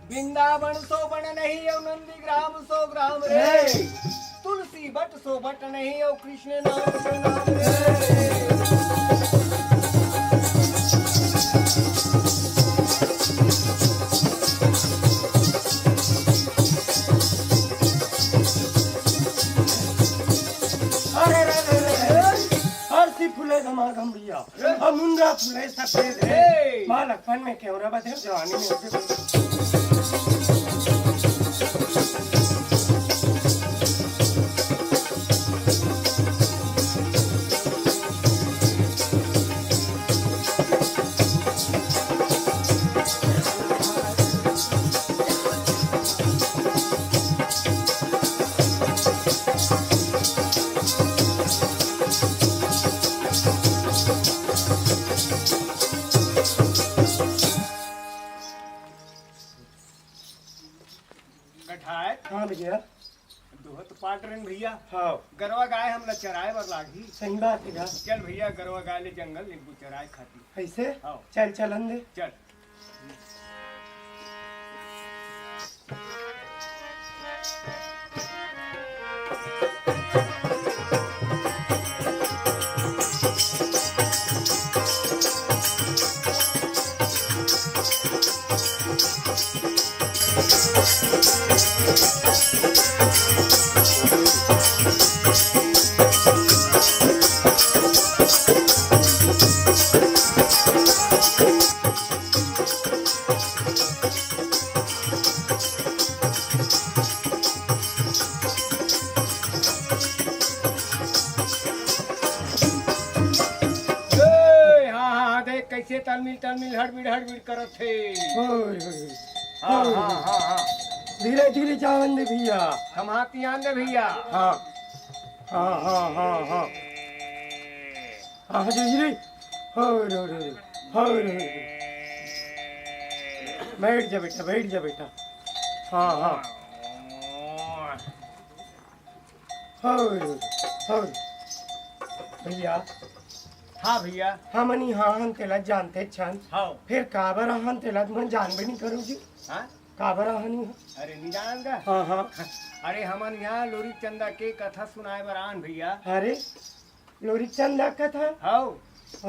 वृंदावन सो बन नहीं और नंदी ग्राम सो ग्राम रे, तुलसी बट सो बट नहीं और कृष्ण नाम सो नाम रे। फुले धमागम भैया और मुंडा फुले सफेद है बालकपन में केवरा बधे जवानी में भैया हाँ गरवा गाय हम न चराए बर लागी। सही बात है। चल भैया गरवा गाय ले जंगल नींबू चराए खाती ऐसे चल चलन दे चल। कैसे तलमिल तलमिल हड़बीड़ करत थे। धीरे धीरे जावन दे भैया हम हाथी आन दे भैया। हाँ हाँ हाँ हाँ हाँ हाँ धीरे बैठ जा बेटा बैठ जा बेटा। हाँ हाँ भैया। हाँ भैया हाँ मनी हाँ हम तेला जानते छन। हाँ फिर काबर हम तेला तुम जान भी नहीं करोगी। हाँ काबर हनी। अरे नहीं जानगा। हाँ हाँ अरे हमन यहाँ लोरी चंदा के कथा सुनाए बरान भैया। अरे लोरी चंदा कथा। हाँ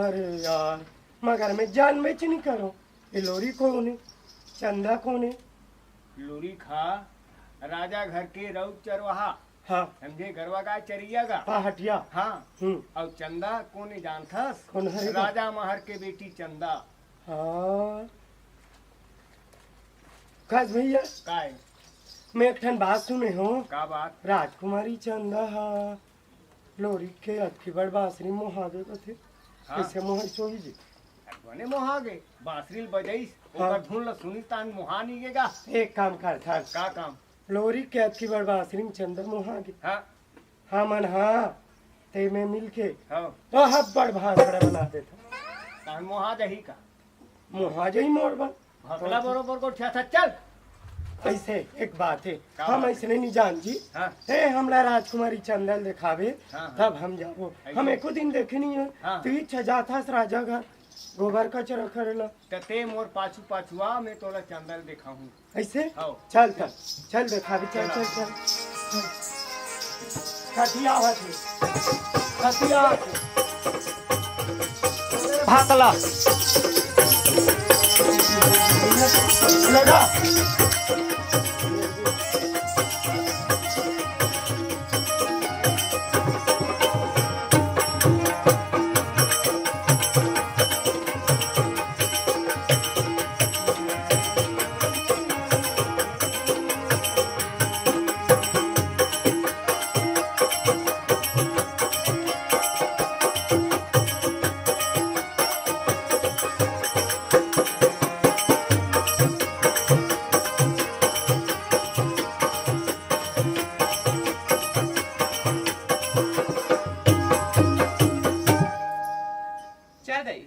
अरे यार मगर मैं जान बेच नहीं करो ये लोरी कौन है चंदा कौन है। लोरी खा राजा घर के रउत चरवाहा। हाँ समझे गरवा गाय चरिया गा हटिया। हाँ और चंदा कोने जानथस कौन है राजा महर के बेटी चंदा। हाँ खास भैया काय मैं एक ठन बात सुने हो। का बात। राजकुमारी चंदा हा लोरी के अटकी बड़ बासरी मोहागे को थे हाँ। कैसे मोह सोही जी बने मोहागे बासरील बजाइस हाँ। ओकर धुन ल सुनी तान मोहा नहीं गेगा एक काम कर था का काम लोरी के अटकी बड़ बासरी में चंदर मोहागे हाँ हाँ मन हाँ ते में मिल के हाँ तो हब बड़ भाषड़ा बना देता तान मोहा जही का मोहा जही मोर बन हकला बरोबर को ठा चल ऐसे एक बात है का हम बात? ऐसे नहीं जान जी हाँ ते हमला राजकुमारी चंदन दिखावे हाँ, तब हम जाबो ऐसे? हम एको दिन देखनी है हाँ। तू इच्छा जाता राजा घर गोबर कचरा करेला ते मोर पाछू पाछुआ मैं तोला चंदल देखा हूँ ऐसे हाँ। चल तब चल दिखावी चल चल चल कटिया कटिया भातला लगा चल दई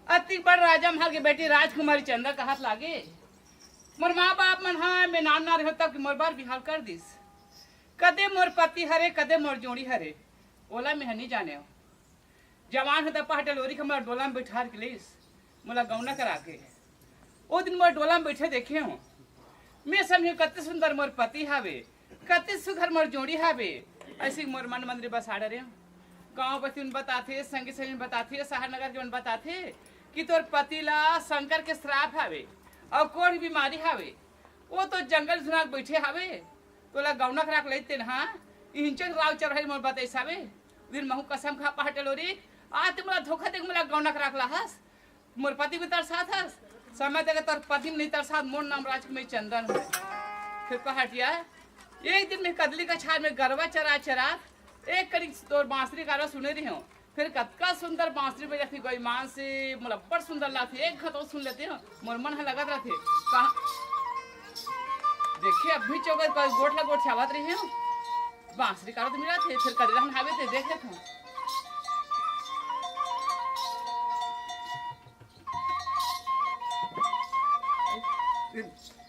अति बड़ राजा महल के बेटी राजकुमारी चंदा का हाथ लागे मोर माँ बाप मन हाँ मैं नाम ना रहो तब कि मोर बार बिहार कर दिस कदे मोर पति हरे कदे मोर जोड़ी हरे ओला में नहीं जाने हो जवान होता पहाटे लोरी के मोला डोला में बैठा के लिस मोला गौना करा के ओ दिन मोर डोला में बैठे देखे हो मैं समझे कते सुंदर मोर पति हावे कते सुघर मोर जोड़ी हावे ऐसे मोर मन मंदिर बस आड़े रहे गाँव बस्ती उन बताते संगी संगी बताते शहर नगर के उन बताते कि तोर पति ला शंकर के श्राप हावे और कोई बीमारी हावे वो तो जंगल झुना बैठे हावे तोला गौना राख लेते ना हाँ इंचक राव चढ़ाई मोर बताइस हावे दिन महू कसम खा पहाटे लोरी आ तुम मोला धोखा दे मोला गौना राख ला हस मोर पति भी तरसात हस समय देगा तोर पति में नहीं तरसात मोर नाम राजकुमारी चंदन है फिर पहाटिया एक दिन में कदली का छाल में गरबा चरा चरा एक कड़ी तोर बांसुरी का सुने रही हूँ फिर कतका सुंदर बांसुरी बजाती गई मान से मोला बड़ सुंदर लगती एक घतो सुन लेते हो मोर मन है लगत रहते कहाँ देखिए अब भी चौक गोठ ला गोठ छावत रही हूँ बांसुरी का तो मिला थे फिर कदला हम हावे थे देख लेते हूँ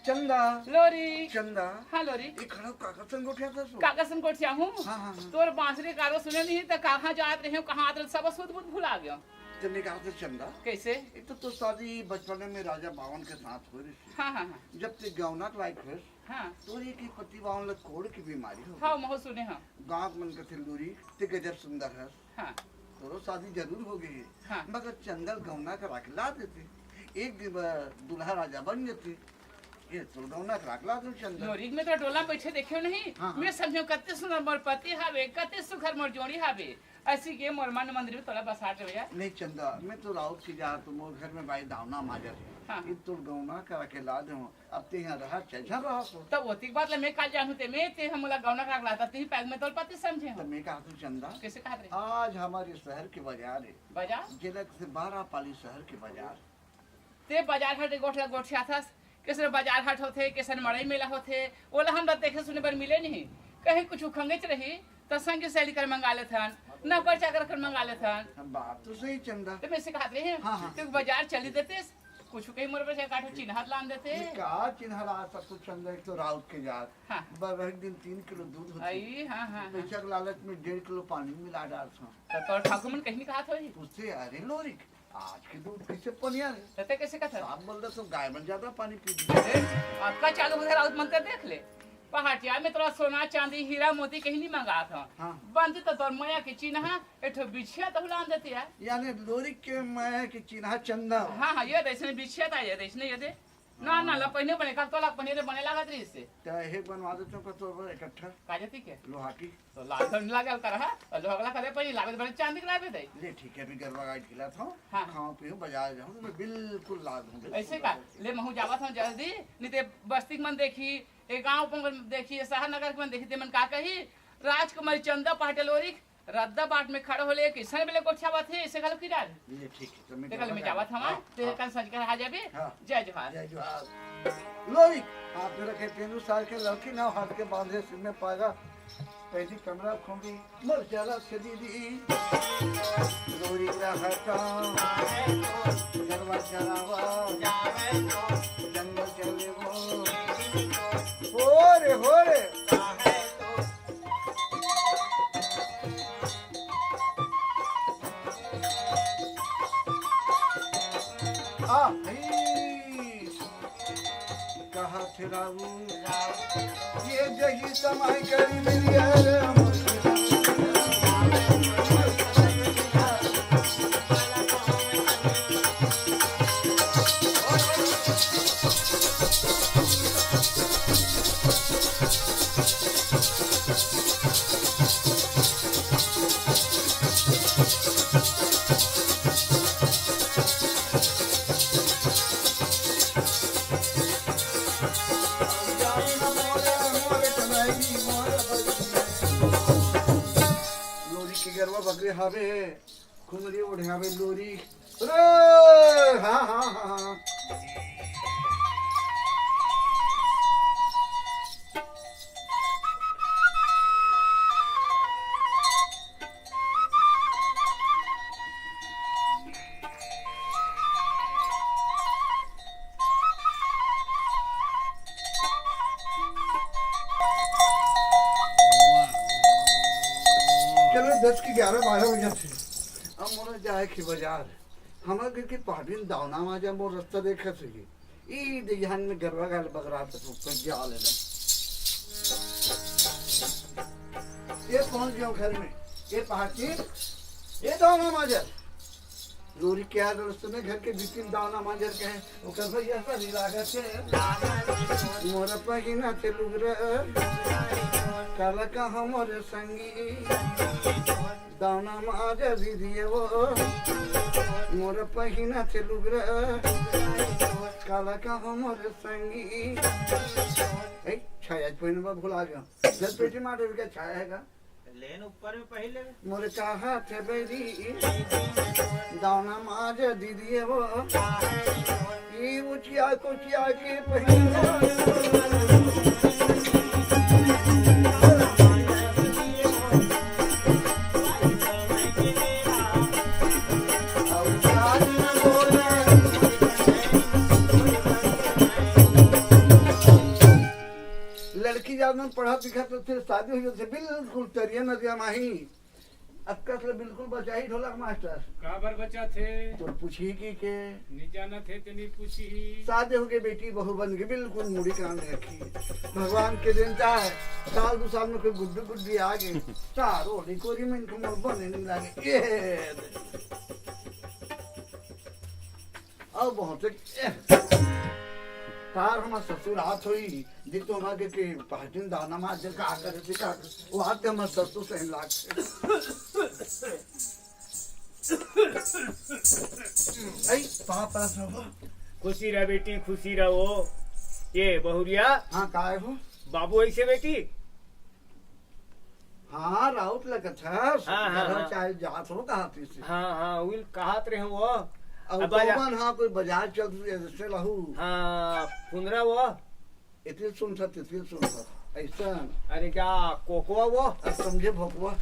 चंदा लोरी चंदा हाँ लोरी ये खड़ा काका संग उठा था सो कागसन कोठिया हूँ हाँ, हाँ, हाँ। तोर बांसुरी कारो सुने नहीं तो कहाँ जात रहे हो कहाँ आत रहे सब सुध बुध भुला गया चंदा कहा था चंदा कैसे एक तो शादी बचपन में राजा बावन के साथ हो रही थी हाँ हाँ हाँ जब ते गौना लायक हुए हाँ तो ये की पति बावन लग कोड़ की बीमारी हो हाँ महो सुने हाँ गांव मन के थिलूरी ते गजब सुंदर है हाँ तो शादी जरूर हो गई हाँ। मगर चंदल गौना का रखला देते एक दिन दूल्हा राजा बन जाते ये तो गौना का रखला दो चंदल लोरी में तो डोला बैठे देखे नहीं हाँ, हाँ। मैं समझो कते सुंदर मोर पति हावे कते सुखर मोर जोड़ी हावे ऐसी के मोर मन मंदिर में तोला बसाट भैया नहीं चंदा मैं तो राउत की जा तो मोर घर में भाई दावना माजर हाँ। ये तो गौना का रखेला दे अब ते यहाँ रहा चल रहा सो तब वो तीक बात ले मैं काल जानू ते मैं ते हमला गौना का लाता ते पैग में तोर पति समझे तो हो मैं कहा तू चंदा कैसे कहा रे आज हमारे शहर के बाजार है बाजार जिला से 12 पाली शहर के बाजार ते बाजार हटे गोठला गोठिया था कैसे बाजार हाट होते कैसे मड़ई मेला होते ओला हम देखे सुने पर मिले नहीं कहीं कुछ खंगेच रही तो संग सैली कर मंगा ले थन नौकर चाकर कर मंगा ले थन बात तो सही चंदा तो मैं सिखा रहे हैं हाँ, हाँ। तो बाजार चली देते कुछ कहीं मोर पर काठो चिन्ह लान देते ये का चिन्ह रहा सब कुछ चंदा एक तो राउत के जात हाँ। बर दिन 3 किलो दूध होती आई हाँ हाँ हाँ। पैसा के लालच में 1.5 किलो पानी मिला डाल सो तो तोर ठाकुर मन कहीं कहा थोड़ी उससे अरे लोरी आज के दूध कैसे पनिया रे तते कैसे कहा साहब बोल रहे तो गाय बन ज्यादा पानी पी आपका चालू हो रहा मंत्र देख ले पहाटिया में तोरा सोना चांदी हीरा मोती कहीं नहीं मंगा था हाँ। बंद तो तोर माया के चिन्ह एठो बिछिया तो लान देती है यानी लोरी के मैं की चिन्ह चंदा हाँ हाँ ये देश में बिछिया था ये देश ने ये दे ना ना ला पहिने बने का तोला पहिने बने लगा त्री इससे तो हे बनवा देते हो तो इकट्ठा काजती के लोहा की तो लाल तो नहीं लगा कर हा और जो अगला करे पहिने लागत बने चांदी के लावे दे ले ठीक है अभी गरबा गाइड खिला था हाँ। खाऊं पीऊं बाजार जाऊं तो मैं बिल्कुल ला दूंगा ऐसे का ले महू जावत हूं जल्दी नहीं ते बस्ती के मन देखी ए गांव पर देखी शहर नगर के मन देखी ते मन का कही राजकुमारी चंदा पहाटे लोरी रद्दा बाट में खड़े होले किसन बेले कोठिया बात है ऐसे गल की डाल ये ठीक है तो देखल में जावत हम ते कल सज कर आ जाबे हाँ। जय जोहार जय जोहार। लोरी हाथ में रखे 3 साल के लड़की ना हाथ के बांधे सिर में पागा पहली कमरा खोली मर जाला से दीदी लोरी रहता गरबा चरावा जंगल चले हो रे कहा थे रावू ये जगी समाई करी मेरी है बकरी हावे खुमरी उड़ावे लोरी रे हाँ चलो 10 की 11-12 बजे थे अब मोर जाए की बाजार हमारे घर की पाटिन दावना माजा मोर रास्ता देखे थे ई दिहान में गरबा गाल बगरा तो ऊपर जा लेना ये पहुंच गया घर में ये पाटी ये दावना माजा लोरी क्या रास्ते में घर के बिपिन दावना माजा के हैं वो कर भाई ऐसा नहीं लागत है मोर पगिना ते लुगरा काला का हमारे संगी दाना माजा दीदी वो मोर पहीना से लुगरा काला का हमारे संगी ए छाया पहिन बा भुला गया 10 पेटी मारे का छाया हैगा लेन ऊपर में पहले मोर कहा थे बेरी दाना माजा दीदी वो ये ऊंचिया कोचिया के पहिन लड़की जब में पढ़ा लिखा तो फिर शादी हुई तो बिल्कुल तरिया नदिया माही अब कस बिल्कुल बचा ही ढोलक मास्टर काबर बचा थे तो पूछी के नहीं जाना थे तो नहीं पूछी शादी हो गई बेटी बहू बन गई बिल्कुल मुड़ी काम रखी भगवान के दिन चाहे साल 2 साल में कोई गुड्डी आ गई चारों रिकोरी में इनको मोर बने नहीं लगे ये अब बहुत तार हमार ससुर हाथ हुई जितो हमारे के पाटिन दाना मार जल का आकर दिखा वो हाथ हमार ससुर से लाग ऐ पापा सब खुशी रह बेटी खुशी रहो ये बहुरिया हाँ काय हो बाबू ऐसे बेटी हाँ राउत लगा था हाँ। चाहे जात हो कहा थी से हाँ विल कहात रहे वो अब कौन हाँ कोई बाजार चल से लहू हाँ पुनरा वो इतने सुन ऐसा अरे क्या कोकोआ वो अब समझे भोकुआ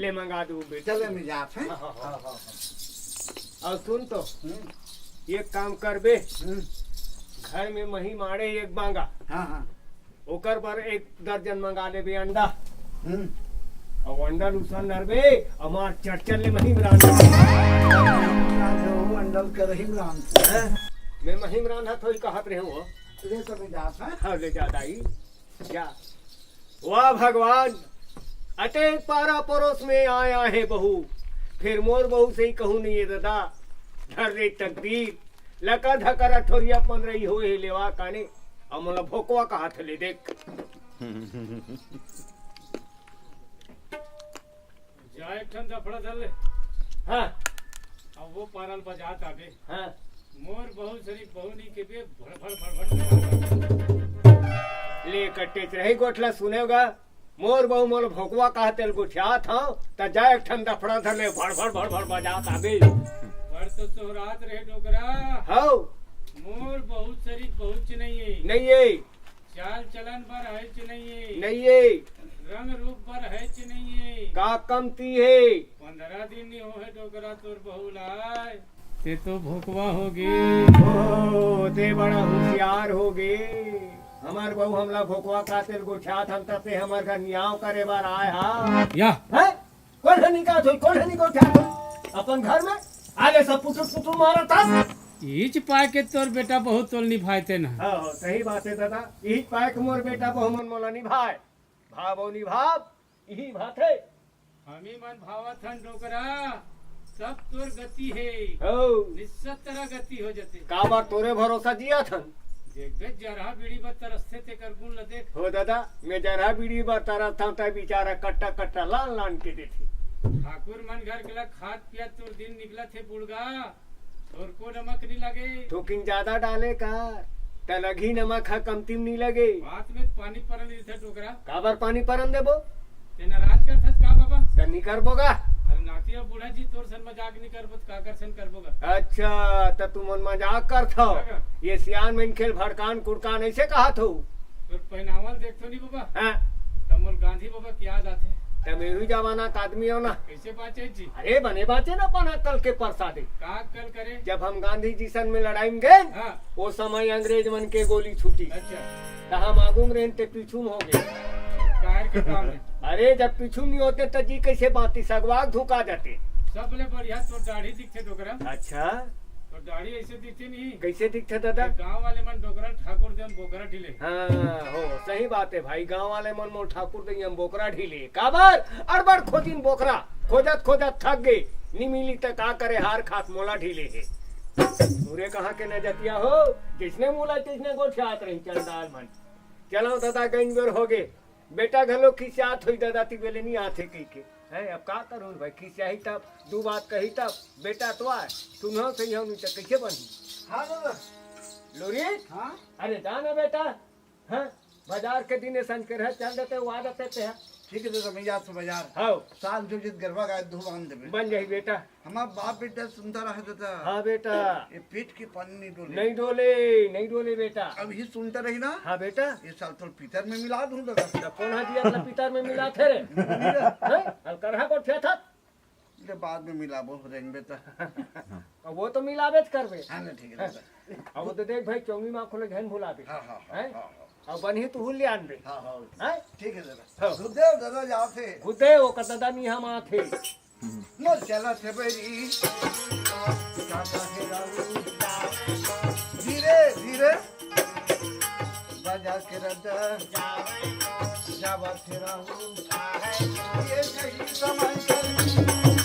ले मंगा दूं बेटा चले में जात है और सुन तो एक काम कर बे घर में मही मारे एक मांगा हाँ ओकर पर 1 दर्जन मंगा ले बे अंडा और अंडा लूसन नरबे हमार चटचल ले मही मिरान अंडल कर हिमरान मैं मही मिरान हाथ होई कहत रहे हो ले सब जात है हाँ ले जाता ही क्या वाह भगवान अटेक पारा पड़ोस में आया है बहू फिर मोर बहू से ही कहूँ नहीं है दादा धर रे तकदीर लका धकर अठोरिया पन रही हो लेवा काने अमला भोकवा का हाथ ले देख जाए ठंडा फड़ा धर ले हाँ अब वो पारल बजात आगे हाँ मोर बहुत शरीफ बहु नहीं के बे भड़ भड़ ले ले कट्टे रही गोठला सुनेगा मोर बहु मोल भोकवा कहा तेल गुठियात हूँ त जाए एक ठन दफड़ा धरले भड़ भड़ भड़ भड़ बजात आबे पर तो सोहरात रहे डोकरा हो मोर बहुत शरीर बहुत नहीं है नहीं ये चाल चलन पर है च नहीं है नहीं ये रंग रूप पर है च नहीं है का कमती है 15 दिन नहीं हो है डोकरा तोर बहू लाए ते तो भोकवा हो गे ओ ते बड़ा होशियार हो गे हमार बहु हमला भोकवा का तेल गुठियात हम तब से हमार घर नियाव करे बार आए हा या है कौन है निका थोई कौन है निको क्या अपन घर में आले सब पुटुर पुटुर मारा था ईच पाए के तोर बेटा बहुत तोल निभाते ना हाँ सही बात है दादा यही पाए के मोर बेटा बहुमन मोला निभाए भाव निभाव यही बात है हमी मन भावत हन डोकरा सब तोर गति है हो निश्चित तरह गति हो जाते का बार तोरे भरोसा जिया थन देख देख जरा बीड़ी बत तरसते ते कर गुण ल देख हो दादा मैं जरा बीड़ी बार तारा था ता बेचारा कट्टा कट्टा लान लान के देती ठाकुर मन घर के लग खाद पिया तोर दिन निकला थे बुड़गा और को नमक नहीं लगे थोकिन ज्यादा डाले का त लगी नमक है कमती नहीं लगे बात में पानी परन दी थे टोकरा का बार पानी परन देबो ते नाराज कर थस का बाबा त नहीं करबोगा अरे नाती अब बूढ़ा जी तोर सन मजाक नहीं करबत का कर सन करबोगा अच्छा त तू मन मजाक कर थो ये सियान में खेल भड़कान कुड़कान ऐसे कहा थो तोर पहनावल देखतो नहीं बाबा हाँ कमल गांधी बाबा की याद आते त मेरू जमाना का आदमी हो ना कैसे बाचे जी अरे बने बाचे ना पना कल के परसादे का कल करे जब हम गांधी जी सन में लड़ाई में गए हाँ वो समय अंग्रेज मन के गोली छूटी अच्छा त हम आगू में रहते पीछू में हो गए कायर के काम है अरे जब पीछू नहीं होते तो जी कैसे बाती सगवाग धुका जाते सबले बढ़िया तोर दाढ़ी दिखते डोकरा अच्छा तोर दाढ़ी ऐसे दिखते नहीं कैसे दिखते दादा गांव वाले मन डोकरा ठाकुर देन बोकरा ढीले हाँ हो सही बात है भाई गांव वाले मन मोल ठाकुर दई हम बोकरा ढीले काबर अड़बड़ खोजिन बोकरा खोजत खोजत थक गए नी मिली तो का करे हार खात मोला ढीले है पूरे कहाँ के न जतिया हो जिसने मोला तिसने गोठियात रही चंडाल मन चलो दादा गंजोर हो गए बेटा घलो खिसियात हुई दादा ती बेले नहीं आते कही के है अब का करूं भाई खिसियाही तब दू बात कही तब बेटा तो आए सुनो सही हो नहीं तो कैसे बनी हाँ दादा लोरी हाँ अरे जाना बेटा हाँ बाजार के दिन संज के रह चल देते वो आदत है ठीक है दादा मैं याद से बाजार हाँ साल जो जित गरबा गाय धो बांध देबे बन जाई बेटा हमारा बाप बेटा सुनता रहा दादा हाँ बेटा ये पीठ की पानी नहीं डोले नहीं डोले बेटा अब ही सुनता रही ना हाँ बेटा ये साल तो पीतर में मिला दूं दादा तो कौन हा दिया अपना पितर में मिला थे रे हैं? हलकरहा को ठे था ये बाद में मिला वो रेंग बेटा अब वो तो मिलावेच करबे हाँ ना ठीक है दादा अब वो तो देख भाई चौंगी माँ खोले घन भुला दे हाँ हाँ हाँ हैं? हाँ अब बनी तू हुल लियान दे हाँ हाँ हैं? ठीक है हाँ। दादा सुदेव दादा यहाँ से खुदे वो कतदा नहीं हम आथे मोर चला थे बेरी काका के राऊ धीरे धीरे बाजार के राजा जावा थे राऊ ये कहीं समय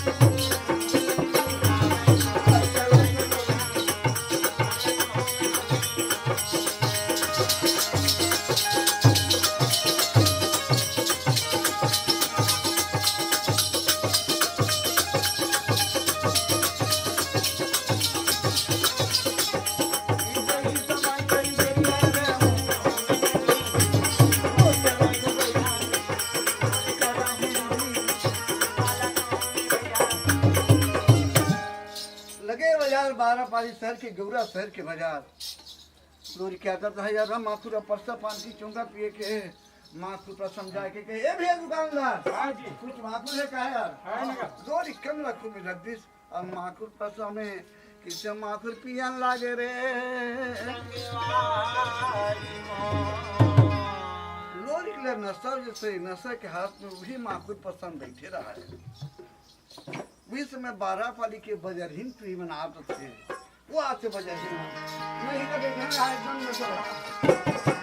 लगे बाजार बारह पारी शहर के गौरा शहर के बाजार लोरी क्या करता है यार माथुरा परसा पान की चोंगा पिए के माथुर पर समझा के कहे ए भैया दुकानदार हाँ जी कुछ माथुर है का यार है ना लोरी कम रखो में रख दिस और माथुर परसा में किसे माथुर पियन लागे रे लोरी के लिए नशा जैसे नशा के हाथ में वही माथुर पसंद बैठे रहा है उस समय 12 पाली के बजरहीन प्री मनाते थे वो आज से बजरहीन नहीं तो देखा एकदम नशा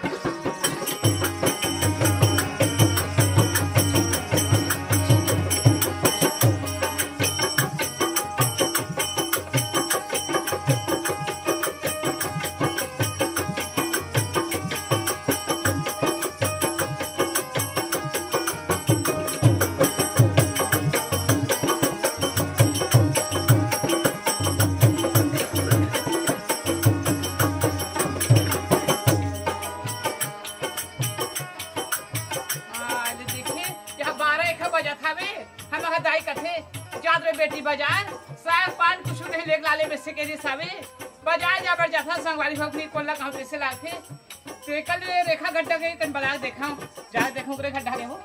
बेटी बाजार साग पान कुछ नहीं लेके लाले बेसे के सावे बाजार जाबर जाथा संगवारी भक्ति कोल्ला गांव कैसे लाथे ते कल रेखा गड्ढा गई तन बला देखा जा देखो करे गड्ढा रे हो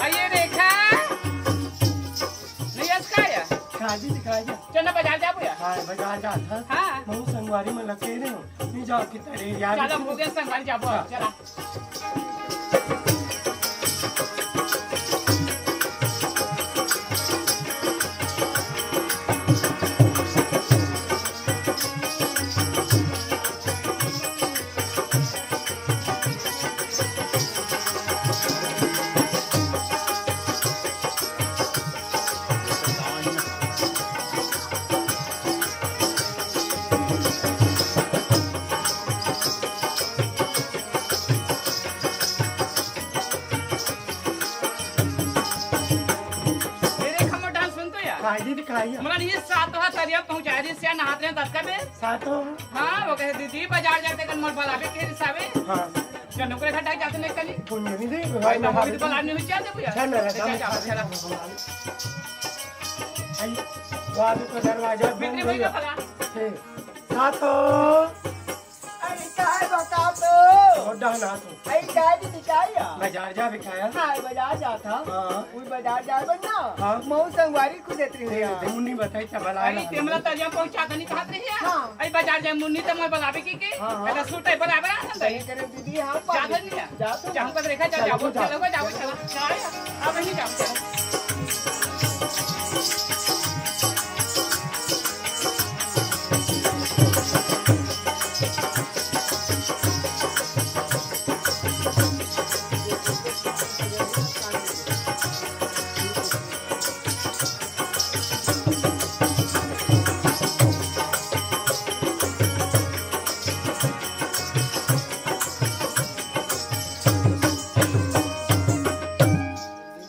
आइए रेखा नहीं अस्काया काजी दिखाई जा चलना बाजार जा बुया हां बाजार जा था हां बहुत संगवारी में लगे रे नहीं जाओ कि तेरे यार चलो मुझे संगवारी जा बुया चला काजी दिखाई जा मतलब ये सातों तरिया पहुंचा दी से नहात रहे दस का बे सातों हां वो कहे दीदी बाजार जाते कन मोर बलाबे के हिसाबे हां जन्नू करे खटाई जाते नहीं कली पुण्य नहीं दे भाई ना मोहित बला नहीं हुई जाते भैया चल मेरा चला आई वाद को दरवाजा बिक्री बंद भाई हो का गया फला सातों अरे काय बताओ तो ओडा ना तो अरे काय दी दिखाया बाजार जा दिखाया हाय बाजार जाता हां कोई बाजार जाए बन्ना हाँ। मऊ संगवारी को देती है मुन्नी बताई था भला अरे तेमला तरिया पहुंचा दनी कहत रही है हां आई बाजार जाए मुन्नी त मैं बलाबे की हाँ, हाँ। एला सूट है बराबर आ सही करे दीदी हां जाता नहीं है जाता जाऊं का रेखा जा जाओ चलो चला अब नहीं जाओ चलो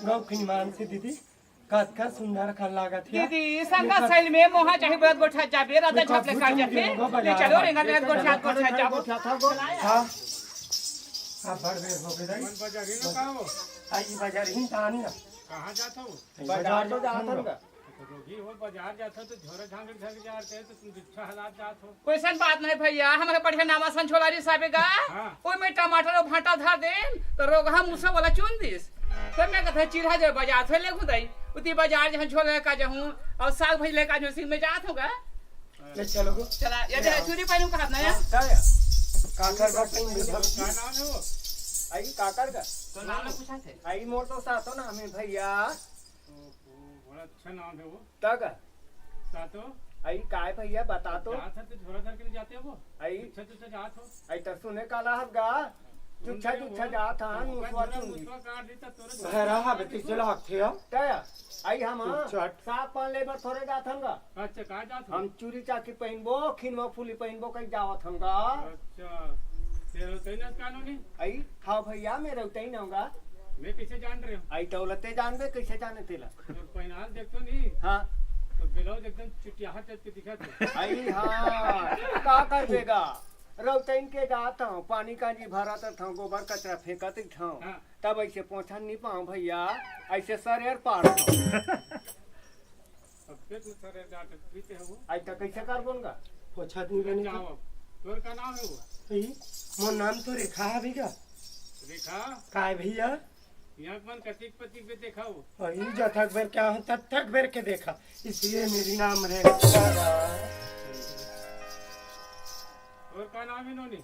गौ खिनमान से दीदी कद का सुंदर खन लागत है दीदी संगा सैल में मोहा चाहे बहुत गोठा जाबे राधा छाप ले काट जाके ले चलो रेंगा ले गोठा जाबो हां आप भर दे हो गए मन बाजारी ना कहो आई बाजार ही तानी ना कहाँ जाता हो बाजार तो जाता होगा तो रोगी हो बाजार जाता हो तो झोरा झांग झंग जाते तो तुम अच्छा हालात जात हो कोईसन बात नहीं भैया हमारे बढ़िया नामा सन छोलारी साबेगा हाँ। ओई में टमाटर और भाटा धर दे तो रोगहा मुसा वाला चुन दिस तब मैं कहता चिढ़ा जे बाजार से ले खुदाई उती बाजार जहां छोले का जहूं और साग भज ले का जो सिंह में जात होगा ले चलो गो चला ये दे चूरी पहनू का हाथ ना यार काकर बटन में धर क्या नाम है वो आई काकर का तो नाम पूछा थे आई मोर तो साथ हो ना हमें भैया बड़ा अच्छा नाम है वो तक सातो आई काय भैया बता तो जात है तो झोरा धर के नहीं जाते हो वो आई अच्छा तो जात हो आई तो सुने काला हगा चुच्छा चुच्छा जात हां मुसवा चुंगी मुसवा काट देता तुरंत भरा हा बेटी चला थे तया आई हम चट। साफ पान लेबर थोड़े जात हंगा अच्छा कहाँ जात हो हम चूरी चाकी पहनबो खिनवा फूली पहनबो कहीं जावत हंगा अच्छा तेरे तो ना कानूनी आई हाँ भैया मेरे उतई ना होगा मैं कैसे जान रहे हो आई दौलते जानबे कैसे जाने तेला तो पहनाल देखो नहीं हाँ तो ब्लाउज एकदम चुटियाहा टाइप के दिखा थे आई हाँ का कर देगा रौतैन के जात हूँ पानी का जी भरत था गोबर कचरा फेंकत था हाँ। तब ऐसे पहुँचा नहीं पाऊँ भैया ऐसे सरेर पार था अब पेट में सारे डाट पीते हो वो आई तो कैसे कर बोलगा पोछा दी बने जाओ अब तोर का नाम है वो ई मोर नाम तो रेखा है भैया रेखा काय भैया यहाँ मन कतिक पतिक पे देखा हो और ई जथक बेर क्या हो तथक बेर के देखा इसलिए मेरी नाम रेखा और का नाम है नोनी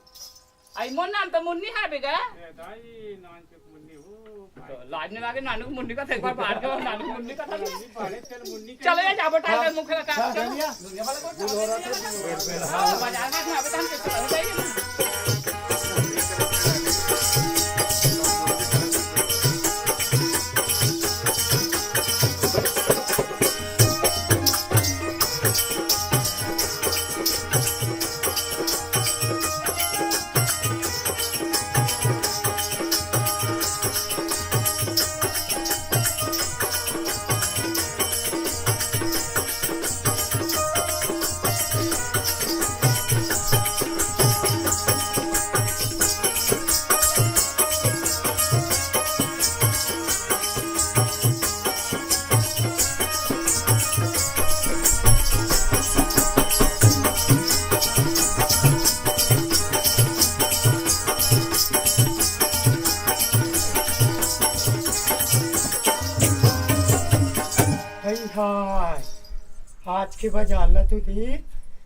आई मोर नाम तो मुन्नी है बेगा ए दाई नान के मुन्नी हो तो लाज नहीं लागे नानू को मुन्नी का एक बार बाहर के नानू को मुन्नी का था मुन्नी पाले तेरे मुन्नी के चलो ये जाबो टाइगर मुख का हाँ, चलो भैया। दुनिया वाला को बाजार में खावे तो हम कैसे हो जाएंगे हाय आज के बाजार ला तू थी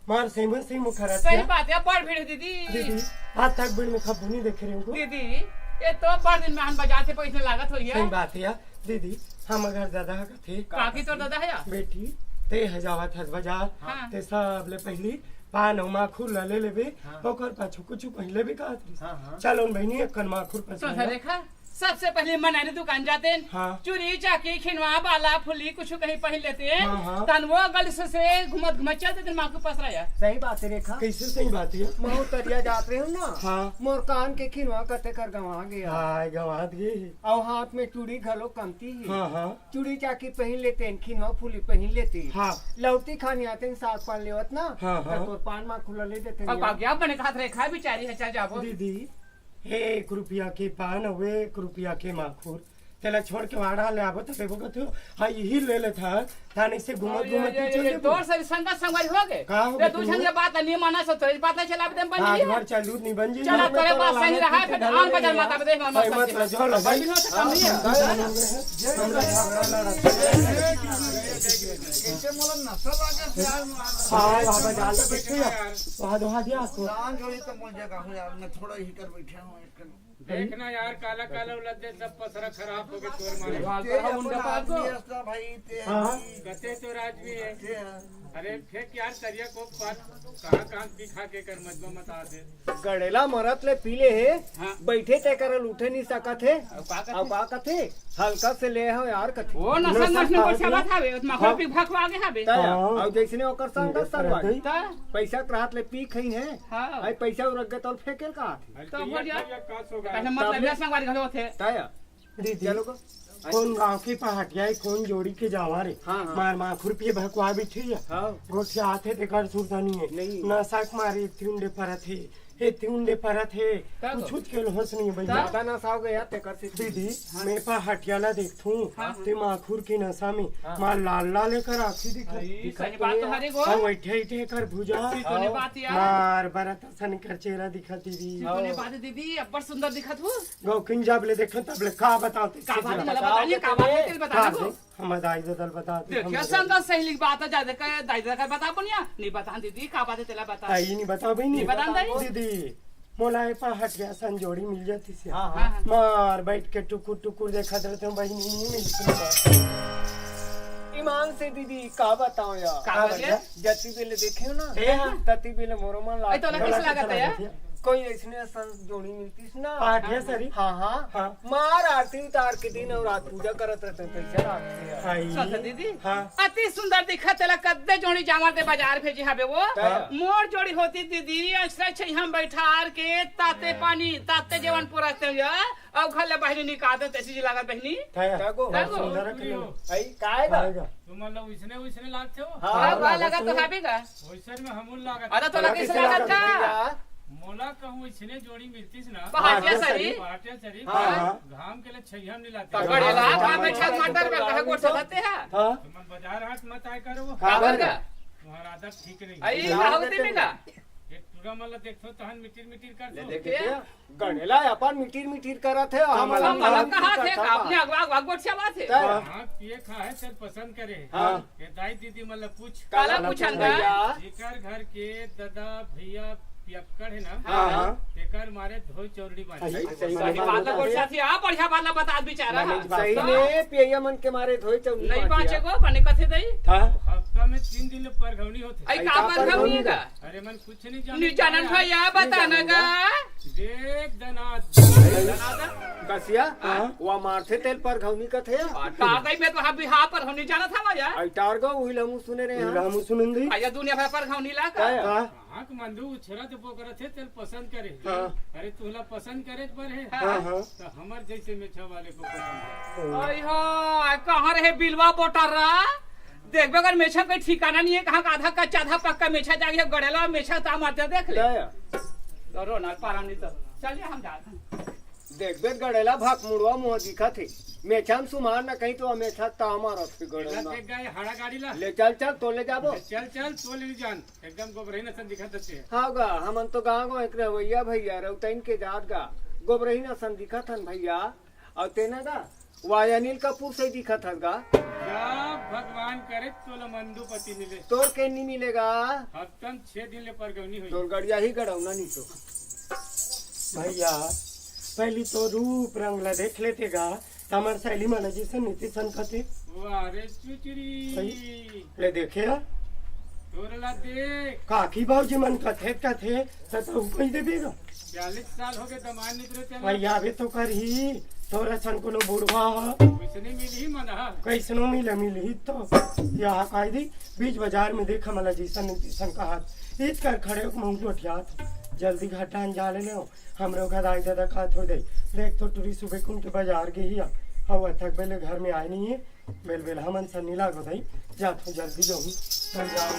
मार सेम से मुखरा सही बात है, बड़ भीड़ दीदी। दीदी आज तक भीड़ में खबू नहीं देख रही हूँ दीदी ये तो बड़ दिन में हम बाजार से पैसे लागत हो सही बात है यार दीदी हम अगर दादा का थे काकी तो दादा है यार। बेटी ते हजावत हस बाजार हाँ। ते सब ले पहली पान और माखुर ला ले लेबे ओकर पाछू कुछ पहले भी कहत चलो बहनी एक कन माखुर तो पसंद देखा सबसे पहले मनाने दुकान जाते हैं, हाँ। चूड़ी चाकी खिनवा बाला फुली कुछ कहीं पहन लेते हैं, हाँ, हाँ। तन वो गल से घुमत घुमत चलते थे माँ के पास रहा। सही बात है रेखा। कैसे सही बात है महू तरिया जात रहे हो ना, हाँ मोर कान के खिनवा कते कर गवा गया हाय गवात गई और हाथ में चूड़ी घलो कमती ही। हाँ हाँ चूड़ी चाकी पहन लेते हैं, खिनवा फूली पहन लेते हैं। हाँ लौटी खानी आते हैं साग पान लेवत ना, हाँ, हाँ। तो पान माँ खुला ले देते अब हैं। क्या बने हाथ रेखा बिचारी है, चल जाबो। दीदी 1 रुपया के पान और 1 रुपया के माखूर तेला छोड़ के वाड़ा ले आबो तो देखो कथो हाँ यही ले ले था थाने से घूमत घूमत चल तोर से संगा संगवारी हो गए का हो रे गए तू तुम? संग बात नहीं माना सो तोरी बात नहीं चला दे बन आज जी बार चालू नहीं बन जी चला तोरे बात सही रहा है, फिर आन बाजार माता में देख हम भाई मत रजो लो भाई हमरा झगड़ा लड़ा कैसे मोला नशा लागे से यार हाय बाबा जाल देखो यार वहां दो दिया को जान जोड़ी तो मुझ जगह हूँ यार, मैं थोड़ा ही कर बैठा हूँ इसके देखना यार काला काला उलट दे सब पसरा खराब हो गए तोर मारे। ते अपना आदमी अस्ता भाई ते हाँ। गते तो राज भी है। ते अरे फेंक यार तरिया को बात कहाँ दिखा के कर मजबा मता दे। गड़ेला मरत ले पीले है, हाँ। बैठे ते करल उठे नहीं सकत है। का अब का कथे हल्का से ले हो यार कथे वो नसन नसन को सेवा थावे माखो पी भखवा आगे हाबे तया हाँ। और जैसने ओकर संग संगवाड़ी ता पैसा रात ले पी खई है। हां आई पैसा रख गए तो फेंकेल का हाथ तो बढ़िया। कास होगा। पहले मतलब ये संगवारी घलो थे तया दीदी चलो को कौन गांव की पहाटिया कौन जोड़ी के जावा रे हाँ, हाँ। मार माखुर पे भकवा बिठी है हां गोठे आते ते कर सुरता नहीं है नहीं। नसाक मारी तिउंडे परत है हे तिउंडे परत है का कुछ गो? कुछ के होश नहीं है भैया ज्यादा ना साव गया ते कर से दीदी मैं पहाटियाला देखूं ते माखुर की नशा में मार लाल लाल लेकर आखी दिखी सही बात तो हरे गो हाँ बैठे बैठे कर भुजा तूने बात यार मार बरत सन कर चेहरा दिखती दी तूने बात दीदी अब सुंदर दिखत हो गौकिन जब ले देखो तब ले का बताओ का बात मला बताइए का बात है बता दो हम दाई दल बता दे देखिए संग सही बात है ज्यादा का दादा का बता बनिया नहीं बता दीदी का बात है तेला बता ताई नहीं बता भाई नहीं बता दाई दीदी मोलाए पहाट गया संजोड़ी मिल जाती से हां हां हां मार बैठ के टुकुर टुकुर देखा रहते हूँ बहनी नहीं मिलती ईमान से दीदी का बताओ यार का बजे जति बेले देखे हो ना ए हाँ तति बेले मोरो मन आई तो लाग लगे लागत है यार कोई ऐसने संग जोड़ी मिलती ना पहाट गया सरी हाँ हाँ हाँ मार आरती उतार के दिन और रात पूजा करत रहते पैसा रात से यार। आई सत दीदी हाँ अति सुंदर दिखत तेला कद्दे जोड़ी जामा दे बाजार भेजी हबे वो हाँ। मोर जोड़ी होती दीदी ऐसा छै हम बैठार के ताते पानी ताते जेवन पुराते या अब खले बहनी निकाते तैसी जी लागत बहनी थाया जागो जागो। सुंदर के आई काहे गा आएगा तुम मतलब उसने लागते हो। हाँ, अब लगा तो हबे का वैसे में हमूल लागत। अरे तो लगे से लागत का मोला कहूँ इसने जोड़ी मिलती ना। पहाटिया सरी पाटिया शरीफ हाँ, हाँ। घाम के लिए छैया नहीं लाते। पकड़ेला का बैठा मटर में कहा गोट चलाते हैं हाँ तुम बाजार हाट मत आए करो। काबर का तुम्हारा आदत ठीक नहीं। आई होती में का एक पूरा मतलब देखो तहन मिटिर मिटिर कर दो। देखे गणेला अपन मिटीर मिटीर करत है हम अलग कहा थे अपने अगवा गोट से बात है हाँ पिए खा है चल पसंद करे। हाँ। ये दाई दीदी मतलब पूछ काला पूछंगा जेकर घर के दादा भैया पियक्कड़ है ना। हाँ हाँ तेकर मारे धोई चौरड़ी बांधी। सही सही बात गोट साथी आ बढ़िया वाला बता बेचारा सही ने पिया मन के मारे धोई चौनी नहीं बाचे को बने कथे दई था हफ्ता में 3 दिन परघवनी होते। आई का पर घवनी का अरे मन कुछ नहीं जाने। नी जानन भैया बताना का देख दना कसिया वो मारथे तेल पर घवनी का थे तागई में तो हम बिहार पर होने जाना था भैया आई टार गो उही लमु सुने रहे हैं रामू सुनंदी भैया दुनिया भर पर घवनी ला का हाँ आंख मंदू छरा तो पोकर थे तेल पसंद करे। हाँ। अरे तुला पसंद करे पर है हाँ हाँ तो हमर जैसे मेछा वाले को पसंद है। आई हो कहां रहे बिलवा बोटरा देखबे अगर मेछा कोई ठिकाना नहीं है कहां का आधा कच्चा आधा पक्का मेछा जागे गड़ेला मेछा ता मारते देख ले रो ना पारा नहीं तो चलिए हम जाते हैं देख बेट गड़ेला भाग मुड़वा मुंह दिखा थे मेछाम सुमार न कहीं तो मेछा तामा रख गड़ेला देख गए हाड़ा गाड़ी ला ले चल चल तो ले जाबो चल चल तो ले जान एकदम गोबरही न सन दिखत है। हाँ गा हमन तो गाँव गो एक रवैया भैया रउतैन के जात गा गोबरही न सन दिखत हन भैया और तेना गा वाह अनिल कपूर से दिखत हगा। क्या भगवान करे तोला मंदुपति मिले। तोर के नहीं मिलेगा। हफ्तम 6 दिन ले परगौनी हुई। तोर गड़िया ही गड़ौना नहीं तो। भैया पहली तो रूप रंग ला देख लेते गा तमर सहेली मन जैसे नीति सन कथे वाह रे चुचरी ले देखे हा? तोरला देख काकी बाबूजी मन कथे तो कोई दे देगा 40 साल हो गए दमान निकलो चला। भैया भी तो कर ही तोरा सन कोनो बुढ़वा वैसने मिली ही मना। कैसनो मिली तो यहाँ कायदी बीच बाजार में देखा मला जैसन नीति सन कहा ईद कर खड़े मुंह उठियात जल्दी घटान जा ले लो हमरो घर आई दादा का थो दे देख तो टूरी सुबह कुन के बाजार के ही हवा थक बेले घर में आए नहीं है बेल बेल हमन सन नीला गो दई जा तो जल्दी जाऊं चल जाओ।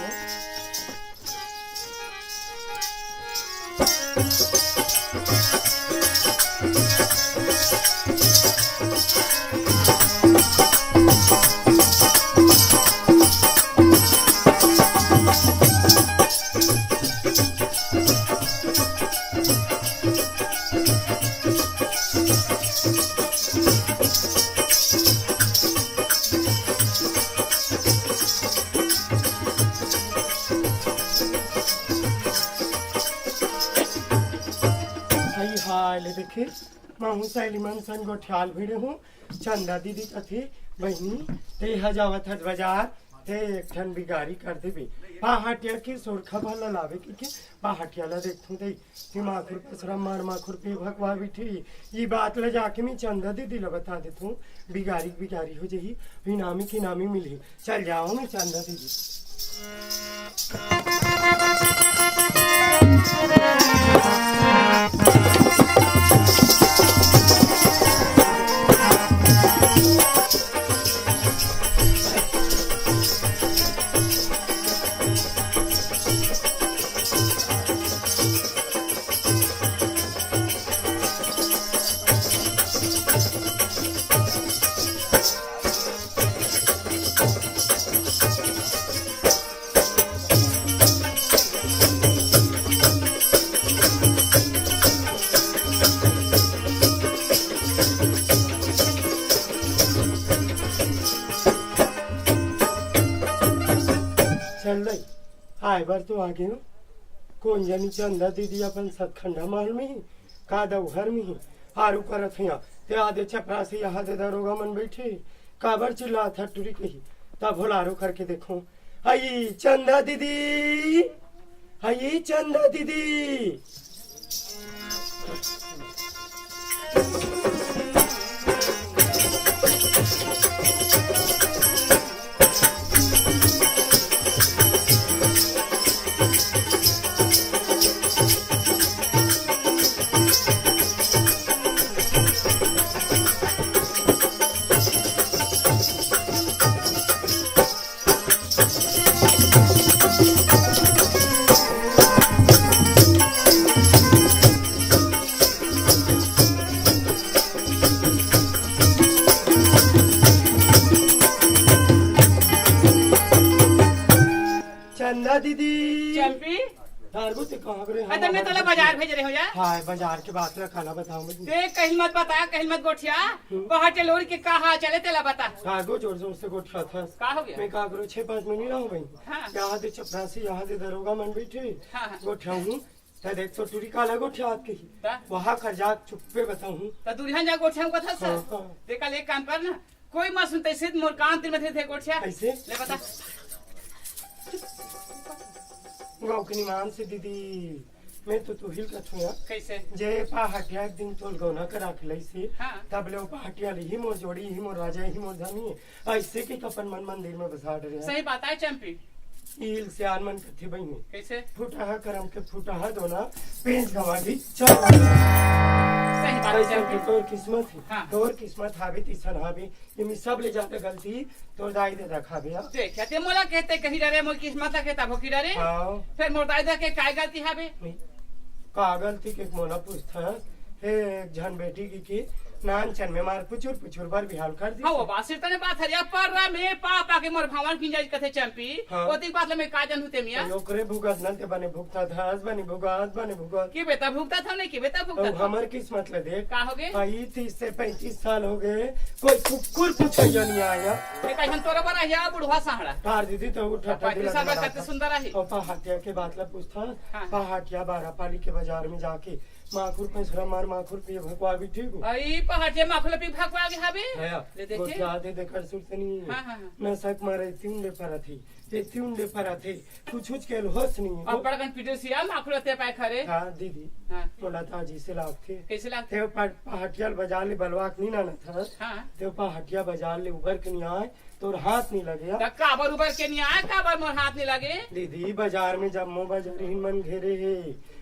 हाय ले देखे महू सहेली मन सन गोठियाल भिड़े हूँ चंदा दीदी कथे बहनी ते हजावत हज बाजार ते एक ठन बिगारी कर देबे पहाटिया के सोरखा भला लावे के पहाटिया ला देखथू दे माखुर पसरा मार माखुर पे भगवा बिठी ये बात ले जाके मैं चंदा दीदी ला बता देथू बिगारी हो जही इनामी की नामी मिली चल जाओ मैं चंदा दीदी। चल रही आए बार तो आगे हो कौन जानी चंदा दीदी अपन सतखंडा महल में ही का दौहर में ही हारू करत हिया ते आधे छपरा से यहाँ दे दरोगा मन बैठे काबर चिल्ला था टूरी कही तब होलारो करके देखो आई चंदा दीदी आई चंदा दीदी। चंदा दीदी चंपी तारगो ते कहां रे अरे मैं तोला बाजार भेज रहे हो यार। हाय बाजार के बात ला खाना बताओ मुझे देख कहीं मत बता कहीं मत गोठिया पहाटे लोरी के कहा चले तेला बता तारगो जोर जोर से गोठा था का हो गया। मैं का करो 6-5 महीने रहो भाई हाँ। यहाँ दे चपरासी यहाँ दे दरोगा मन बैठे हाँ। गोठा हूँ ते देख तो टूरी काला गोठा हाथ की ता? वहाँ कर जा चुप्पे बताऊँ तो दुल्हन जा गोठिया को था हाँ, सर हाँ। देखा ले काम कर ना कोई मत सुनते सिर्फ मोर कान तिर में थे गोठिया कैसे ले बता गाँव के निमान से दीदी मैं तो हिल का छुआ कैसे जे पहाटिया एक दिन तोल गौना करा खिलाई से हाँ। तब ले पहाटिया ली ही मोर जोड़ी ही मोर राजा ही मोर धनी ऐसे के कपन मन मंदिर में बसा रहे सही बात है चंपी ईल से आनमन कथे बही में कैसे फूटा करम के फूटा दोना पेंच गवा दी चल सही बात है ऐसा चंपी की तोर किस्मत है हाँ। तोर किस्मत हावे तीसन हावे ये सब ले जाते गलती तोर दाई दे रखा भैया देख ते मोला कहते कही डरे मोर किस्मत के तब की डरे हाँ फिर मोर दादा के काय गलती हावे का गलती के मोना पूछता है एक झन बेटी की नानचन में मार पुचुर पुचुर बार बिहाल कर दी हाँ वो बात सिर्फ तने बात हरिया पर रहा में पापा के मोर भावन की जाई कथे चंपी हाँ। ओती बात ले में काजन हुते मिया ओकरे भुगत नते बने भुगता धास बने भुगत की बेटा भुगता था नहीं की बेटा तो भुगता था हमर किस्मत ले देख का हो गए भाई 30 से 35 साल हो गए कोई कुकुर पूछैया नहीं आया ये कहन तोरा बड़ा या बुढ़वा साहड़ा तार दीदी तो उठा पैंतीस साल में कितने सुंदर रही और पहाटिया के बात ला पूछता हाँ। पहाटिया बारापाली के बाजार में जाके माखुर पैसरा मार माखुर पे भगवा भी ठीक हो आई पहाटे माखुल पी भगवा के हबे ले देखे गोटिया दे देकर सुरतनी हाँ, हाँ, हाँ। न सक मारे तिउंडे पर थी ते तिउंडे पर थे कुछ के होश नहीं अब बड़गन पीटे सिया माखुल ते पाए खरे हां दीदी हां बोला था जी से लाभ थे कैसे लागते ते पहाटिया बाजार ले बलवाक नहीं ना था हां ते पहाटिया बाजार ले उबर के नहीं आए तो हाथ नहीं लगे त काबर उबर के नहीं आए काबर मोर हाथ नहीं लगे दीदी बाजार में जब मो बाजार हिन मन घेरे है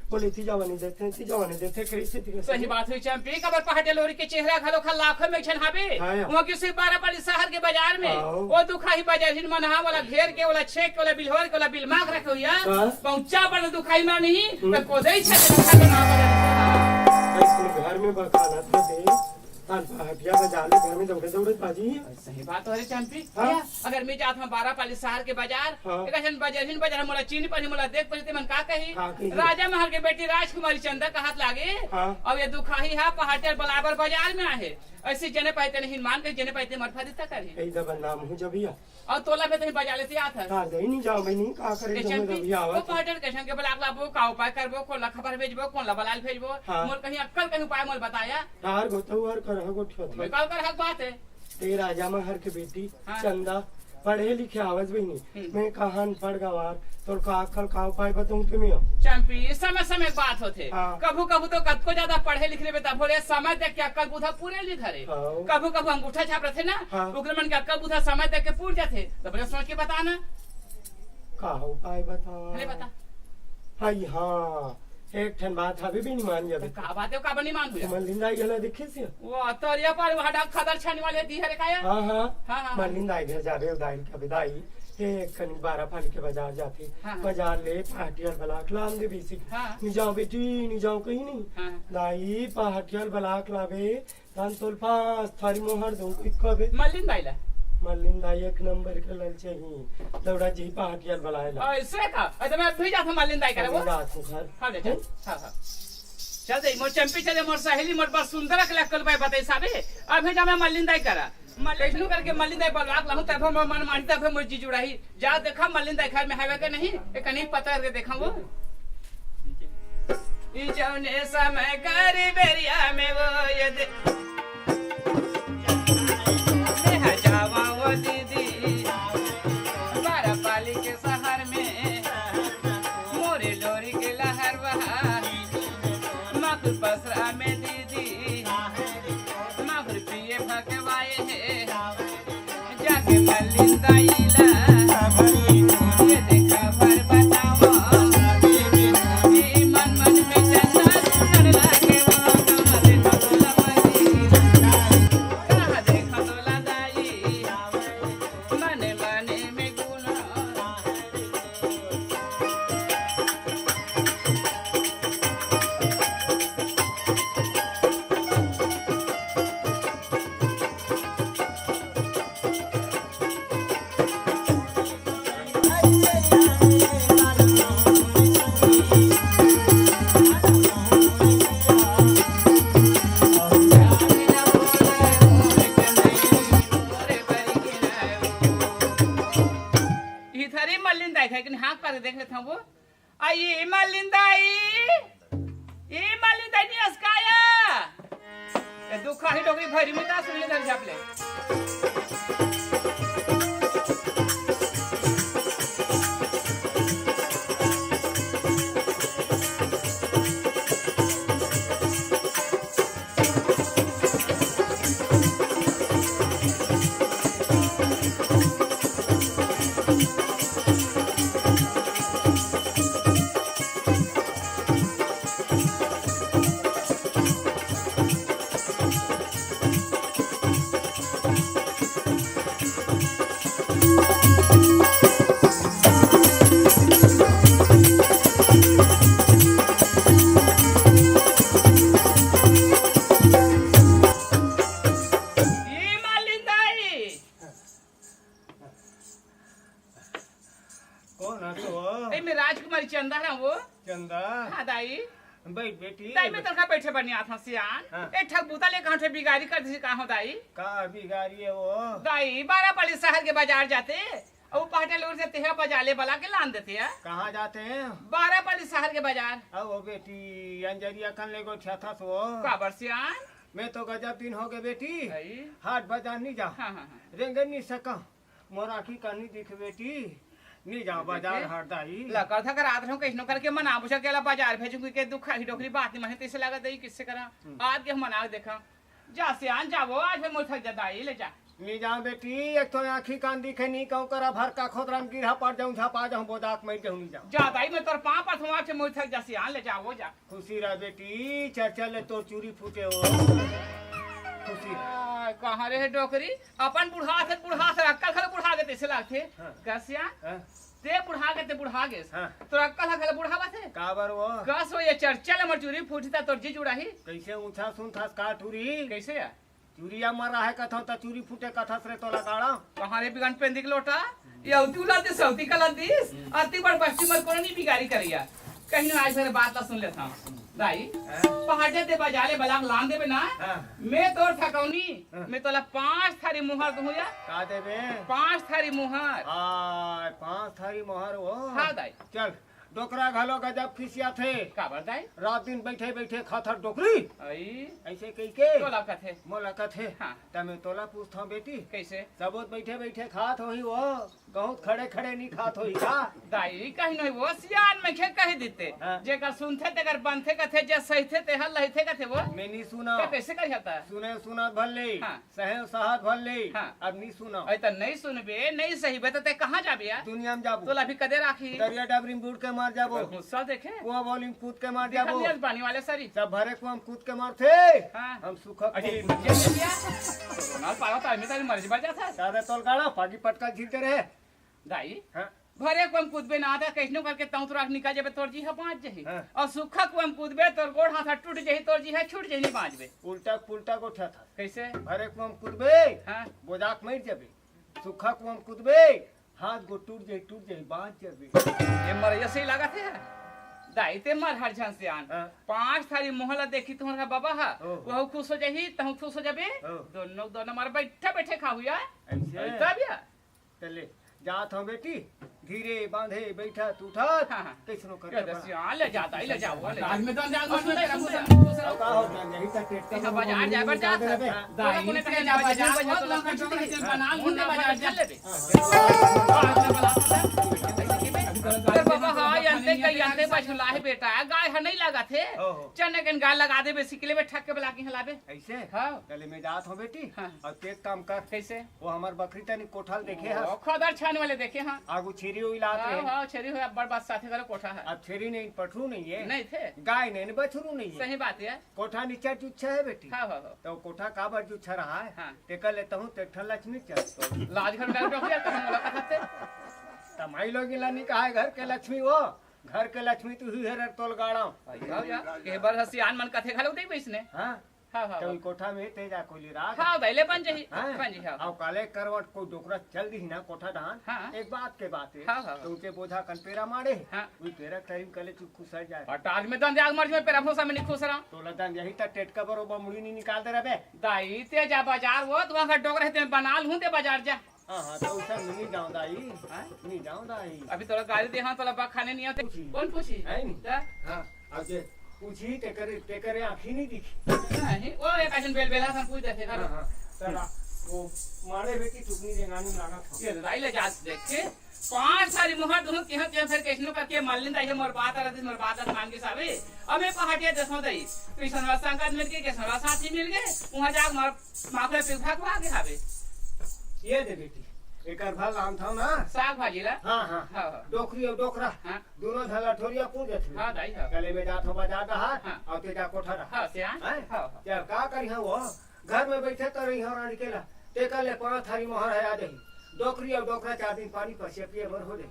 बोले ती जवानी देते कैसे थी सही बात हुई चंपी कबर पहाटे लोरी के चेहरा घलो खा लाखों में छन हाबे हाँ। वहां के सिर्फ 12 पड़ी शहर के बाजार में हाँ। वो दुखाई बाजार हिन मनहा वाला घेर के वाला छेक के वाला बिलहोर के वाला बिलमाग रखे हुआ हाँ। पहुंचा बड़ दुखाई में नहीं तो कोदई छे खा के ना बाजार घर में बखाना था दे तान पहाटिया बाजार ले घर में दौड़े बाजी सही बात हो रे चंपी हाँ। भैया, अगर मैं जात में 12 पाली शहर के बाजार हाँ। एकसन बाजार मोला चीनी पानी मोला देख पड़ते मन का कही हाँ, कही। राजा महल के बेटी राजकुमारी चंदा का हाथ लागे हाँ। अब ये दुखाही है पहाटे बराबर बाजार में आए ऐसे जने पाते नहीं मान के जने पाते मरफा देता करे ऐ दबन नाम हूं जबिया और तोला पे तो बाजार लेते आता है का दे नहीं जाओ बहनी का करे के जब चंपी जबिया वो आवत पहाटे के संग के बला लाबो का उपाय करबो को ला खबर भेजबो को ला बलाल भेजबो हाँ। मोर कहीं अक्कल कहीं उपाय मोल बताया तार गोतौ और कर गोठियो मैं कल कर हक बात है ते राजा महर के बेटी हाँ। चंदा पढ़े लिखे आवाज बहनी मैं कहान पढ़ गवार तो का अक्कल का उपाय बताऊं तुम्हें चंपी समय समय बात होते हाँ। कभू कभू तो कद को ज्यादा पढ़े लिखने में तब बोले समय देख के अक्कल बुधा पूरे नहीं धरे हाँ। कभू कभू अंगूठा छाप रहे थे ना हाँ। उग्र मन के अक्कल बुधा समय देख के पूर जाते तो बोले सोच के बताना का उपाय अरे बता बता हाय हाँ एक ठन बात हवे भी नहीं मान जाबे का बात है का बनी मान हुआ मलिंदा गेला देखे से वो तोरिया पर वहां डाक खदर छाने वाले दी है रे काया हाँ हाँ हाँ, हाँ। मलिंदा घर जा रहे उदाई का विदाई एक कनी 12 पाली के बाजार जाते हाँ। बाजार ले पहाटियाल बलाक लाम दे बीसी हाँ। नहीं जाओ बेटी नहीं जाओ कहीं नहीं हाँ। दाई पहाटियाल बलाक लावे तान तोल पास थारी मोहर दो कबे मल्लिन दाइला मलिंदा एक नंबर के लल चाहिए दौड़ा जी पहाटियाल बलाएला ऐसे का तो मैं भी जाता मल्लिन दाई करे वो रात को घर हाँ ले चल हाँ हाँ चल दे मोर चंपी चले मोर सहेली मोर बस सुंदर के लक्कल भाई बताई साबे अभी जा मैं मल्लिन दाई करा मल्लिन करके मल्लिन दाई बलवाक लाहूं तब मोर मन मानी तब मोर जी जुड़ाई जा देखा मल्लिन दाई घर में हवे के नहीं एक नहीं पता करके देखा वो ई जौने समय करी बेरिया में वो ये दे ले जावा वो दीदी बारापाली के शहर में मोरे डोरी के लहर बहा माकुर पसरा में दीदी माकुर पिए भगवाए है जाके मल्लिन दाइला ये देखा भर बतावा ये मन मन में चंदा सुनर लागे वो कहाँ देखा तोला मई कहाँ देखा तोला दाई मने मने में गुना इधर मल्लिन दाई है कि हाँक कर देख लेता हूँ वो आई मल्लिन दाई ये मल्लिन दाई नहीं अस्काया दुख ही डोगरी भरी में ता सुन इधर झापले कौन है तो ए मैं राजकुमारी चंदा है वो। चंदा हाँ दाई बैठ बेटी दाई मैं तनका बैठे बनिया था सियान। हाँ। ए ठग बूता ले कहां से बिगाड़ी कर दी कहां हो दाई। का बिगाड़ी है वो दाई 12 पली शहर के बाजार जाते और वो पहाटे लोग से तेहा बजाले बला के लान देते हैं। कहाँ जाते हैं 12 पली शहर के बाजार। अब वो बेटी अंजरिया कन ले गो था सो काबर सियान। मैं तो गजब दिन हो गए बेटी दाई हाट बाजार नहीं जा हाँ हाँ हाँ रेंगे नहीं सका मोरा की करनी दिख बेटी नहीं जाओ बाजार हाट दाई लकर था कर आदर हो कैसनो करके मना बुझा केला बाजार भेजूंगी के दुख ही डोकरी बात नहीं मने तैसे लगा दई किससे करा आज के मना देखा जा सियान जावो आज मैं मोर थक जा दाई ले जा। नहीं जाओ बेटी एक तो आँखी कान दिखे नहीं कहूँ करा भर का खोदरा में गिरा पड़ जाऊँ झपा जाऊँ बोदाक मैं जाऊँ नहीं जाऊँ जा दाई मैं तोर पाँव पर थमा के मोर थक जा सियान ले जा वो जा। खुशी रह बेटी चर्चा ले तो चूरी फूटे हो खुशी रह। कहाँ रे डोकरी अपन बुढ़ा से अक्कल खले बुढ़ा गए तैसे लागते हाँ। कसिया हाँ? ते बुढ़ा गए ते बुढ़ा गए हाँ। तो अक्कल खले बुढ़ा बसे काबर वो कस हो ये चर्चा ले मर चूरी फूटी था तोर जी जुड़ाही कैसे ऊँचा सुन था का टूरी कैसे या चूरिया मर रहा है कथा तो चूरी फूटे कथा से तो लगाड़ा कहाँ रे बिगन पेंदी के लोटा ये औती उलाते सौती कला दिस अति बड़ बस्ती मर कोनी बिगाड़ी करिया कहीं ना आज मेरे बात ला सुन लेता हूँ दाई पहाड़े ते बजाले बलाक लान देबे ना हाँ। मैं तोर थकौनी हाँ। मैं तोला 5 थारी मुहर दूं या का देबे 5 थारी मुहर। आय 5 थारी मोहर वो हाँ दाई चल डोकरा घालो गजब खिसिया थे काबर दाई रात दिन बैठे बैठे खाथर डोकरी आई ऐसे कही के तोला कथे मोला कथे हाँ। तमे तोला पूछता हूँ बेटी कैसे सबूत बैठे बैठे खात होही वो बहुत खड़े खड़े नहीं खात होही का दाई कहीं नहीं वो सियान में खे कह देते हाँ। जेकर सुनथे तेकर बनथे कथे जे सहीथे ते हल लहीथे कथे वो मैं नहीं सुना क्या कैसे कर जाता है सुने सुना भल ले हाँ। सहे सहत भल ले हाँ। अब नहीं सुना ऐ त नहीं सुनबे नहीं सही बे ते कहां जाबे यार दुनिया में जाबू तोला भी कदे राखी दरिया डबरी में बूढ़ के मार जाबो गुस्सा देखे कुआं बॉलिंग कूद के मार जाबो दिखा पानी वाले सरी सब भरे कुआं में कूद के मारते हाँ। हम सुखक अरे ये लिया नाल पाला तो मैं तेरी मर्जी बढ़ जाता है सारे तोल गाड़ा पागी पटका झीलते रहे दाई हाँ। भरे को हम कूदबे ना आता कैसनो करके तौ तुरा निकाल जेबे तोर जी है पांच जही हाँ। और सुखा को हम कूदबे तोर गोड़ हाथ टूट जही तोर जी है छूट जही पांच बे उल्टा पुल्टा को उठा था कैसे भरे कुआं में कूदबे हाँ बोदाक मर जाबे सुखा कुआं में कूदबे हाथ गो टूट जाई बांध जाबे ये मर सही लगा थे दाई ते मर हर झन से आन हाँ। 5 थारी मोहल्ला देखी तुम्हारा बाबा है ओह। वो खुश हो जाही तहु खुश हो जाबे ओह। दोनों मार बैठे बैठे खाऊ या ऐसे तब या चले जात हूँ बेटी धीरे बांधे बैठा तू था हाँ, हाँ। कैसनो क्या कर दस यहाँ ले जाता ही ले जाओ आज में तो अंदाज अब का हो गया यही तक टेट का बाजार जा बर जा दाई ने कहे जा बाजार बजा तो लगा चुके से बना मुंडे बाजार चल ले अरे बाबा हाँ यंते कई यंते बछला है बेटा गाय है नहीं लगा थे ओहो। चने के गाय लगा दे बेसिकली में ठक के बुला के हलाबे ऐसे हाँ चले मैं जात हूँ बेटी हाँ। और तेज काम कर कैसे वो हमार बकरी तनी कोठाल देखे है ओ, खदर छान वाले देखे हाँ आगू छेरी हुई लाते हाँ हैं हाँ छेरी हुआ बड़ बात साथे करो कोठा है अब छेरी नहीं पठरू नहीं है नहीं थे गाय नहीं बछरू नहीं है सही बात है कोठा नीचे जुच्छा है बेटी हाँ हाँ हाँ तो कोठा का बार जुच्छा रहा है हाँ। टेका लेता हूँ टेठल लक्ष्मी चल लाज घर में डॉक्टर कहाँ मुलाकात थे तमाई लोग लानी कहा है घर के लक्ष्मी वो घर के लक्ष्मी तू ही है तोल गाड़ा आओ या के बार हसियान मन कथे खालो दे इसने हाँ हाँ हाँ तो ई कोठा में तेजा कोली राख हाँ दैले बन जही हाँ। बन जही हाँ अब काले करवट को डोकरा चल दी ना कोठा धान हाँ। एक बात के बात है हाँ, हाँ, तो उनके बोझा कनपेरा मारे हाँ। वो पेरा करीम कले चुप खुसर जाए और टाल में दंद आग मर में पेरा भोसा में नहीं खुश रहा तो लदन यही तक टेटका बरोबर मुड़ी नहीं निकाल दे रहे दाई ते जा बाजार वो तो वहां का डोग रहते बना लूं ते बाजार जा हाँ हाँ तो उसे नहीं जाऊँ दाई हाँ? नहीं जाऊँ दाई अभी तोरा गाड़ी दे हाँ तोला बा खाने नहीं आते पूछी। कौन पूछी है नहीं? ता? हाँ अब जे पूछी टेकरे आँखी नहीं दिखी नहीं वो एक ऐसे बेल बेला सा पूछ देते हाँ ना हाँ तरा वो मारे बेटी टुकनी रेंगानी लाना था ये दाई ले जा देख के 5 सारी मुहर दूं के हम फिर कैसनो करके मान लेंदा ये मोर बात आ मोर बात मान के साबे हमें पहाड़िया दसो दई कृष्ण वाला संगत मिल के कृष्ण साथी मिल गए वहां जा मोर माखले पे भाग आगे खाबे ये दे बेटी एक भल आम था ना साग भाजी ला हाँ हाँ हाँ, हाँ। डोकरी और डोकरा हाँ। दोनों धला ठोरिया पूछ देते हाँ दाई हाँ गले में जात हो बाजार रहा हाँ। और तेजा कोठा रहा हाँ सियान हैं? हाँ हाँ क्या का करी है वो घर में बैठे तो रही हो रानी केला ते कल 5 थारी मोहर है आ दही डोकरी और डोकरा 4 दिन पानी पर से पिए भर हो दही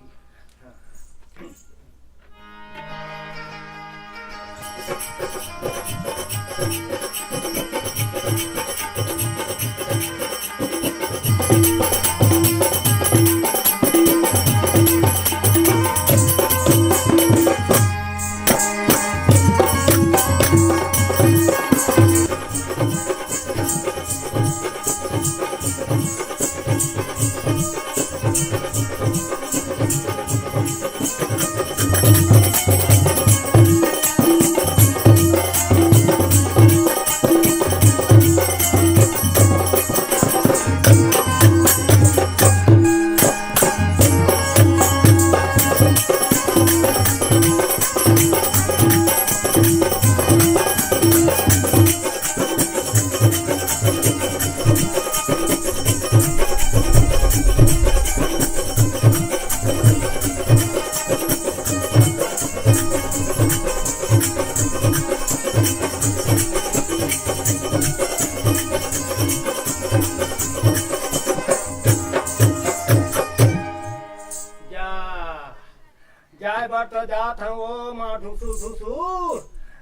जाए बार तो जात हूँ वो माँ ढुसू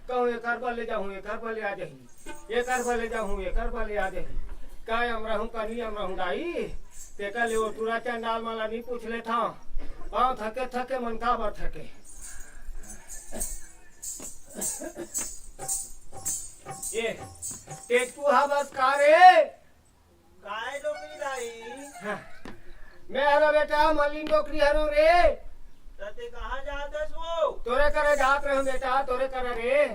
कहूँ एक पर ले जाऊँ एक पर ले आ जाही एक पर ले जाऊँ एक पर ले आ जाही काय हम रहूँ कनी हम रहूँ डाई ते कल वो टूरा चंडाल माला नहीं पूछ ले था पाँव थके थके मन का बार थके ये टेटकू हा बस कारे काय नौकरी दाई मैं हरो बेटा मलिन नौकरी हरो रे तते कहाँ जात वो तोरे करे जात रहो बेटा तोरे करे रे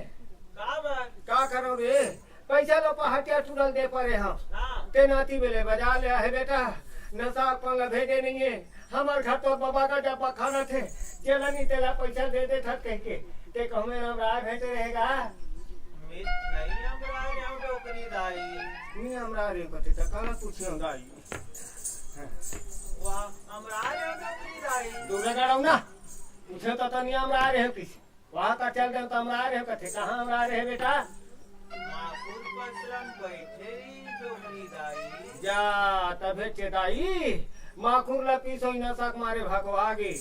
का करो रे पैसा लो पहाटिया टूरल दे परे हम ते नाती बेले बजा ले है बेटा नशा पंग भेजे नहीं है हमार घर तो बाबा का डब्बा खाना थे चला नहीं तेला पैसा दे दे थक कह के ते कहूँ मेरा राय भेटे रहेगा नहीं हमरा जाऊं नौकरी दाई नहीं हमरा रे कते त काला पूछियो दाई वाह हमरा जाऊं नौकरी दाई दूसरा गाड़ो ना पूछे तो नहीं हमरा रे किस वहां का चल गए तो हमरा रे कते कहां हमरा रे बेटा माकुर पसरम बैठे नौकरी दाई जा तबे चेदाई माखुर ला पीसो न सक मारे भगवागे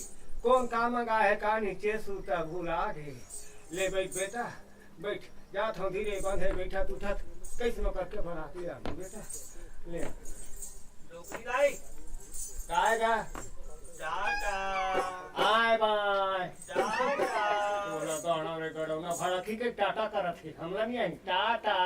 कौन काम गा है का नीचे सूता भूला गे ले बैठ बेटा बैठ जात हूँ धीरे बंधे बैठा उठा कैसे नो करके बनाती है बेटा ले नौकरी दाई आएगा टाटा आए बाय टाटा बोला गाना रे गड़ौना भड़की के टाटा करत है हमला नहीं आई टाटा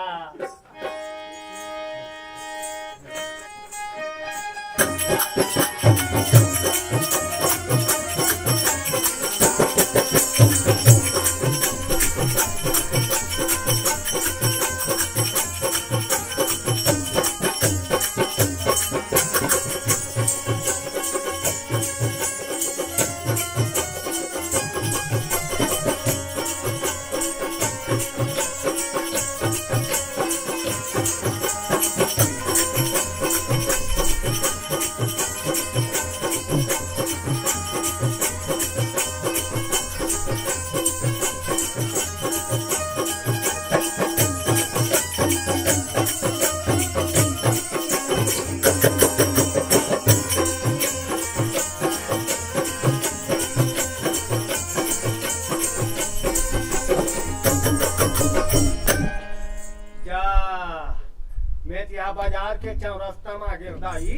बाजार के चौरस्ता में आगे दाई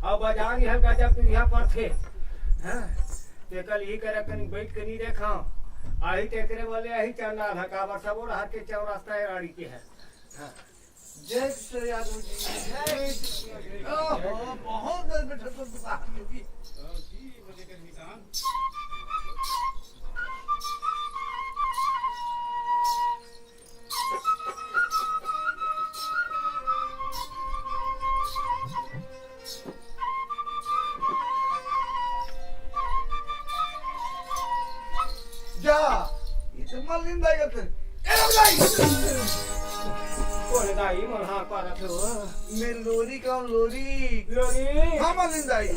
अब बाजार यहाँ का जब तू यहाँ पर थे हाँ ते कल ही करे कनी बैठ के नहीं देखा आही टेकरे वाले आही चंदा धका बर सब और के चौरस्ता है राड़ी के है हाँ जय श्री यादव जी ओहो बहुत देर बैठे तो दुकान में भी जा ये तो मालिन दाई करते कोने दाई मन हाँ पारा थे वो मैं लोरी कौन लोरी लोरी हाँ मालिन दाई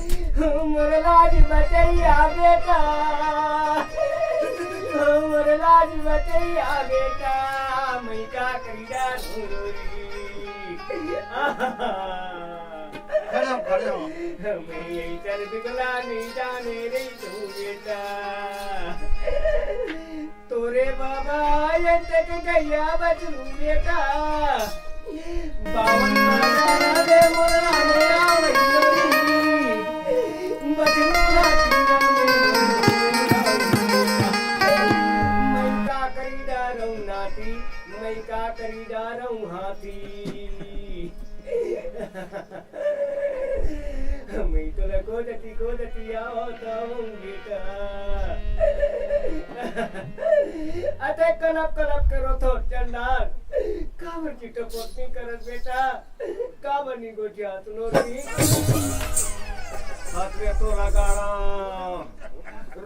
मोरे लाज बचैया बेटा मोरे लाज बचैया बेटा मैं का करीदा लोरी खड़े हो मैं यही चल दिखला नहीं जाने रे तू बेटा तोरे बाबा ये तक गया बचू बेटा बावन मारा दे मोरा मेरा वही बचू मैं का करीदा रहूं नाती मैं का करीदा रहूं हाथी मैं तो लगो जती को जती आओ तो बेटा कलप कलप करो तो चंडाल काबर चिट्टा पोतनी करत बेटा काबर नी गोटिया तुनो री हाथरे तो लगाड़ा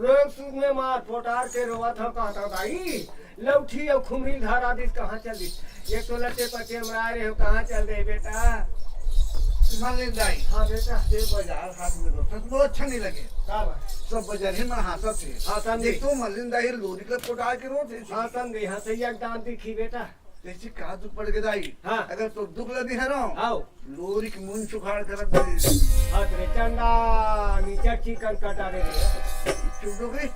रोग सूद में मार फोटार के रोवा था कहता भाई लौठी और खुमरी धारा दिस कहाँ चल दी एक तो लटे पचे मरा रहे हो कहाँ चल रहे बेटा मलिंदाई हाँ बेटा ये बाजार हाथ में रोता तो अच्छा नहीं लगे काबर सब बाजार ही में हाथा थे हाँ समझी देख तो मलिंदाई लोरी का पोटा के रोते हाँ समझी हाँ सही एक दांत दिखी बेटा जैसे का दुख पड़ के दाई हाँ। अगर तो दुख लगी है ना आओ लोरी की मुंह सुखाड़ कर रख दे हाथरे चंडा नीचे चिकन कटा दे चुप हो गई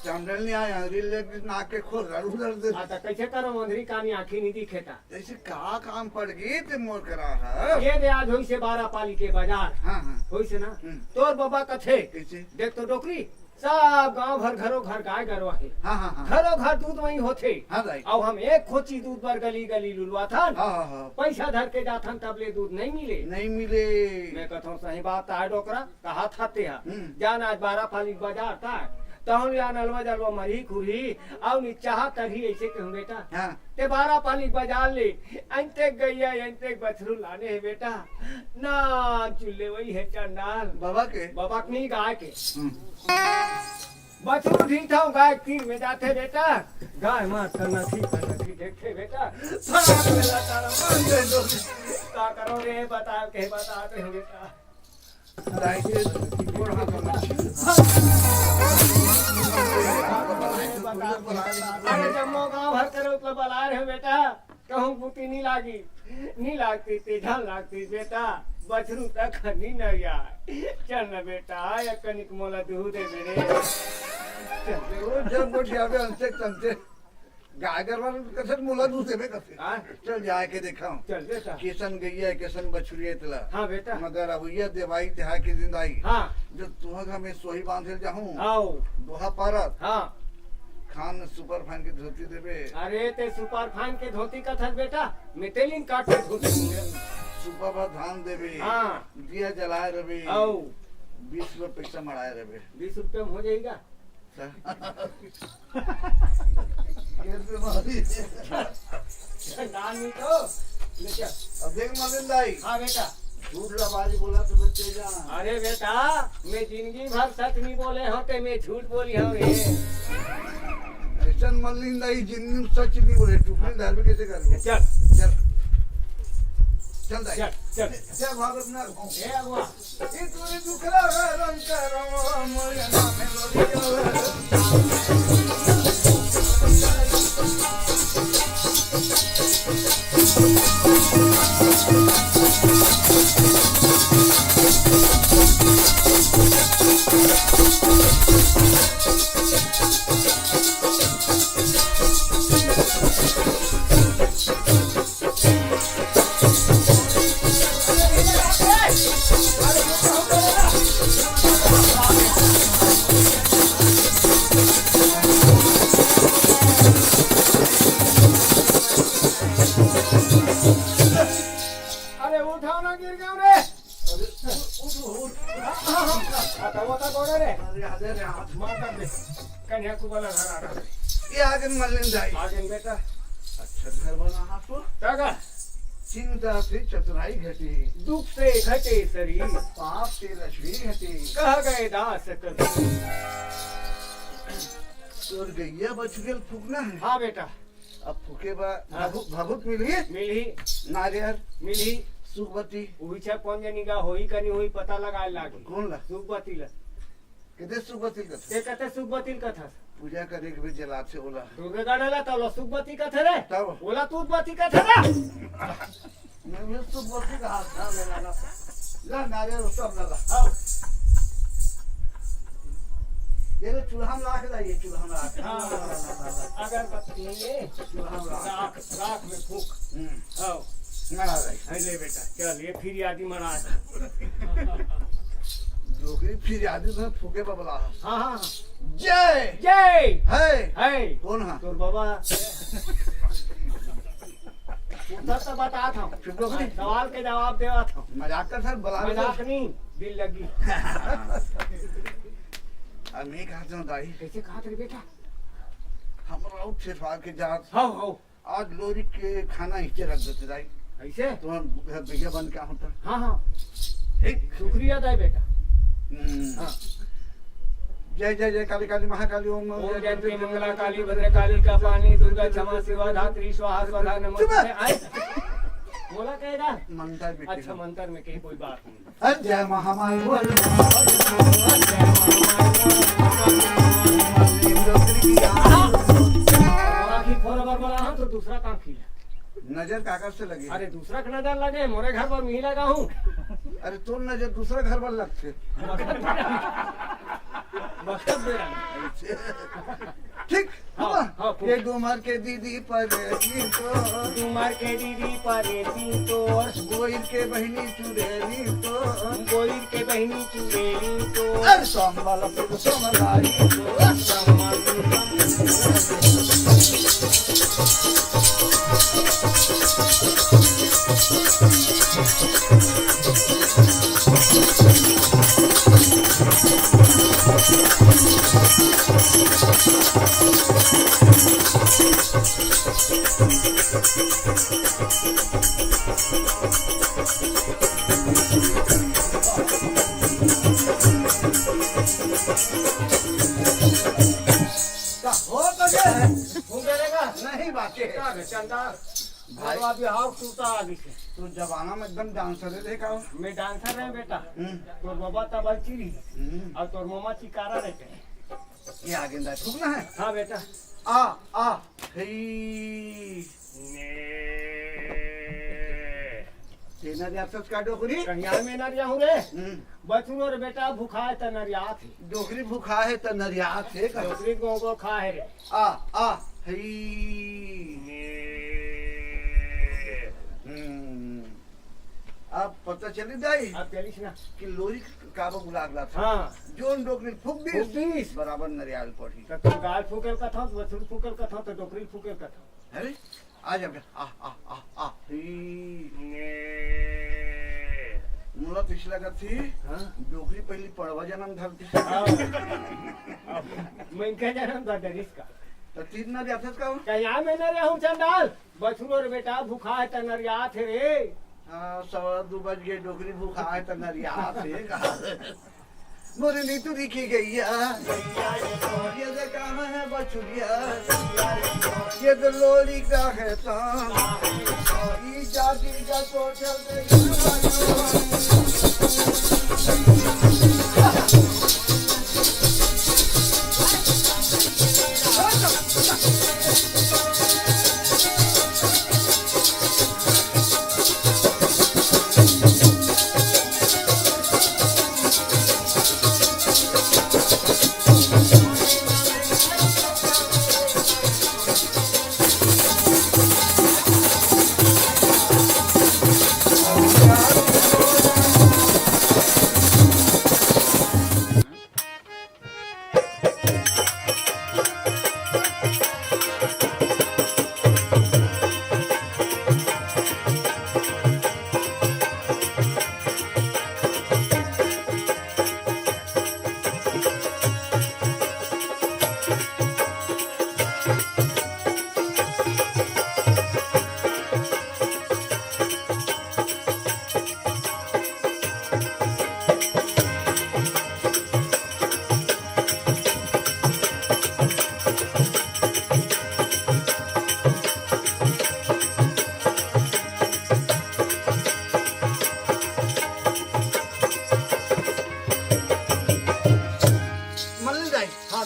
चंडल नहीं आया रील लेके नाक के खोल रहा उधर दे हाँ तो कैसे करो मंदरी कानी आँखी नहीं दिखेता जैसे का काम पड़ गई ते मोर करा है ये दे आज होई से 12 पाली के बाजार हाँ हाँ होई से ना हम्म। तोर बाबा कथे कैसे देख तो डोकरी सब गांव भर घरों घर गाय गरवा है हाँ हाँ हाँ घरों घर दूध वही होते हाँ भाई अब हम एक खोची दूध पर गली गली लुलवा था हाँ हाँ हाँ पैसा धर के जाथन तब ले दूध नहीं मिले नहीं मिले मैं कहता हूँ सही बात है डोकरा कहा था ते जान आज 12 पाली के बाजार था तहन या नलवा जलवा मरी खुरी और नी चाह तभी ऐसे कहूँ बेटा हाँ ते 12 पाली बाजार ले अंते गैया अंते बछरू लाने है बेटा ना चूल्हे वही है चंडाल बाबा के बाबा की नहीं गाय के बछरू ठीक था गाय तीन में जाते बेटा गाय मार करना थी देखते बेटा फटाक में लताड़ा मार का करो रे बताओ के बताते हो बेटा दाई के गोड़ हाथ में अरे जम्मो गाँव भर करे तो बला रहे बेटा कहूँ बूटी नहीं लागी नहीं लागती तेजा लागती बेटा बछरू तक नहीं न यार चल न बेटा या कनिक मोला दूध दे मेरे रोज जब गोठिया पे अंते तंते गागर वाले कसर मोला दूसरे में कसे हाँ? चल जाए के देखा चल बेटा किसन गैया किसन बछुरिया तला हाँ बेटा मगर अबैया देवाई देहा के जिंदाई हाँ जो तुहग हमें सोही बांधे जाहूं आओ दोहा पारत हाँ खान सुपर फाइन की धोती देबे अरे ते सुपर फाइन के धोती का था बेटा मितेलिन काट के धोती सुपर पर धान देबे हाँ दिया जलाए रहे आओ 20 रुपए पैसा मराए रहे 20 रुपये में हो जाएगा नानी तो ले चल अब देख मलिन दाई हाँ बेटा झूठ लबाजी बोला तो बच्चे जा अरे बेटा मैं जिंदगी भर सच नहीं बोले होते मैं झूठ बोली हूँ रे ऐसा मलिन दाई जिंदगी सच नहीं बोले टुकड़ी दाल में कैसे करेंगे चल चल चल दाई चल चल क्या भागत ना हो ए अगवा ये तूने दुखला रंग करो मोया ना में लोरी अरे उठाओ ना गिर गया रे आता होता कौन रे अरे हाथ मार कर दे कन्या को बोला घर आ रहा ये आगे मलिन दाई आगे बेटा अच्छा घर बना हाथों काका चिंता से चतुराई घटी दुख से घटे शरीर पाप से लक्ष्मी घटी कह गए दास कर तोर गैया बच गेल फूकना है हाँ बेटा अब फूके बा भभूत मिली मिली नारियल मिली सुखबती उहिचा कौन जनी गा होई कनी होई पता लगाए लागी कौन ला सुखबती ला कितने सुखबती का ते कहते सुखबती कथा पूजा करे के भी जलात से बोला दुर्गा गाड़ला तब सुखबती कथा रे तब बोला तूतबती कथा रे मैं भी सुखबती का हाथ ना लेना ला नारियल सब लगा आओ ये तो चूल्हा में ला के लाइए चूल्हा में ला के हाँ अगर बत्ती है चूल्हा में ला राख राख में फूक के आओ ना भाई अरे बेटा चल ये फिर यादी मना जोगी फिर आदि में फूके बा बोला हाँ हाँ जय जय है कौन हाँ तोर बाबा उधर तो बता था चुप रहो भाई। सवाल के जवाब देवा था मजाक कर सर बुला मजाक नहीं दिल लगी अब मैं कहा था दाई कैसे कहा तेरे बेटा हमरा और छेड़फाड़ के जात हाँ हाँ आज लोरी के खाना इचे रख देते दाई ऐसे तो हम घर भैया बन क्या होता हाँ हाँ ठीक शुक्रिया दाई बेटा हाँ। जय जय जय काली काली महाकाली ओम ओम जयंती मंगला काली भद्रकाली का पानी दुर्गा क्षमा शिवा धात्री स्वाहा स्वधा नमस्ते आए बोला कहेगा मंत्र बेटी अच्छा मंत्र में कहीं कोई बात नहीं जय महामाई बोल बोला हाँ तो दूसरा काम खिला नजर कागज से लगी अरे दूसरा का नजर लगे मोरे घर पर मी लगा हूँ अरे तो नजर दूसरा घर पर लगते मकसद मेरा ठीक हाँ, हुआ? हाँ, खूब। ये डूमर के दीदी पर तो तुम्हार के दीदी परेती तो गोइल के बहनी चुड़ैली तो गोइल के बहनी चुड़ैली तो अरे सोम वाला फिर सोमवारी तो हो तो गया तू करेगा नहीं बातें क्या है चंदा भाई। भाई अभी हाउ टूटा आगे से तो जमाना में एकदम डांसर है देखा हो मैं डांसर है बेटा हम्म, तोर बाबा तबल चिरी हम्म। और तोर मामा चिकारा रहते हैं ये आगे अंदर थूकना है हाँ बेटा आ हे तेना रियासत का डोकरी कन्या में नरिया हूँ रे हम्म, बचू और बेटा भूखा है तो नरिया थे डोकरी भूखा है तो नरिया थे का डोकरी को खा है रे आ हे अब पता चली दाई आप चलिस ना कि लोरी काबा गुलागला था हाँ जोन डोकरी फूक दी फूक दीस। बराबर नरियाल पड़ी तो तुम गाल फूकेल का था बछुड़ फूकेल का था तो डोकरी फूकेल का था अरे आ जा आ मुला पिछला का थी हाँ डोकरी पहली पड़वा जन्म धरती मैं क्या जानूँ था डरिस का तो तीन ना रियासत का कन्या में नरिया हूँ चंदाल बछू और बेटा भूखा है तो नरिया थे रे 2 बज गए डोकरी भूखा है तो नरिया थे मोरे नी तो दिखी गई ये तो काम है बचुरिया ये तो लोरी का है ये जाति का कोठल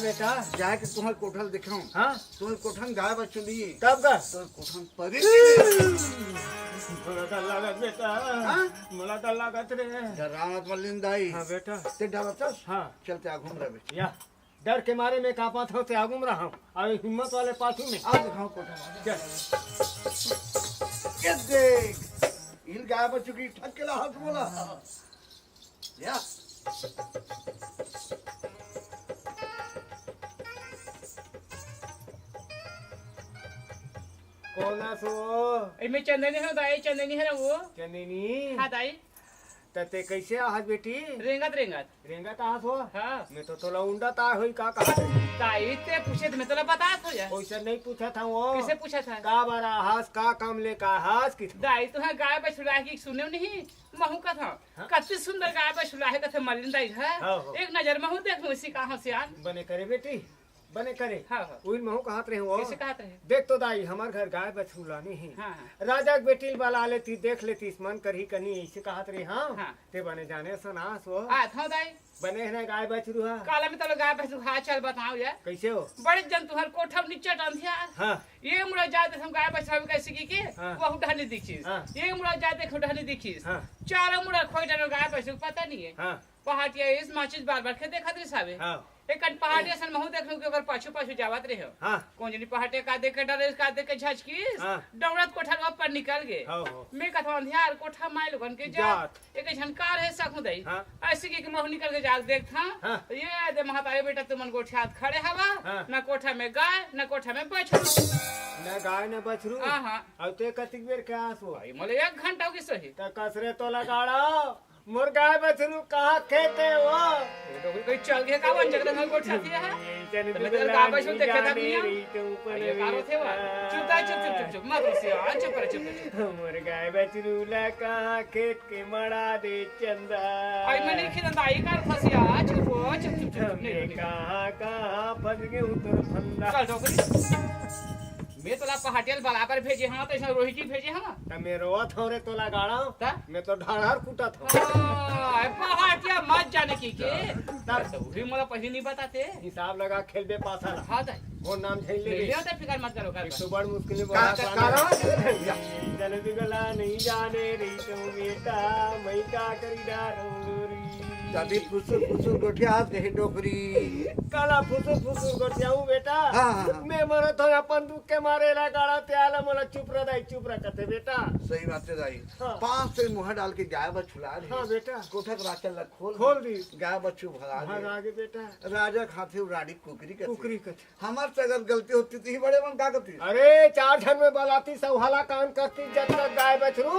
बेटा जाए के तुम्हारे कोठल दिखाऊं हाँ तुम्हारे कोठन गाय बचुली कब का तो कोठन परी मला तर लागत बेटा हाँ? मला तर लागत रे रामत मल्लिन दाई हाँ बेटा ते डरतस हाँ चलते आ घूम रहे या डर के मारे में कापा था ते आगुम रहा हूँ और हिम्मत वाले पाछू में आ दिखाओ कोठन चल ये देख इल गाय बचुकी ठक के ला हाथ बोला या कौन सो में चंदनी है दाई चंदनी है ना वो चंदनी हाँ दाई तते कैसे आहत बेटी रेंगत रेंगत रेंगत आहत हो हाँ मैं तो तोला उंडा ता होई का कहा ताई ते पूछे तो मैं तोला बता तो जा ओइसे नहीं पूछा था वो किसे पूछा था का बारा हास का काम ले का हास की दाई तुम्हें गाय बछड़ा की सुने नहीं महू का था हाँ? कति सुंदर गाय बछड़ा है कथे मलिन दाई है हाँ, हाँ। एक नजर महू देख लो इसी कहां से आन बने करे बेटी बने करे हाँ हाँ उन महू कहत रहे हो कैसे कहत रहे देख तो दाई हमार घर गाय बछड़ा नहीं है हाँ हाँ राजा के बेटी वाला लेती देख लेती मन करही कनी ऐसे कहत रही हाँ हाँ। ते बने जाने सुना सो आ था दाई बने है ना गाय बछरू हा काला में तो गाय बछड़ा चल बताओ यार कैसे हो बड़े जन तुहर कोठम नीचे टंथिया हाँ ये मुड़ा जाते हम गाय बछड़ा कैसे की हाँ। वो उठाने दिखीस हाँ। ये मुड़ा जाते उठाने दिखीस हाँ चारों मुड़ा खोइटा गाय बछड़ा पता नहीं है हाँ पहाटिया इस माचिस बार बार के देखत रे साबे हाँ एक पहाटिया सन महू देखलू के ओकर पाछू पाछू जावत रहे हो हाँ कोंजनी पहाटे का देख के डरे का देख के झचकीस हाँ। दौड़त कोठा पर निकल गए हाँ हो मैं कथा अंधियार कोठा माइल गन के जा जात। एक झनकार है सकू दई हाँ। ऐसे की महू निकल के जाग देख था हाँ। ये दे महतारे बेटा तुमन गोठियात खड़े हवा हाँ। ना कोठा में गाय ना कोठा में बछड़ा न गाय न बछरू हां हां अब ते कतिक बेर के आस हो भाई मोले 1 घंटा की सही त कसरे तो लगाड़ा मोर गाय बछरू कहाँ खेते हो तो कोई चल गया का वन जगदन गोठा दिया है तो मैं गाय बछड़ा देखे था दुनिया ये कारो थे वा चुप मत से आ चुप मोर गाय बछरू ला कहाँ खेत के मड़ा दे चंदा आई मैंने खिदन दाई कर फसिया चुप मैं कहाँ कहाँ फंस गए उतर फंदा चल डोकरी मैं तोला पहाटियल बराबर भेजे हां तो ऐसा रोहिटी भेजे हां त मैं रोवत हो रे तो लगाड़ा ता मैं तो ढाढ़ार कूटत हो पहाटिया मत जाने की के तब तो भी मोला पहले नहीं बताते हिसाब लगा खेलबे पासा ला हां दाई वो नाम झेल ले ले तो फिकर मत करो कर एक तो बड़ मुश्किल में का बड़ा कारण जन बिगला नहीं जाने री तो बेटा मैं का करी डारूरी दादी फुसुर गोठिया दे डोकरी काला फुसुर गोटियाऊ बेटा हाँ, हाँ। मैं मरत हो अपन दुख के मारे ला गाड़ा त्याला मोला चुप रह कते बेटा सही बात है दाई हाँ। 5 से मुंह डाल के गाय बछुला दे हाँ बेटा कोठा का राचल ला खोल दी गाय बच्चू भगा भाग दे आगे बेटा राजा खाते रानी कुकरी करते कुकरी कते हमार से अगर गलती होती थी बड़े मन का करती अरे 4 जन में बलाती सब हला कान करती जब तक गाय बछरू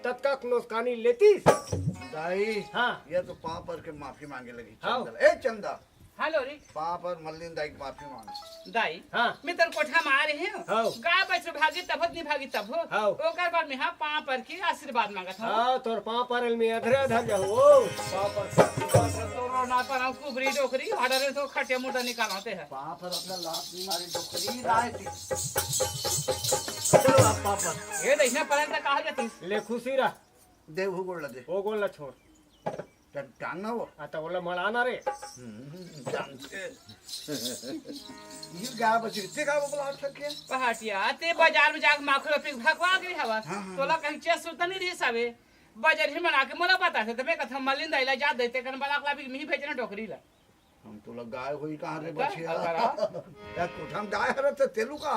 तब तक नुकसानी लेती दाई हाँ ये तो पाँव पर के माफी मांगे लगी हाँ। चंदा ए चंदा हेलो रे पाँव पर मल्लिन दाई की माफी मांग दाई हाँ मैं तेरे कोठा में आ रहे हूँ हाँ। गाय बछड़ा भागी तब नहीं भागी तब हो हाँ। ओकर बाद में हाँ पाँव पर की आशीर्वाद मांगा था हाँ तोर पाँव पर में अधरे अधर जाओ पाँव पर तो रोना पर हम कुबरी डोकरी हडरे तो खटे मुंडा निकालते हैं पाँव पर अपना लात नहीं मारी डोकरी राय थी चलो आप पाँव पर ये देखने पर कहा जाती ले खुशी रह देव हो गोड़ दे वो गोल छोड़ टांगना वो आता बोला मलाना रे ये गाय बच्ची कितने गाय बोला हाथ रखे पहाटिया ते बाजार में जाके माखो पे भगवा गई हवा हाँ। तोला कहीं चेस सुनता नहीं रही साबे बाजार ही मना के मोला बता थे मैं कथा मलिन दाइला जा देते कन बलाकला भी मी भेजना टोकरी ला हम तो लग गाय हुई कहाँ रे का? बच्ची अगर या कोठा में गाय हरे तो तेलू का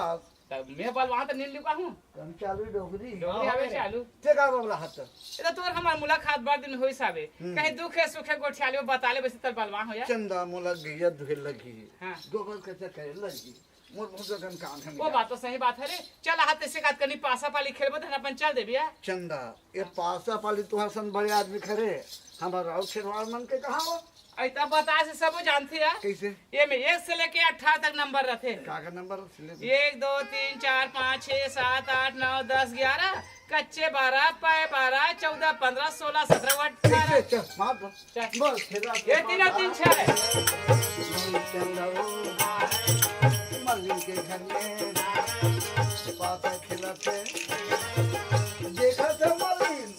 तब मैं बलवा तो नील लिखा हूं कम चालू डोगरी डोकरी आवे चालू ते गाय बोला हाथ ये तो तोर हमार मुलाकात बार दिन होई साबे कहीं दुखे सुखे गोठियाले बताले बस तर बलवा हो या चंदा मोला गैया धुए लगी हाँ। गोबर कैसे करे लगी मोर बहुत जगन काम है वो बात तो सही बात है रे चल हाथ से काट करनी पासा पाली खेलबो धन अपन चल देबिया चंदा ये पासा पाली तुहार सन बड़े आदमी खरे हमारा और शेरवार मन के कहा हो ऐता बता से सब जानते हैं कैसे ये में 1 से लेके 18 तक नंबर रहते का नंबर 1 2 3 4 5 6 7 8 9 10 11 कच्चे 12 पाए 12 14 15 16 17 कैसे 18 चल मार दो चल। बस खेला ये 3 3 6 है चंदा वो मल्लिन के घर में पासा खेला थे देखा था मल्लिन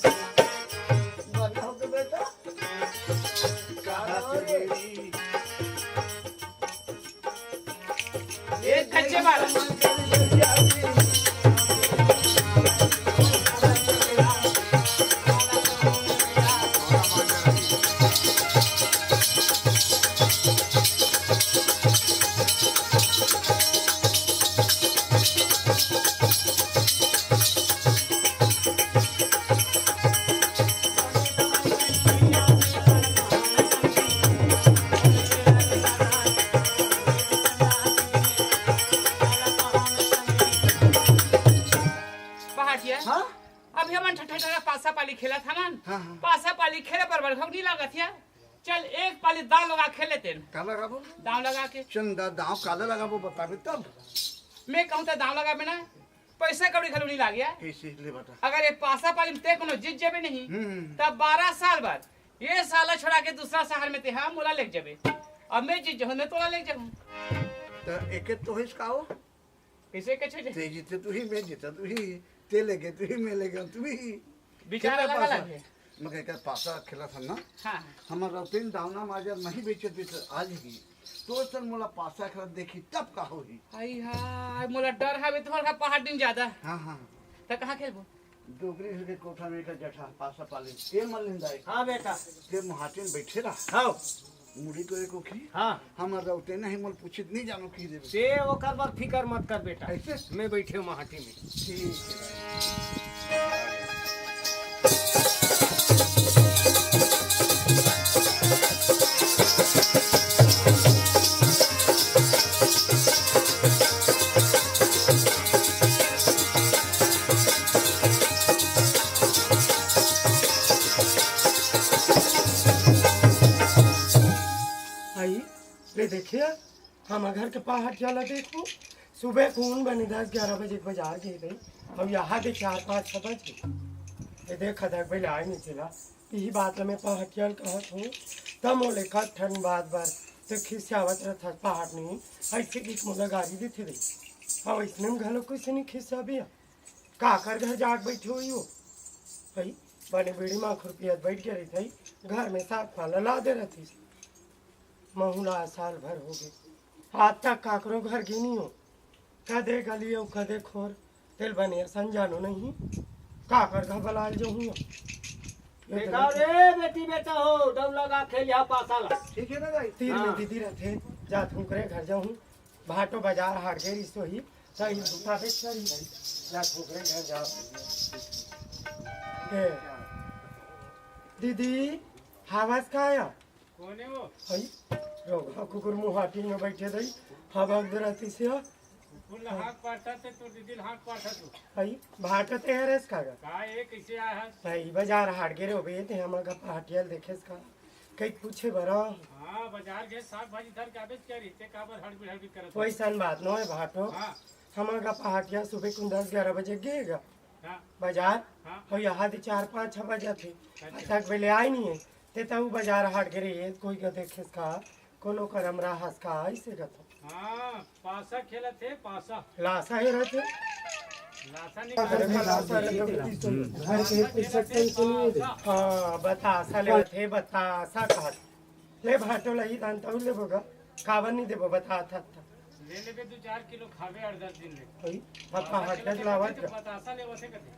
बनाओ के बेटा कहाँ से गई एक कच्चे 12 चंदा ठठा पासा पाली खेला था ना हाँ, हाँ। पासा पाली खेले पर बड़खक नहीं लागत है चल एक पाली दाव लगा खेले तेन का लगाबो दाव लगा के चंदा दाव काला लगाबो बताबे तब मैं कहूँ तो दाव लगा में ना पैसा कौड़ी खलू नहीं लागिया कैसे ले बता अगर ये पासा पाली में ते कोनो जीत जाबे नहीं तब 12 साल बाद ये साला छोड़ा के दूसरा शहर में ते हम मोला ले जाबे अब मैं जीत जाऊँ मैं तोला ले जाऊँ तो एक तो हिस काओ कैसे के छे ते जीते तू ही मैं जीता तू ही ते लेके तू ही मैं लेके तू ही विचार अलग अलग है मैं कह पासा खेला था ना हाँ हमारा तीन दावना माजर नहीं बेचे थे आज ही तो सर मोला पासा खेला देखी तब का होई हाय हाय मोला डर हवे तोहर पहाड़ दिन ज्यादा हाँ हाँ त कहां खेलबो डोगरी के कोठा में का जठा पासा पाले के मलिंदाई हाँ बेटा के मुहाटे में बैठे रहा हाँ मुड़ी तो एको की हाँ हमारा उते नहीं मोल पूछित नहीं जानो की देबे से ओकर बार फिकर मत कर बेटा ऐसे मैं बैठे हूँ माटी में ठीक है आई ले देखिए हम घर के पहाड़ चला देखो सुबह कौन बने 10-11 बजे बाजार गए थे अब यहाँ के 4-5 बजे ये देखा था पहले आए नहीं चला यही बात मैं पहाड़ चल कहत हूँ तब मोले का ठंड बार तो खिस्सावत रहता पहाड़ नहीं ऐसे कि मोला गाड़ी दी थी अब इसने में घलो कुछ नहीं खिस्सा भी काकर घर जाग बैठे हुई हो भाई बने बेड़ी माँ खुरपियत बैठ के रही थी घर में साग पाला ला दे रही थी महुला साल भर हो गए आज तक काकरो घर गिनी हो कदे गली हो कदे खोर तेल बने सन जानो नहीं काकर घर बलाल जो हूँ देखा रे बेटी बेटा हो दम लगा खेल यहाँ पासा ला ठीक है ना भाई तीर में हाँ। दीदी रहते जा थूकरे घर जाऊँ भाटो बाजार हाट गई सो ही सही दुखा पे चली रही जा थूकरे घर जाओ ए, दीदी हवास का आया कौन है वो हई रोगा कुकुर मुहाटी में बैठे रही हवा रहती से फुल हाथ पाटा थे तो दीदी हाथ पाटा तू हई भाटत है रेस का का ये कैसे आया है भाई बाजार हाट गिरे हो बे थे हम पहाटियल देखे का कई पूछे बरा हाँ बाजार गए साग भाजी धर के आबेच करी ते काबर हड़बड़ हड़बड़ करत वैसन बात न है भाटो हाँ हम पहाटिया सुबह को 10-11 बजे गएगा हाँ बाजार हाँ और यहाँ 4-5 बजे थे तक पहले आई नहीं है ते तब बाजार हाट गिरे कोई का देखे का कोनो करम राहस का ऐसे गतो हाँ पासा खेला थे पासा लासा ही रहते लासा घर में लासा रहते घर के पैसा टेंशन नहीं दे हाँ बतासा ले थे बतासा कहा ले भाटो लही दान तो ले बोगा कावन नहीं देबो बता था ले लेबे 2-4 किलो खावे 8-10 दिन ले भाई पापा हटत लावत का बतासा ले वसे कथे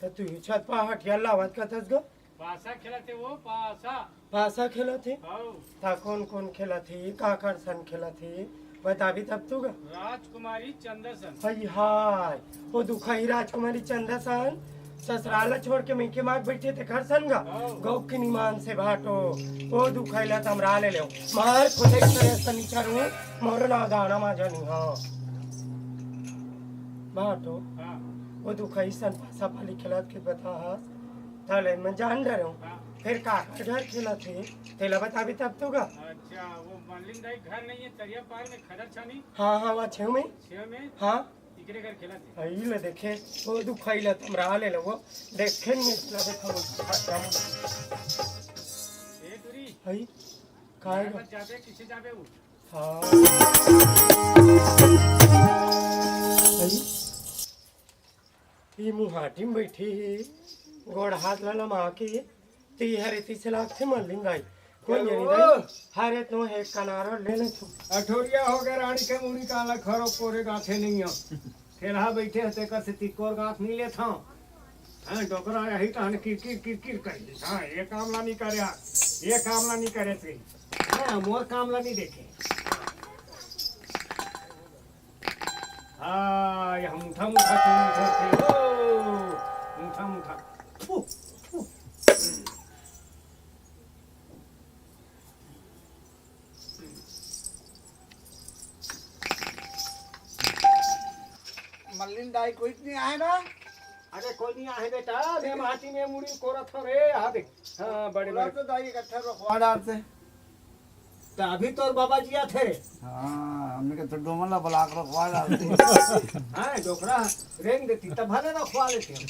तो तू छत पा हटिया लावत का तस गो पासा खेला थे वो पासा पासा खेला थे आओ था कौन कौन खेला थी काकर सन खेला थी बता भी तब तू गा राजकुमारी चंदसन हाय हाय वो दुखाई राजकुमारी चंदसन ससुराला छोड़ के मैं के माग बैठे थे घर सन गा गौ की निमान से भाटो वो दुखाइला तमरा ले लो मार खुदे करे सनीचर हूँ मोर ना गाना माजा नहीं हाँ भाटो हाँ वो दुखाई सन पासा पाली खिलात के बता हास थाले मैं जान डर हूँ हाँ फिर काकर घर खिला थे तेला बता भी तब तू गा अच्छा वो मल्लिन दाई घर नहीं है तरिया पार में खदर छानी हाँ हाँ वहाँ छेव में 6 में हाँ इकरे घर खेला थे आई ले देखे वो दुखाइला तमरा ले लो वो देखे नहीं इसला देखो ए तुरी आई काय मत जाबे किसे जाबे वो हाँ आई ये मुहाटी में बैठी है गोड़ हाथ ला माँ के ती हरे ती से लाख थे मल्लिंग गाई कोई नहीं दाई हरे तो है कनारो ले ले तू अठोरिया हो गए रानी के मुड़ी का अलग खरो कोरे गाथे नहीं हो खेला बैठे हते कर से तिकोर गाथ नहीं ले था हाँ डोकरा यही कहने किर कर दी हाँ ये कामला नहीं करे ये कामला नहीं करे थे हाँ मोर कामला नहीं देखे हाँ ये मुठा मुठा थे ओ मुठा मुठा फू फू मल्लिन दाई कोई नहीं आए ना अरे कोई नहीं आहे बेटा मैं माटी में मुड़ी कोरत हो रे आ देख हाँ बड़े बोला बड़े तो दाई इकट्ठा रखवा डालते। तो अभी तो बाबा जी थे हाँ हमने कहा तो डोमला ब्लाक रखवा डालते। हाँ डोकरा रेंग देती तब भले रखवा लेते हम।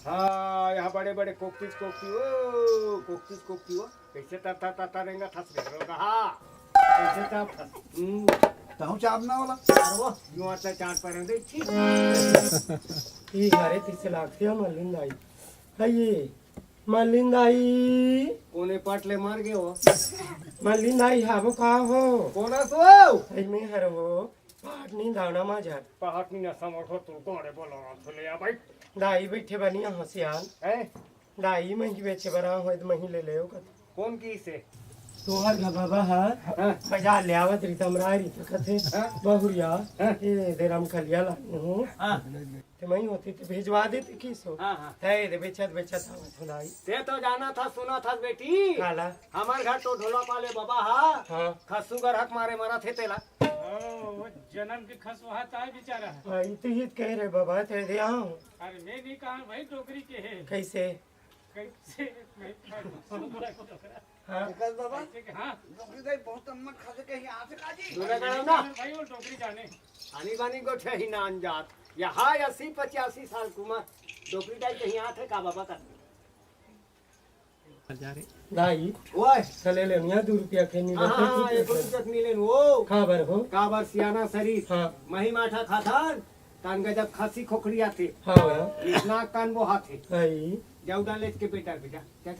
हाँ यहाँ बड़े बड़े कोकतीस कोकती हो कैसे ता रेंगा थस रे रोगा हाँ कैसे ता तो हम चापना वाला और वो यूं आता चाट पर दे छी ई घरे तिसे लागते हैं मलिन दाई ये मलिन दाई कोने पटले मार गए हो मलिन दाई हाबो का हो कोना सो आई में हर हो पाटनी दाना माझा पहाड़ नी ना समोठो तू कोड़े बोलो चले आ भाई दाई बैठे बनी हसियान है दाई मही बेचे बरा हो तो मही ले ले कौन की से तोहर का बाबा हा बाजार ले आवत रीता मरारी तो कथे बहुरिया ये देराम खलिया लानी हूँ ते मही होती तो भेजवा देते किसो हाँ हाँ है दे बेचत आवत हुदाई ते तो जाना था सुना था बेटी काला हमार घर तो ढोला पाले बाबा हाँ हाँ खसू घर हक मारे मरा थे तेला वो जन्म के खस वहाँ था बेचारा। आई तो हित कह रहे बाबा ते दे आओ अरे मैं नहीं कहा भाई डोकरी के है कैसे कैसे हाँ विकास बाबा हाँ डोकरी दाई बहुत अम्मत खाते कहीं यहाँ से काजी। दूल्हे गड़म ना भाई वो डोकरी जाने आनी बानी को ठे ही ना अंजात यहाँ 80-85 साल कुमा डोकरी टाइप कहीं आते का बाबा का दाई ओए चले ले मिया 2 रुपया के नी हाँ एक लेते रुपया मिले वो खबर हो काबर सियाना शरीफ हाँ मही माठा खाथान तान गजब खासी खोखड़ी आते हाँ इतना कान वो हाथे आई जाऊ डाले के बेटा बेटा जा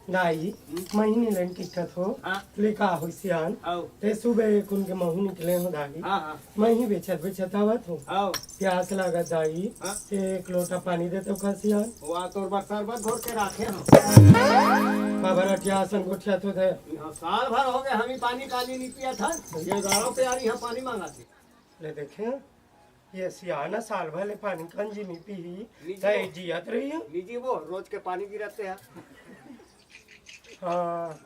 दाई महीने लेन टिकट हो हाँ लेका हो सियान आओ ते सुबह कुन के महू निकले हो दाई हाँ हाँ मही बेचत आवत हो आओ प्यास लागत दाई हाँ? 1 लोटा पानी देते हो सियान वहाँ तो बस शरबत घोर के रखे हम बाबर अटिया सन गोठिया तो थे यहाँ साल भर हो गए हम ही पानी काली नहीं पिया था ये गाँव पे आ रही यहाँ पानी मांगा थे ले देखे ये सियाना साल भले पानी कंजी नहीं पी लीजिए। तय जियत रही है लीजिए वो रोज के पानी गिराते हैं हाँ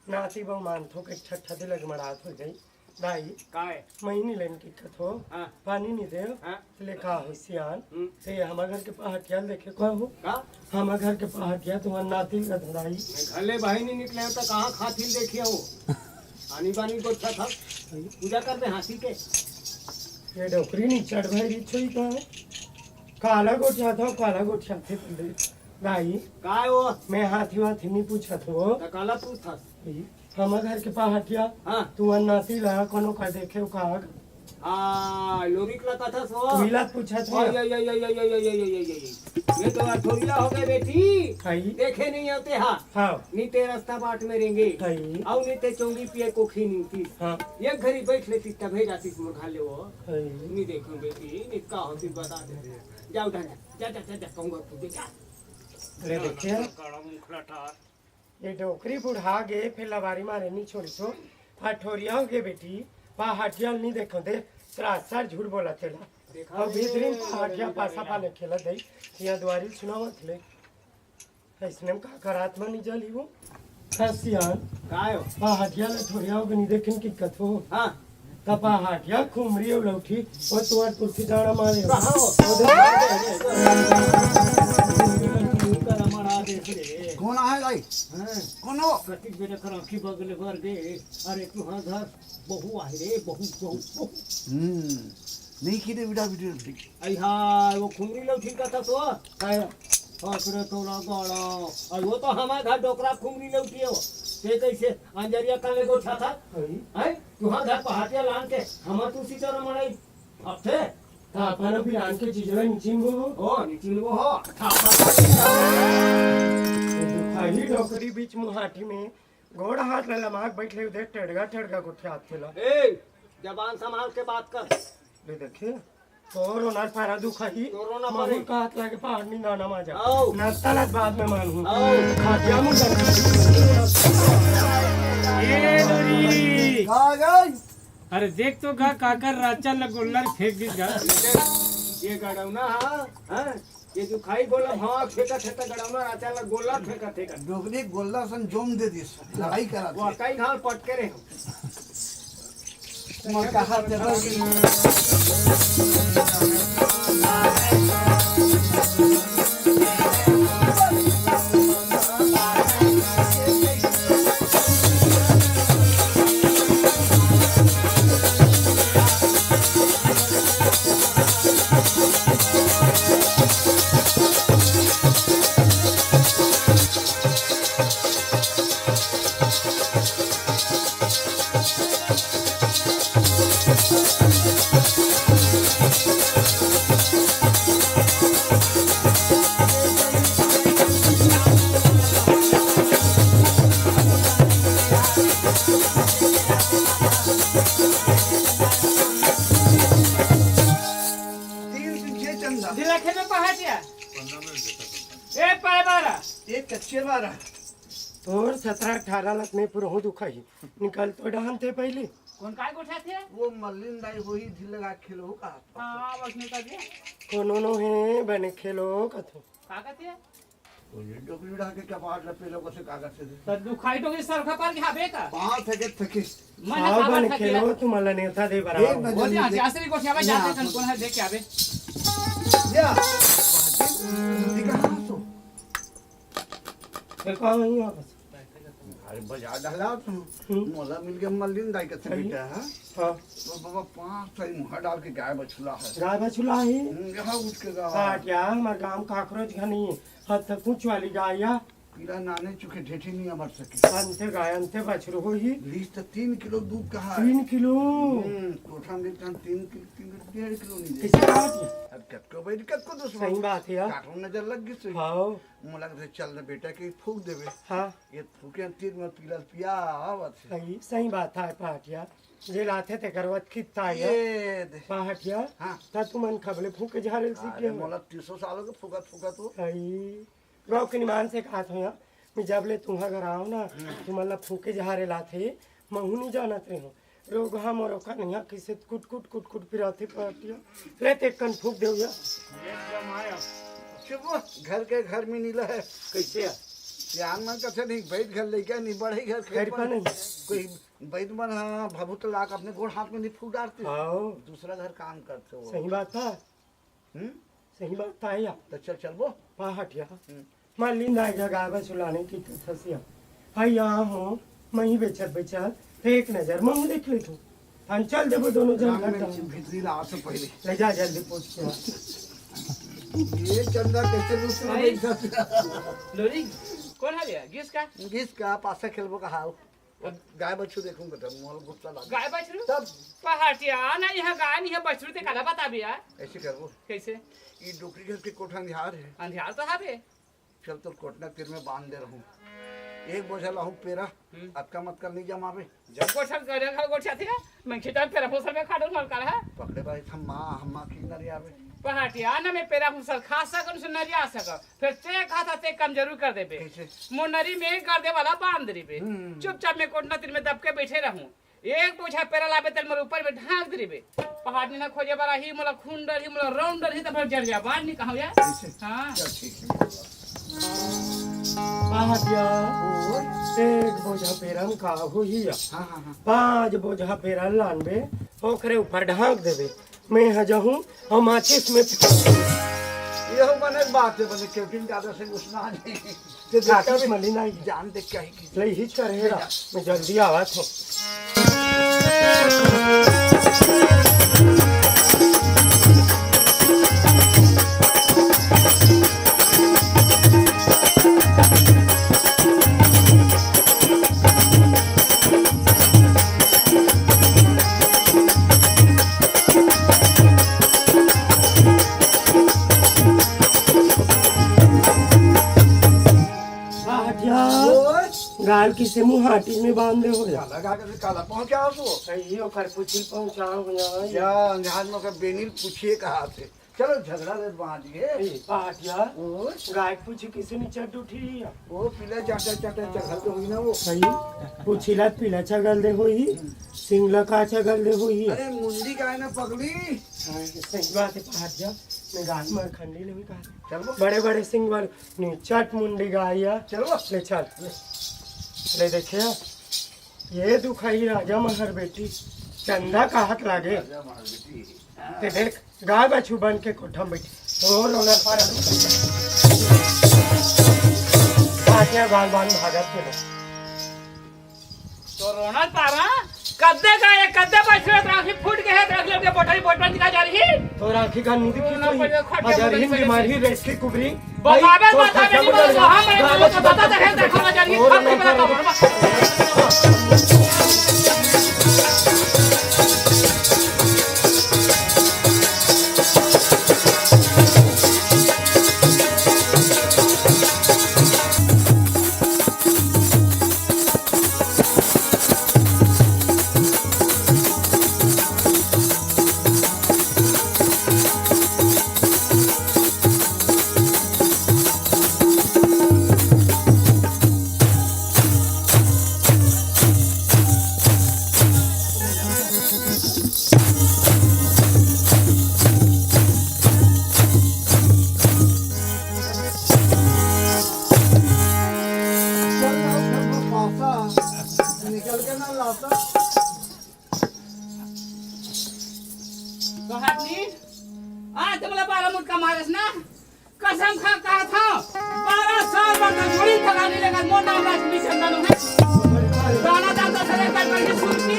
नाती बहु मानथो के ठट्ठा दे लग मरात हो गई दाई काहे महीने लेन टिकट हो हाँ पानी नहीं दे हाँ लेखा हो सियान हम्म, ते हमारे घर के पहाटिया देखे को हो का हमारे घर के पहाटिया तुम्हारे नाती का धराई मैं घले भाई नहीं निकले हैं तो कहाँ खातिर देखिए वो पानी पानी को अच्छा था पूजा करते हाथी के ये डोकरी नहीं चढ़ भाई रिछोई का है काला गोठिया थे दाई काय वो मैं हाथी वाथी नहीं पूछा थो तो काला तू था हमारे घर के पहाटिया हाँ तुम्हारे नाती ला कोनो का देखे का हाँ लोरी का था सो मिला पूछा था ये तो अठोरिया हो गए बेटी आई देखे नहीं होते हाँ हाँ नीते रास्ता बाट में रहेंगे आई और नीते चौंगी पिए कोखी नहीं थी हाँ एक घड़ी बैठ लेती तब जाती मुर्गा ले वो आई नहीं देखूं बेटी निका होती बता दे जाओ जा कहूँगा तू देखा ले देखे काड़ा मुखला ठार ये डोकरी बुढ़ा गए फिर लवारी मारे नहीं छोड़ी तो अठोरिया हो गए बेटी पहाटिया नहीं देखो दे सरासर झूठ बोला चला देखा और भीतरी पहाटिया पासा पाले खेला दई यहाँ द्वारी सुनावा थे इसने का करात्मा नहीं जली वो हसियान काय हो पहाटिया अठोरिया हो गए नहीं देखे की कथो हाँ त पहाटिया खुमरी और लौठी और तुआर तुलसी डाड़ा मारे कहाँ हो कौन है दाई कौन हो कतिक बेटा कर आँखी बगले भर गए अरे तू हाँ घर बहु आए रे बहु नहीं की बेटा वीडियो आई हाँ वो खुमरी लोग ठीक था तो काय पकड़े तो ना गाड़ा और वो तो हमारे घर डोकरा खुमरी लौटी हो ते कैसे अंजरिया काले को था आई है तू हाँ घर पहाटिया लान के हम तू सी चलो मनाई अब थे ता अपन भी आन के चीजवा नीचिंग हो ओ निचिन वो हो आई डोकरी बीच मुहाटी में घोड़ा हाथ ला लमाक बैठले उधर टड़गा गुठे हाथ खेला ए जबान संभाल के बात कर ले देखे कोरोना पारा दुखाई कोरोना मारे पारे। का हाथ लाके पहाड़ नहीं नाना माजा आओ। नातालात बाद में मानूं आओ। खातिया मुझे ये लोरी कहाँ गई अरे देख तो गा काकर राचा लगोल्लर फेंक दी गा ये गड़ौना हाँ ये जो खाई गोला हवा फेंका थे गड़ौना राचा ला गोला फेंका थे डोकरी गोल्ला सन जोम दे दी लड़ाई करा वो कई घाल पटके रहे मर कहा तेरा बारह एक कच्चे बारह तोर 17-18 लाख में पुरहू दुखाई निकल तो डहन थे पहले कौन काय गोठा थे वो मल्लिन दाई वही ढील लगा खेलो का हाँ बस निकल दिया कोनो नो है बने खेलो कथो का कहते वो ये डोकरी उड़ा के कपाट लपेट लो से कागज से दे तो दुखाई टोके सरखा पर के हाबे का पांच थे थके मन आओ खबर बने था खेलो तुम्हारा नेता दे एक बराबर नजर बोल में यहाँ देख- जासरी गोठा में जाते कन कौन है देख के आबे या दिखा तो फिर कहाँ नहीं आ बस अरे बाजार डाला तुम मोला मिल के मल्लिन दाई के बेटा है हाँ तो बाबा पांच सही मुंह डाल के गाय बछुला है गाय बछुला है यहाँ उठ के गा काट या हमारे गांव काकरोच घनी हद तक कुछ वाली गाय या पीला नाने चुके ढेठी नहीं मर सके अंते गाय अंते बछरू हो ही लीज तो 3 किलो दूध कहा 3 किलो कोठा में 3 1.5 किलो नहीं दे किसे काट दिया अब कटको भाई कटको दूसरा सही बात है यार काटो नजर लग गई सही हाँ मोला के चल ना बेटा के फूक देवे हाँ ये फूके तीर में पीला पिया आवत है सही बात है पाटिया जे लाथे ते करवत कितना है ये दे पाटिया हाँ ता तुमन खबले फूके झारे सीख अरे गया मोला 300 सालों के फूका तो गाँव के निमान से कहा था मैं जब ले तुम्हारा घर आओ ना तुम्हारा फूके झारे लाथे महू नहीं जानत रहे हो लोग हम और ओका नहीं किसे कुट कुट पिराते पाटिया ले ते कन फूक दे या एकदम आया चुप घर के घर में नीला है कैसे है ध्यान मन कथे नहीं बैठ घर लेके नहीं बढ़े घर खैर खेत का पर नहीं कोई बैठ मन हाँ भभूत लाक अपने गोड़ हाथ में नहीं फूक डालते आओ दूसरा घर काम करते हो सही बात था हम्म? सही बात था या तो चल वो पाटिया मान लीन आएगा गाय बस सुलाने की थसिया हाय यहाँ हो मैं ही बेचत एक नजर मैं देख ले तू हम चल देबो दोनों जन घर तक। भीतरी ला से पहले ले जा जल्दी पूछ के ये चंदा कैसे दूसरा भाई। बैठा लोरी कौन है भैया किस का किस का पासा खेलबो का हाल अब गाय बच्चू देखूंगा तब मोल गुस्सा लगा गाय बछरू तब पहाटिया ना यहाँ गाय नहीं है बछरू ते काला बता भैया ऐसे करबो कैसे ये डोकरी घर के कोठा निहार है अंधियार तो हाबे चल तो कोटना तीर में बांध दे रहूं एक बोझा लाहूं पेरा अक्का मत कर नहीं जमावे जब गोठा करे खा गोठा थे मैं खिता पेरा फुसर में खाडल मर कर है पकड़े भाई हम्मा की नरी आवे पहाटिया ना मैं पेरा फुसर खा सकन से नरिया सक फिर ते खाता ते कम जरूर कर देबे कैसे मोनरी में कर दे वाला बांध देबे हम्म। चुपचाप में कोटना तीर में दब के बैठे रहूं एक बोझा पेरा लाबे तल मोर ऊपर में ढाक देबे पहाड़ी ना खोजे वाला ही मोला खुंडर ही मोला राउंडर ही त फिर जड़ जा बांध नहीं कहू या कैसे हां चल ठीक है पाटिया एक बोझा पेरन का हो ही या हाँ 5 बोझा पेरन लानबे ओकरे ऊपर ढाक देबे मैं हजहूं और माचिस में ये हो बने बात है बने कैप्टन दादा से घुसना नहीं ते देखा काटिस भी मली नहीं जान देख के ही ले ही करेगा मैं जल्दी आवा थो पाटिया गाल किसे मुंह हाटी में बांधे हो जा लगा के काला पहुंचाओ तो सही ओकर पुछिल पहुंचाओ यहाँ या अंधार में का बेनील पूछिए कहा थे चलो झगड़ा दे बांध गए पाटिया गाय पूछी किसे नीचे उठी या वो पीला चाटा चढ़ल तो हुई ना वो सही पूछिला पीला चगल दे होई सिंगला का चगल दे होई अरे मुंडी का है ना पगली सही बात है पाटिया मैं गाय मर खंडी ले कहा चलो बड़े बड़े सिंग वाले नहीं चट मुंडी गाया चलो ले चल ले देखिए ये दुखाई राजा महर बेटी चंदा का हाथ लागे ते देख गाय बछू बन के कोठम बैठी और रोना पर पाटिया गाल बान भागत के तो रोना तारा कद्दे का ये कद्दे बछरू राखी फूट के है राखी अपने बोटरी बोटन दिखा जा रही तो राखी का नींद की हजार ही बीमारी रेस की कुबरी बतावे बतावे नहीं बोल वहां मैं तो बताता है देखो जा रही खा के बता पार्टी आज तो मला 12 मुटका मारस ना कसम खा कहा था 12 साल बाद जोड़ी ठगाने लगा मोर नाम लक्ष्मी चंदन है दाना दाना सरे कर सुनती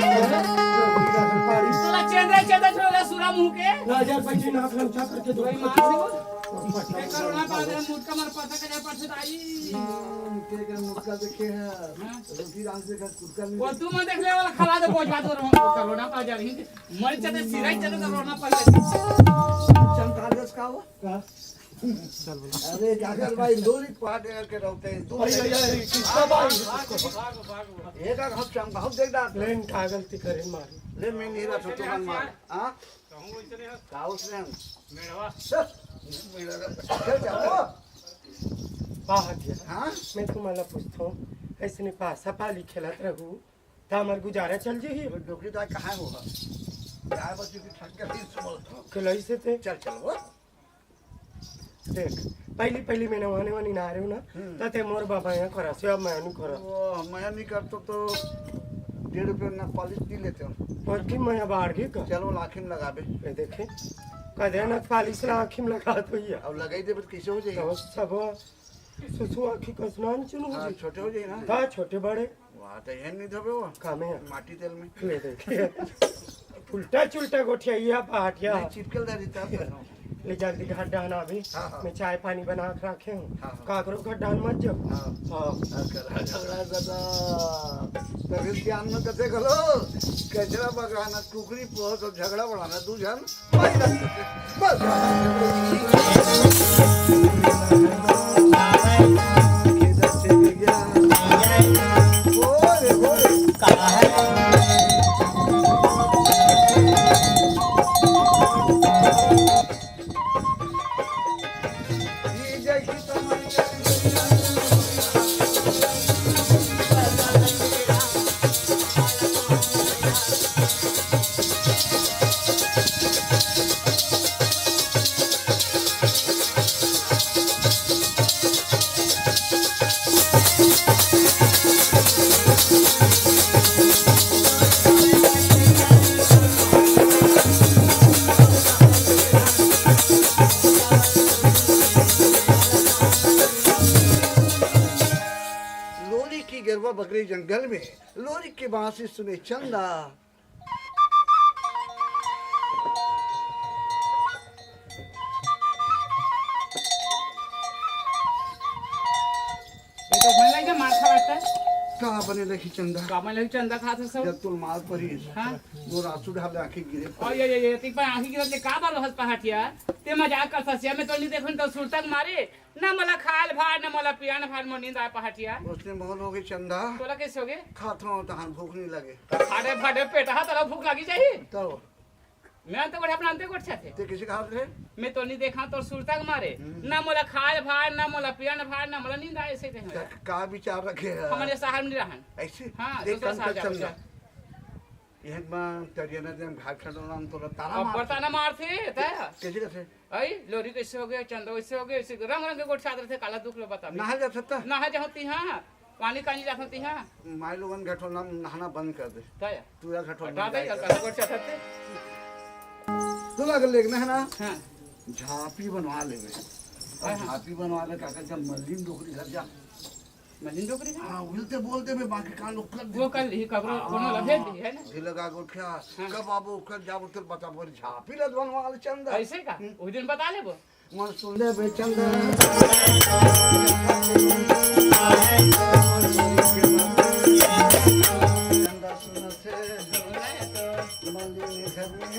तोला चंद्र चंद्र छोड़ा सुरा मुंह के राजा पैसे नाक लमचा करके दो वही मार से करुणा पादे मुटका मार पता के पछत आई के मुटका देखे हैं रोटी राम से का कुटका नहीं वो तू मन देख ले वाला खला दे बोझ बात करुणा पा जा रही मर चते सिराई चते करुणा पा जा चंद्रादस का हो का अरे जाकर भाई लोरी पाट करके रहते हैं दो किसका भाई एक हम चंग बहुत देख डाल प्लेन का गलती करे मारे ले मैं नहीं रहा तो मन मार हां कहूं इतने है काउस ने मेड़वा चल जाओ पाहत हां मैं तुम्हाला पूछतो ऐसने पासा पाली खेलत रहू त हमर गुजारा चल जी वो डोकरी तो कहां होगा गाय बच्चे की ठक के बोल खिलाई से ते चल चल वो देख पहली मैंने वाने ना रहे हो ना तते मोर बाबा यहाँ करा से अब मैं नहीं करा वो मैं नहीं करता तो 1.5 रुपये ना पॉलिश नहीं लेते हो और की मैं बाढ़ गई का चलो लाखी में लगा बे ये देखे कदे ना पालिश आँखी में लगा तो ये अब लगाई दे तो कैसे हो जाएगा तो सब सुसु आँखी का स्नान चुनू हाँ जी छोटे हो जाए ना था छोटे बड़े वहाँ तो यह नहीं धोबे वो कामे हैं माटी तेल में ले देखे उल्टा चुल्टा गोठिया पाटिया नहीं, चिपकल दे देता है ले जल्दी घर डालना भी हाँ। मैं चाय पानी बना के रखे हूँ हाँ। काकरो घर डाल मत जाओ हाँ। हाँ झगड़ा दादा तभी ध्यान में कथे करो कचरा बगाना कुकरी पोस और झगड़ा बढ़ाना तू जान लोरी की गरबा बकरी जंगल में लोरी की बांसुरी सुने चंदा ये तो मैं लगे मार खा बैठता है कहाँ बने रखी चंदा कामन लगे चंदा खाता सब जब तुम माल परी हाँ वो रासू ढाल आंखें गिरे और ये तिक पर आंखी गिरत ले का बार हस पहाटिया ते मजाक करता से मैं तो नहीं देखन तो सुरतक मारे ना मला खाल भार ना मला पियान भार मो नींद आए पहाटिया उसने मोहन हो गई चंदा तोला कैसे हो गए खाता हूँ तो भूख नहीं लगे फाड़े फाड़े पेट हा तला भूख लगी चाहिए तो मैं तो बड़े अपना अंते कोट छथे ते किसी कहा थे मैं तो नहीं देखा तो सुरतक मारे ना मला खाल भार ना मला पियान भार ना मला नींद आए से थे का विचार रखे है हमारे शहर में रहन ऐसे हाँ, देख दूसरा कंकर साजा चंदा यह मां तरियाना दे घाट खड़ा नाम तोरा तारा अब मार बर्ता ना मारते ता कैसे कैसे आई लोरी कैसे हो गया चंदा वैसे हो गया ऐसे रंग रंग के गोट चादर थे काला दुख लो बता नहा जा सकता ना है जहती हां पानी कानी जाती हां माय लोगन घाटो नाम नहाना बंद कर दे ताया तू या घाटो हटा दे काला गोट चादर थे तू लग लेना है ना हां झांपी बनवा लेवे और झांपी बनवा ले काका जब मल्लीम डोकरी घर जा मलिन डोकरी का हाँ बोलते बोलते मैं बाकी कान उखल वो कल ही कब्र कोनो लभे दी है ना भी लगा गोठिया कब बाबू उखल जा उतर बता बोल झांपी लद बनवा ले चंदा ऐसे का उस दिन बता ले वो मन सुन ले बे चंदा चंदा सुन से मल्ली घर में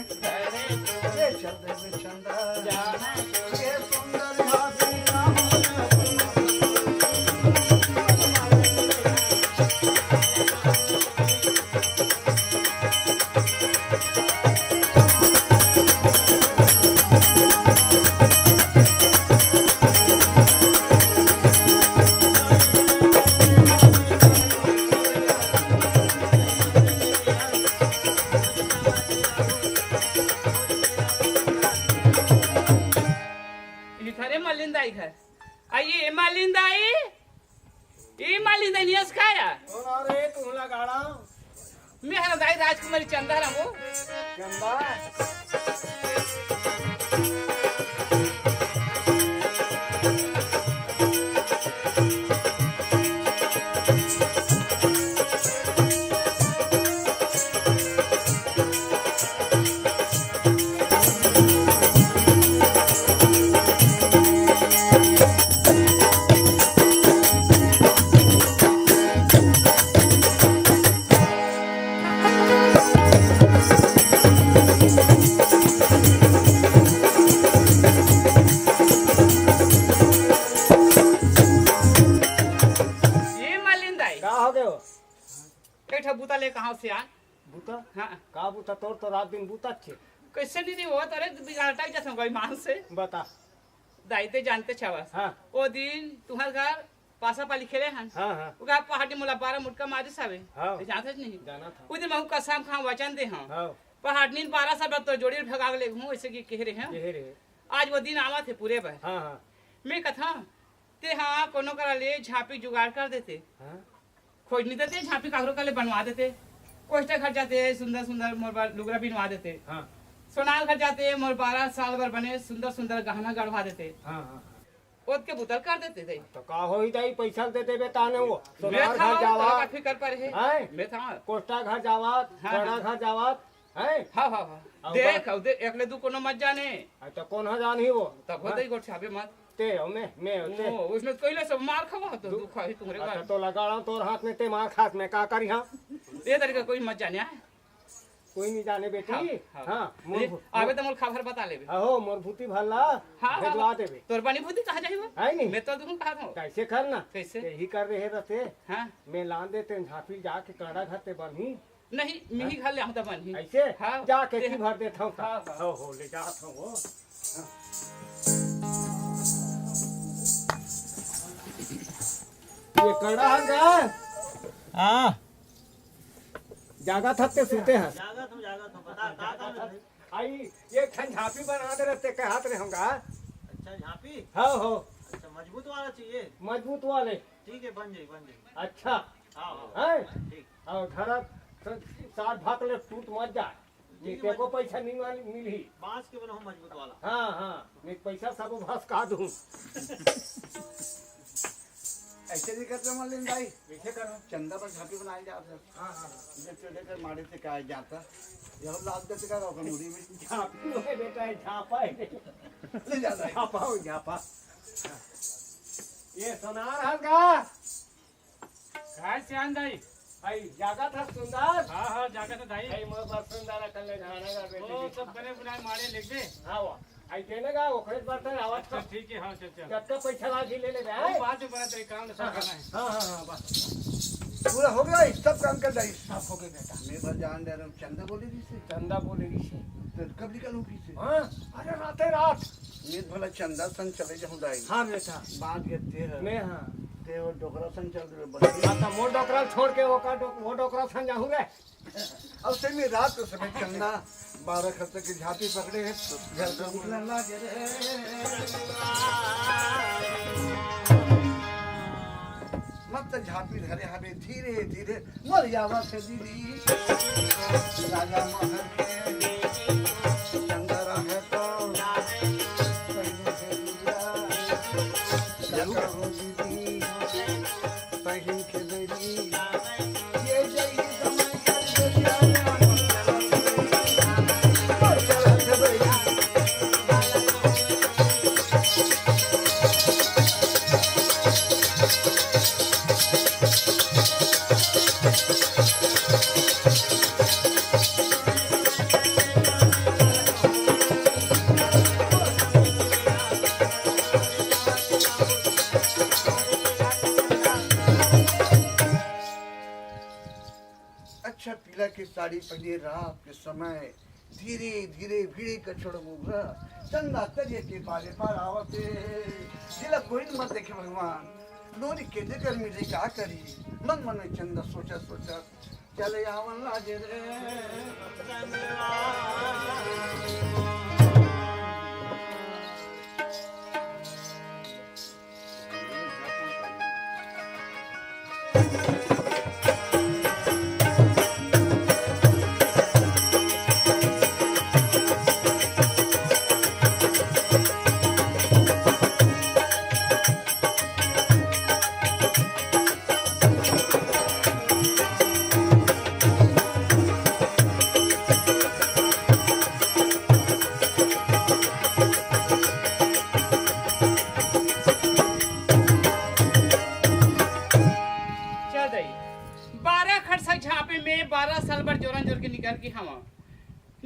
ये चंदा बे चंदा ये सुंदर हाथी नाम इथरे मलिंदाई घर आइए मलिंदाई ई मलिंदाई नियस काया अरे तू लगाड़ा मैं हर दाई राजकुमारी चंदा रंगो चंदा ये मालिन दाई का हो गयो एक ठो बूता ले कहाँ से आ बूता हाँ का बूता तोर तो रात दिन बूता छे कैसे नहीं वो अरे बिगाड़ता जैसे गई मान से बता दाइते जानते छावस हाँ वो दिन तुम्हार घर पासा पाली खेले हन हाँ हाँ उगा पहाड़ी मोला 12 मुटका मारे सावे हाँ। जानते नहीं जाना था उस दिन महू कसम खा वचन दे हां हाँ पहाड़ी 12 सब तो जोड़ी भगा ले हूं ऐसे की कह रहे हैं ये रे आज वो दिन आवा थे पूरे पर हाँ हाँ मैं कथा ते हाँ कोनो करा ले झापी जुगाड़ कर देते हाँ खोज नहीं देते झापी कागरों का ले बनवा देते कोष्टा घर जाते सुंदर सुंदर मोरबा लुगरा बनवा देते हाँ सोनाल घर जाते मोर 12 साल भर बने सुंदर सुंदर गहना गढ़वा देते हाँ हाँ ओत के बुतल कर देते थे तो का होई ताई पैसा देते बे ताने वो मैं सोनार था घर जावा का फिकर पर है हैं? मैं था कोष्टा घर जावत हाँ, बड़ा हाँ। घर जावत है हाँ हाँ हाँ अब देख अब देख एकले दू कोनो मत जाने तो कौन ह जानी वो तब होते ही गोट छापे मत ते हो मैं होते ओ उसमें कोइले सब मार खवा तो दुख है तुम्हारे अच्छा घर तो लगाड़ा तोर हाथ में ते मार खास में का करी हाँ ये तरीका कोई मत जाने आए कोई नहीं जाने बेटी हाँ, हाँ आवे तो मोर खबर बता लेबे हो मोर भूति भल्ला हाँ भेजवा देबे तोर बनी बुद्धि कहा जाई वो है नहीं मैं तो दुख कहा था कैसे करना कैसे यही कर रहे रहते हाँ मैं लान देते झांपी जाके कड़ा घर ते बनी नहीं मिही घर ले हम तो बनी ऐसे हाँ। जाके की भर देता हूँ हाँ, हाँ। हो ले जाता हूँ वो ये कड़ा है हाँ जागा थकते सुते हैं जागा तो बता का काम है आई ये खन झांपी बना दे रहते के हाथ में होगा अच्छा झांपी हाँ हो अच्छा मजबूत वाला चाहिए मजबूत वाले ठीक है बन जाए अच्छा हाँ हाँ है ठीक और घर साथ भाग ले टूट मत जाए नीचे को पैसा नहीं मिली बांस के बना हो मजबूत वाला हाँ हाँ नहीं पैसा सब भस का दूं ऐसे नहीं करते मलिन भाई कैसे करो चंदा पर झांपी बनाई जाते हाँ हाँ जब चले कर मारे से कहा जाता यह लाद देते का रोका मुड़ी में झापी है बेटा है झापा है ले जाता है झापा हो झापा ये सोनार हल्का काय श्याम दाई आई जागा था सुंदर हाँ हाँ जागा तो दाई आई मोर बात सुंदर कर ले जाने का वो बेटे सब बने बुनाए मारे लिख दे हाँ वो आई देने का ओखरे बर्तन आवाज अच्छा का ठीक है हाँ चल चल जब तक पैसा लागी ले ले वो भाई बाद में बना तेरे काम सब करना है हाँ हाँ हाँ बस पूरा हो गया सब काम कर दाई सब हो गए बेटा मैं बस जान दे रहा हूँ चंदा बोले दी से चंदा बोलेगी से तो कब निकलूंगी से हाँ अरे राते रात मैं भला चंदा सन चले जाऊँ दाई हाँ बेटा बांध के तेरे मैं हाँ ते वो डोकरा सन चल रहे बड़ी आता मोर डोकरा छोड़ के वो डोकरा सन जाऊँ रे अब से मैं रात को समय चंदा 12 खर्चे की झांपी पकड़े हैं घर से निकलने लगे रे मत झांपी धरे हमें धीरे धीरे मर जावा से दीदी राजा महर के चंदा रहे तो पहले से दिया जरूर हो दीदी पहले के देरी ये जई समय कर दिया अच्छा पीला की साड़ी पहने रात के समय धीरे धीरे भीड़े कछड़ मुगरा चंदा तजे के पारे पार आवते दिला कोई न मत देखे भगवान डोरी के देकर मिले क्या करी मन मन में चंदा सोचा सोचा चले आवन लागे रे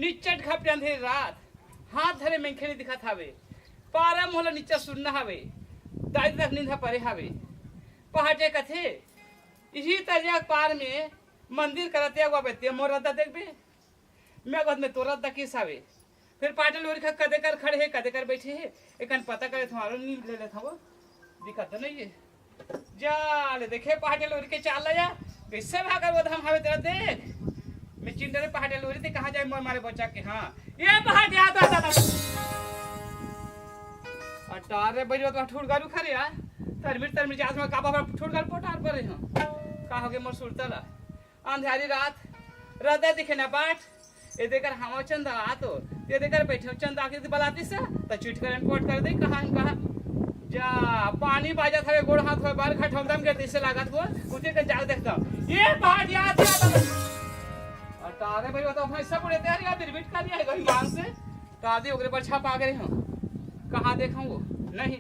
निचट घपटे अंधेरी रात हाथ धरे में खेली दिखत हवे पारा मोहला नीचे सुनना हवे दाई तक नींद परे हवे पहाटे कथे इसी तरिया पार में मंदिर करते हुआ बेते मोर रद्दा देखबे मैं गोद में तोरा दकीस हवे फिर पाटल ओरी कदे कर खड़े है कदे कर बैठे है एकन पता करे तुम्हारो नींद ले लेता वो दिखत तो नहीं है जा ले देखे पाटल ओरी के चाल या कैसे भागर वो हम हवे तेरा देख मैं चिंडरे पहाटे लोरी थे कहाँ जाए मोर मारे बच्चा के हाँ ये पहाटे आता अटारे बजे तो ठुड़ गारू खरे यार तरमिर जात में काबा पर ठुड़ गारू पोटार पर रहे हां का हो गए मोर सुरतला अंधेरी रात हृदय दिखे ना बाट ये देकर हम चंदा आ तो ये देकर बैठे चंदा आके बलाती से तो चीट कर कोट कर दे कहां जा पानी बाजा था गोड़ हाथ हो बार घट हमदम के दिसे लागत वो उठे के जाल देखता ये पहाड़ याद अटारे भाई तो भाई सब उड़े तैयार या बिरबिट का दिया है कहीं मांग से तो आदि ओकरे पर छापा गए हम कहां देखूं वो नहीं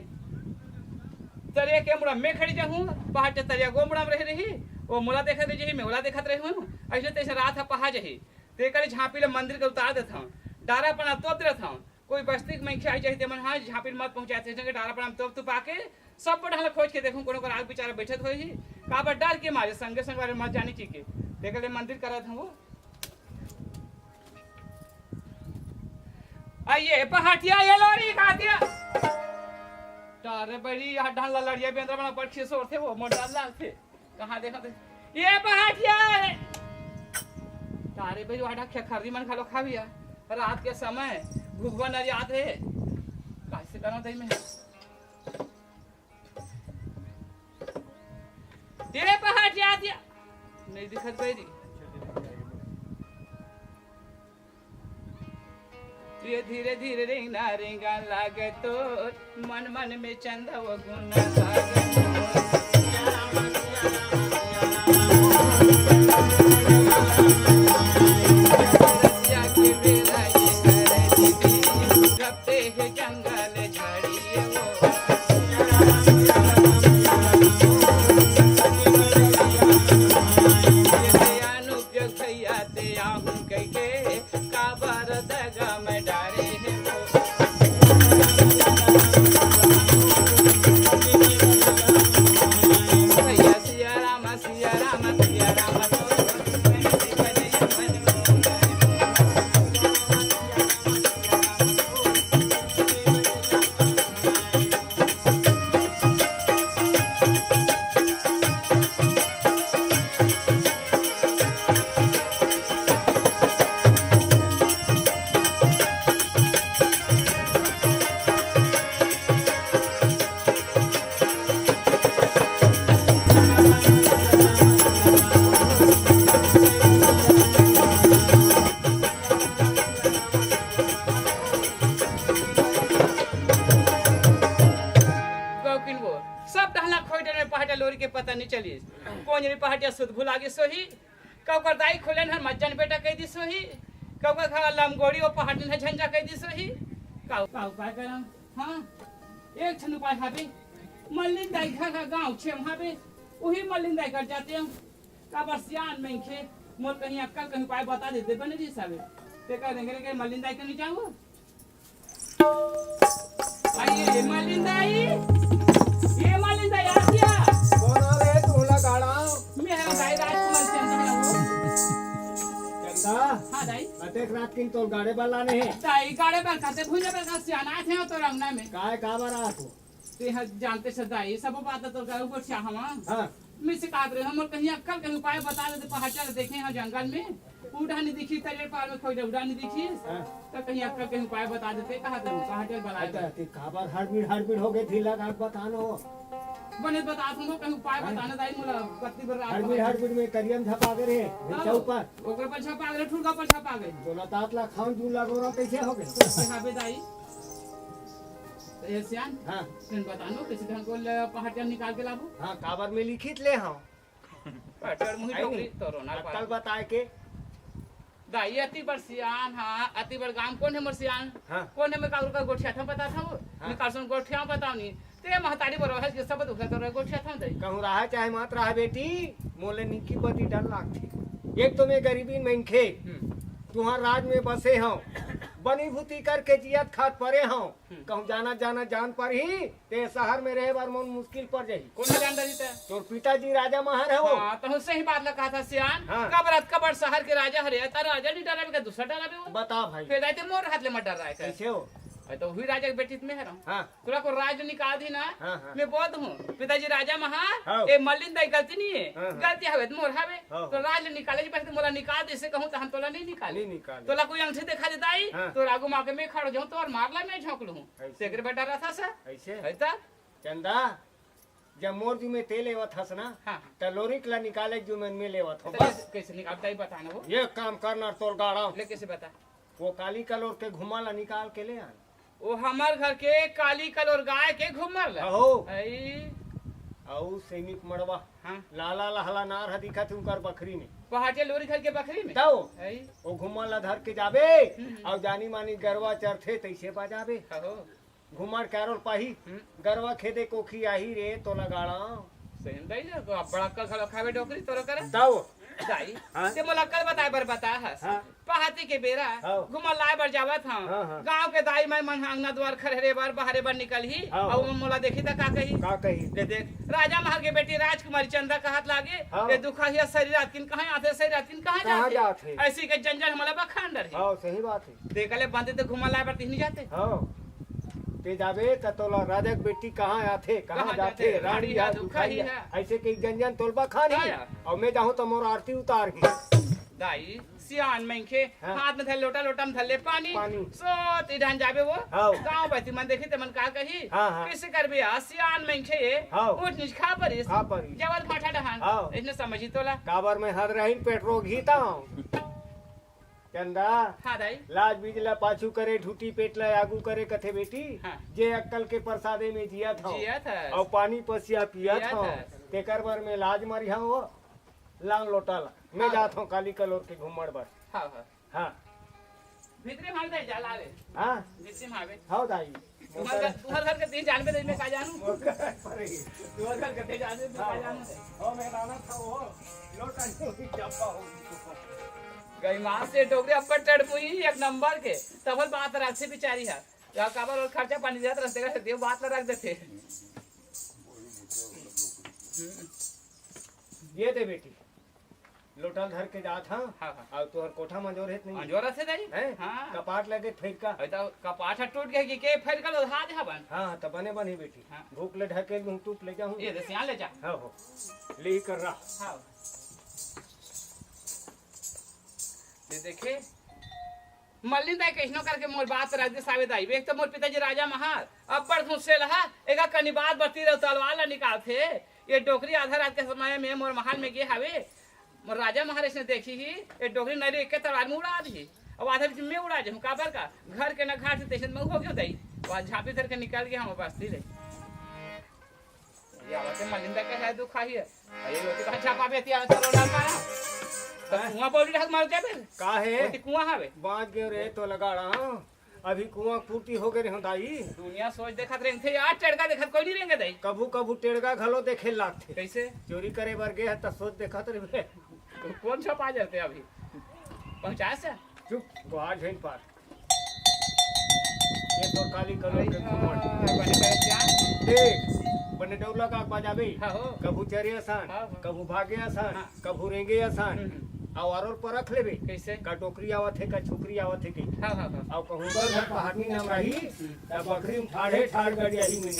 तरिया के मुड़ा मैं खड़ी जाऊं पहाड़ ते तरिया गोमड़ा में रह रही वो मुला देखत रही मैं मुला देखत रही हूं ऐसे तैसे रात है पहाड़ जही ते करे झांपी ले मंदिर के उतार देता हूं डारा पना तोप देता हूं कोई बस्ती में खाई चाहिए मन हां झांपी मत पहुंचाते जगह डारा पना तोप तू पाके सब पर ढाल खोज के देखूं कोनो को आग बेचारा बैठत होई का पर डर के मारे संगे संग वाले मत जानी चाहिए देखले मंदिर करत हूं वो आइए पहाटिया ये लोरी काटिया तारे बड़ी हड्डा लड़िया बेंद्र बना पर खिसोर थे वो मोटा लाल थे कहां देखा थे ये पहाटिया तारे बड़ी हड्डा खरदी मन खालो खाविया रात के समय भूखवा न याद है कैसे करना दई में ये पहाटिया दिया नहीं दिखत बैरी ये धीरे धीरे रेंगा रेंगा लागे तो मन मन में चंदा वो गुना लागे के बेरा ये करे दीदी रखते हैं जंगल झाड़िए वो अनुपयोग भैया ते आहूं कह के काबर दगा में डारे हैं वो भैया सिया राम सिया राम सिया राम पता नहीं चली कौन रे पहाटिया सुध भुला गे सोही कब कर दाई खोलन हर मज्जन बेटा कह दी सोही कब का खा लमगोड़ी और पहाड़ ने झंझा कह दी सोही का उपाय करम हां एक छन उपाय हाबे मल्लिन दाई घर गांव छे हाबे वही मल्लिन दाई घर जाते हम का बरसियान में खे मोर कहीं अक्कल कहीं उपाय बता देते बने जी साहब ते कह देंगे के मल्लिन दाई के नहीं जाऊं आइए मल्लिन दाई ये मल्लिन दाई आ गया गाड़ा मेरा दाई राजकुमार चंदा चंदा हां दाई अटेक रात किन तो गाड़े वाला नहीं दाई गाड़े पर खाते भुजा पर का सियाना थे तो रंगना में काय का बारा तो ते जानते से दाई सब बात तो का ऊपर से हम हां मैं से काट रहे हम कहीं अक्कल कहीं उपाय बता दे पहाड़ चल देखे हैं जंगल में उड़ा नहीं दिखी तले पार में कोई उड़ा नहीं दिखी तो कहीं अक्कल कहीं उपाय बता देते कहा तुम पहाड़ चल बना ते खबर हड़बीड़ हो गई थी लगा बतानो बने बता तुमको कहीं उपाय बताना दाई मोला कत्ती बर हड़बीड़ में करियम धपा गए रे नीचे ऊपर ओकर पर छपा गए ठुड़का पर छपा गए दोला तात ला खान दू लगोरा कैसे हो गए हां बे दाई ये सियान हां तुम बतानो किसी ढंग को पहाड़ चल निकाल के लाबो हां काबर में लिखित ले हां पटर मुही टोकरी तो रोना कल बताए के दाई अति बरसियान हां अति बड़ गांव कौन है मरसियान हाँ। कौन है मैं काउर का गोठिया था पता था वो मैं कासन गोठिया बताओ नहीं ते महतारी बरो है कि सब दुखा तो गोठिया था दई कहूं रहा चाहे मत रहा बेटी मोले निकी बती डर लागती एक तो मैं गरीबी में खे तुहार राज में बसे हूँ बनी भूती करके जियत खात परे हूँ कहूँ जाना जाना जान पर ही ते शहर में रहे बार मन मुश्किल पड़ जाही कौन जानता जीता तोर पिताजी राजा महार है वो हाँ तो उससे ही बात लगा था सियान हाँ। कबर शहर के राजा हरे तारा राजा नहीं डरा दूसरा डरा भी वो बता भाई फिर रहते मोर हाथ ले मत डर रहा है कैसे हो तो हुई राजा की बेटी में है रहा हाँ तुला को राज निकाल दी ना हाँ, हाँ। मैं बोलता हूँ पिताजी राजा हाँ। महार ये मल्लिन दाई गलती नहीं है हाँ, हाँ। गलती हवे तो मोर हवे हाँ। तो राज निकाले जी पहले मोला निकाल दे से कहूँ तो हम तोला नहीं निकाले नहीं निकाले तोला कोई अंगूठी दिखा देता ही हाँ। तो रागू माँ के मैं खड़ जाऊँ तो और मारला मैं झोंक लूँ ऐसे? सेकर बेटा रहा था सा ऐसे ऐसा चंदा जब मोर जू में तेल लेवत हस ना हाँ तो लोरी कला निकाले जू में लेवत हो तो बस कैसे निकालता ही बताना वो ये काम करना तोर गाड़ा ले कैसे बता वो काली कलोर के घुमाला निकाल के ले आन वो हमार घर के काली कल और गाय के घूमर ला अहो आई औ सैनिक मड़वा हाँ लाला लहला नार ह दिखा तुम कर बकरी में पहाटे लोरी घर के बकरी में जाओ आई वो घुमाला धर के जाबे और जानी मानी गरवा चरथे तैसे बजाबे हो घुमर कैरोल पाही गरवा खेदे कोखी आही रे तो लगाड़ा सही दई जा को बड़ा कल खलो खावे डोकरी तोरो करे जाओ दाई हाँ? ते मोला कल बताए बर बता हस हाँ। पहाती के बेरा हाँ। घुमा लाए बर जावत हाँ, हां हाँ। गांव के दाई मैं मन अंगना द्वार खरहरे बार बाहरे बार निकल ही हाँ। और मोला देखी त का कही का कही ले देख राजा महल के बेटी राजकुमारी चंदा का हाथ लागे हाँ। ये दुखा हिया शरीर किन कहां आते शरीर किन कहां कहाँ जाते जाते? ऐसी के जंजल हमारा बखंडर है हाँ सही बात है देखले बंदे तो घुमा लाए बर तीन जाते हाँ ते जाबे त तोला राजा के बेटी कहाँ आथे कहाँ कहाँ जाथे जाथे? रानी या रानी दुखाई दुखाई है। ऐसे कई जंजन तोलबा खानी हाँ यार। और मैं जाऊँ तो मोर आरती उतार की दाई सियान मैंखे हाँ। हाथ में धर लोटा लोटा में धर पानी पानी। सो तिधान जाबे वो हाँ। गांव बती मन देखी ते मन का कही हाँ, हाँ। किसे करबे आ सियान मैंखे हाँ। ऊंट नीच खा परिस खा परिस। जवल फाटा डहान हाँ। इसने समझी तोला काबर में हद रही पेट्रोल घीता हूँ चंदा हाँ दाई लाज बीजला पाछू करे ढूटी पेटला आगू करे कथे बेटी हाँ। जे अक्कल के प्रसादे में जिया था जिया था और पानी पसिया पिया पिया था था। तेकर बर में लाज मरी हाँ वो लांग लोटाला मैं हाँ। जात हूँ काली कलोर के घुमड़ बर हाँ हाँ हाँ भीतरे मार दे जाला ले हाँ भीतरे मारबे हाँ दाई तुम्हारे घर के तीन जानबे दे में का जानू पड़ेगी तुम्हारे घर के तीन जानबे में का जानू हाँ मैं लाना था वो लोटा नहीं चप्पा होगी गई मां से डोगरे अब्बा टड़पुई एक नंबर के तबल बात रख से बिचारी है या काबर और खर्चा पानी देत रस्ते का देव बात रख देते ये दे बेटी लोटल धर के जात हाँ हाँ हाँ और तोहर कोठा मंजोर है नहीं अंजोरा से दाई है हाँ कपाट लगे फेंक का तो कपाट टूट गया कि के फेर कर हाथ हवन हाँ तो बने बनी बेटी हाँ। भूख ले ढके लूँ टूप ले जाऊँ ये दे सियान ले जा हाँ हो ले कर रहा हाँ ये देखे मल्लिन दाई कैसनो करके मोर बात रख दे सावे दाई एक तो मोर पिताजी राजा महार अब बड़ घुसे लहा एका कनी बात बती रहो तलवार ला निकाल थे ये डोकरी आधा रात के समय में मोर महल में गे हवे मोर राजा महाराज ने देखी ही ये डोकरी नरी एक के तलवार में उड़ा दी अब आधा बीच में उड़ा जाऊँ काबर का घर के न घाट से तेशन में हो क्यों दई वहाँ झापी धर के निकाल के हम बस्ती रही ये आवते मल्लिन दाई का है दुखा ही है ये लोग कहाँ छापा बेती आ चलो ना पाया तो कुआं बोली ढक मार जाबे का है ओती कुआं हवे बांध गए रे तो लगा रहा अभी कुआं पूर्ति हो गए दाई दुनिया सोच देखत रहे थे यार टड़का देखत कोई नहीं रहेंगे दाई कभू कभू टेड़गा घलो देखे लागते कैसे चोरी करे बर गए तो सोच देखत रे कौन छपा जाते अभी पहुंचा से चुप गुहार झेल पार ये तो काली कलर के घुमड़ बने करे क्या देख बने डौला का बजाबे हाँ हो कभू चरे आसान हाँ, हाँ। कभू भागे आसान हाँ। कभू रेंगे आसान और पर रख लेबे कैसे का टोकरी आवत है का छोकरी आवत है की हाँ हाँ हाँ और कहूँ घर पहाड़ी नाम रही तब बकरी में ठाड़े ठाड़ गड़ियाही में